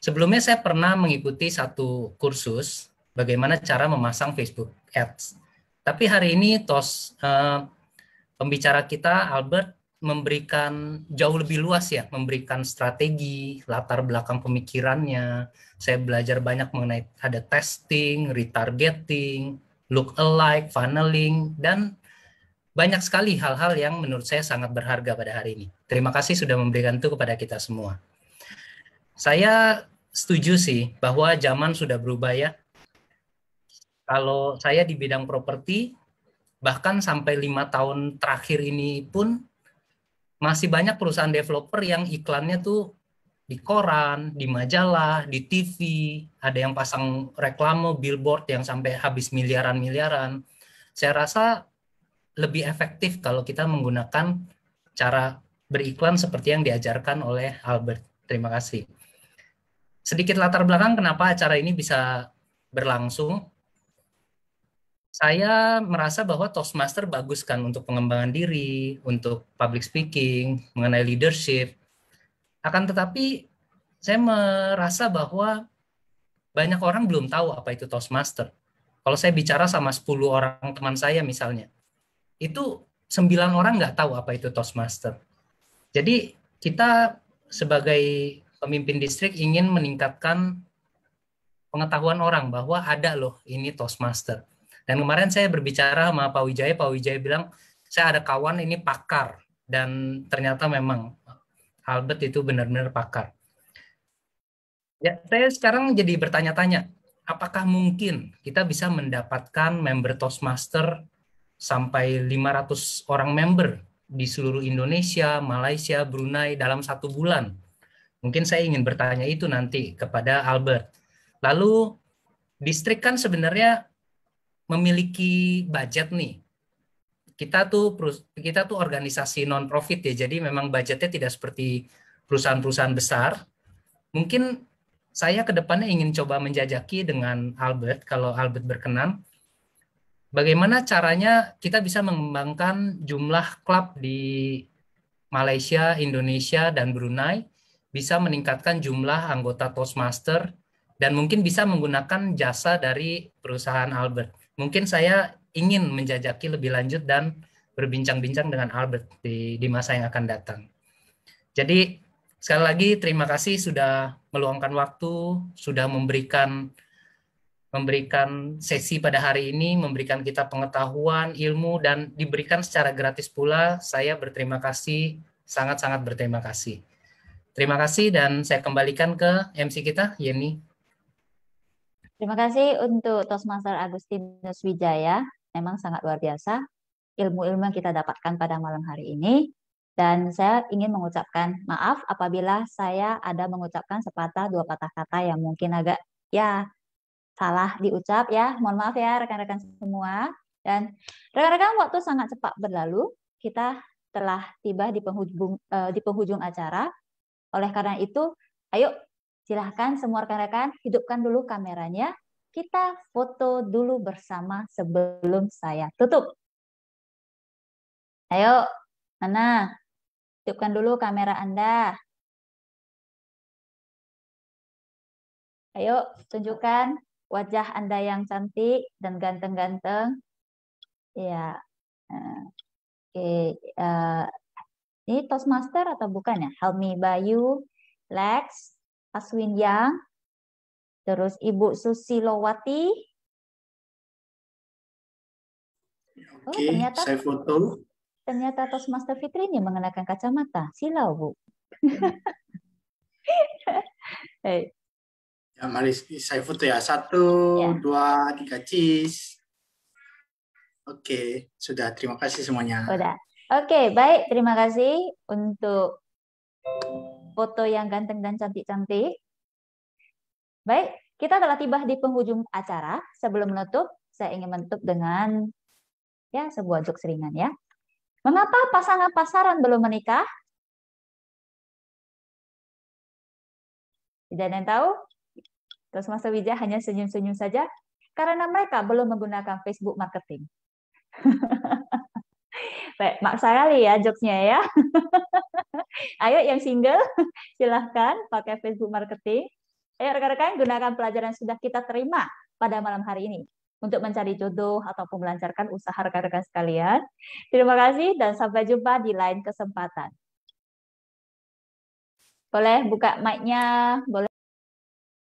Sebelumnya saya pernah mengikuti satu kursus bagaimana cara memasang Facebook Ads. Tapi hari ini pembicara kita Albert memberikan jauh lebih luas ya, memberikan strategi, latar belakang pemikirannya. Saya belajar banyak mengenai ada testing, retargeting, look-alike, funneling, dan banyak sekali hal-hal yang menurut saya sangat berharga pada hari ini. Terima kasih sudah memberikan itu kepada kita semua. Saya setuju sih bahwa zaman sudah berubah ya. Kalau saya di bidang properti, bahkan sampai 5 tahun terakhir ini pun masih banyak perusahaan developer yang iklannya tuh di koran, di majalah, di TV, ada yang pasang reklame, billboard yang sampai habis miliaran-miliaran. Saya rasa lebih efektif kalau kita menggunakan cara beriklan seperti yang diajarkan oleh Albert. Terima kasih. Sedikit latar belakang kenapa acara ini bisa berlangsung. Saya merasa bahwa Toastmaster bagus kan untuk pengembangan diri, untuk public speaking, mengenai leadership. Akan tetapi saya merasa bahwa banyak orang belum tahu apa itu Toastmaster. Kalau saya bicara sama 10 orang teman saya misalnya, itu 9 orang nggak tahu apa itu Toastmaster. Jadi kita sebagai pemimpin distrik ingin meningkatkan pengetahuan orang bahwa ada loh ini Toastmaster. Dan kemarin saya berbicara sama Pak Wijaya bilang, saya ada kawan ini pakar, dan ternyata memang Albert itu benar-benar pakar. Ya, saya sekarang jadi bertanya-tanya, apakah mungkin kita bisa mendapatkan member Toastmaster sampai 500 orang member di seluruh Indonesia, Malaysia, Brunei dalam 1 bulan? Mungkin saya ingin bertanya itu nanti kepada Albert. Lalu, distrik kan sebenarnya memiliki budget nih. Kita tuh organisasi non-profit ya, jadi memang budgetnya tidak seperti perusahaan-perusahaan besar. Mungkin saya ke depannya ingin coba menjajaki dengan Albert, kalau Albert berkenan, bagaimana caranya kita bisa mengembangkan jumlah klub di Malaysia, Indonesia, dan Brunei, bisa meningkatkan jumlah anggota Toastmaster, dan mungkin bisa menggunakan jasa dari perusahaan Albert. Mungkin saya ingin menjajaki lebih lanjut dan berbincang-bincang dengan Albert di masa yang akan datang. Jadi sekali lagi terima kasih sudah meluangkan waktu, sudah memberikan sesi pada hari ini, memberikan kita pengetahuan, ilmu, dan diberikan secara gratis pula. Saya berterima kasih, sangat-sangat berterima kasih. Terima kasih dan saya kembalikan ke MC kita, Yeni. Terima kasih untuk Toastmaster Agustinus Wijaya. Memang sangat luar biasa ilmu-ilmu yang kita dapatkan pada malam hari ini. Dan saya ingin mengucapkan maaf apabila saya ada mengucapkan sepatah dua patah kata yang mungkin agak ya salah diucap ya. Mohon maaf ya rekan-rekan semua. Dan rekan-rekan, waktu sangat cepat berlalu. Kita telah tiba di penghujung acara. Oleh karena itu, ayo silahkan semua rekan-rekan hidupkan dulu kameranya. Kita foto dulu bersama sebelum saya tutup. Ayo, mana? Hidupkan dulu kamera Anda. Ayo, tunjukkan wajah Anda yang cantik dan ganteng-ganteng. Ya, oke. Ini Toastmaster atau bukan ya? Helmi Bayu, Lex, Aswin Yang, terus Ibu Susilowati. Oke, saya foto. Ternyata Toastmaster Fitri ini mengenakan kacamata. Silau, Bu. Hey. Ya, mari saya foto ya. 1, 2, 3, cheese. Oke, sudah. Terima kasih semuanya. Udah. Oke, baik. Terima kasih untuk foto yang ganteng dan cantik-cantik. Baik, kita telah tiba di penghujung acara. Sebelum menutup, saya ingin menutup dengan Ya, sebuah jokes ringan ya. Mengapa pasangan pasaran belum menikah? Tidak ada yang tahu? Terus Mas Wijaya hanya senyum-senyum saja karena mereka belum menggunakan Facebook marketing. Baik, maksa kali ya jokesnya ya. Ayo yang single, silahkan pakai Facebook marketing. Ayo rekan-rekan gunakan pelajaran yang sudah kita terima pada malam hari ini untuk mencari jodoh ataupun melancarkan usaha rekan-rekan sekalian. Terima kasih dan sampai jumpa di lain kesempatan. Boleh buka mic-nya, boleh.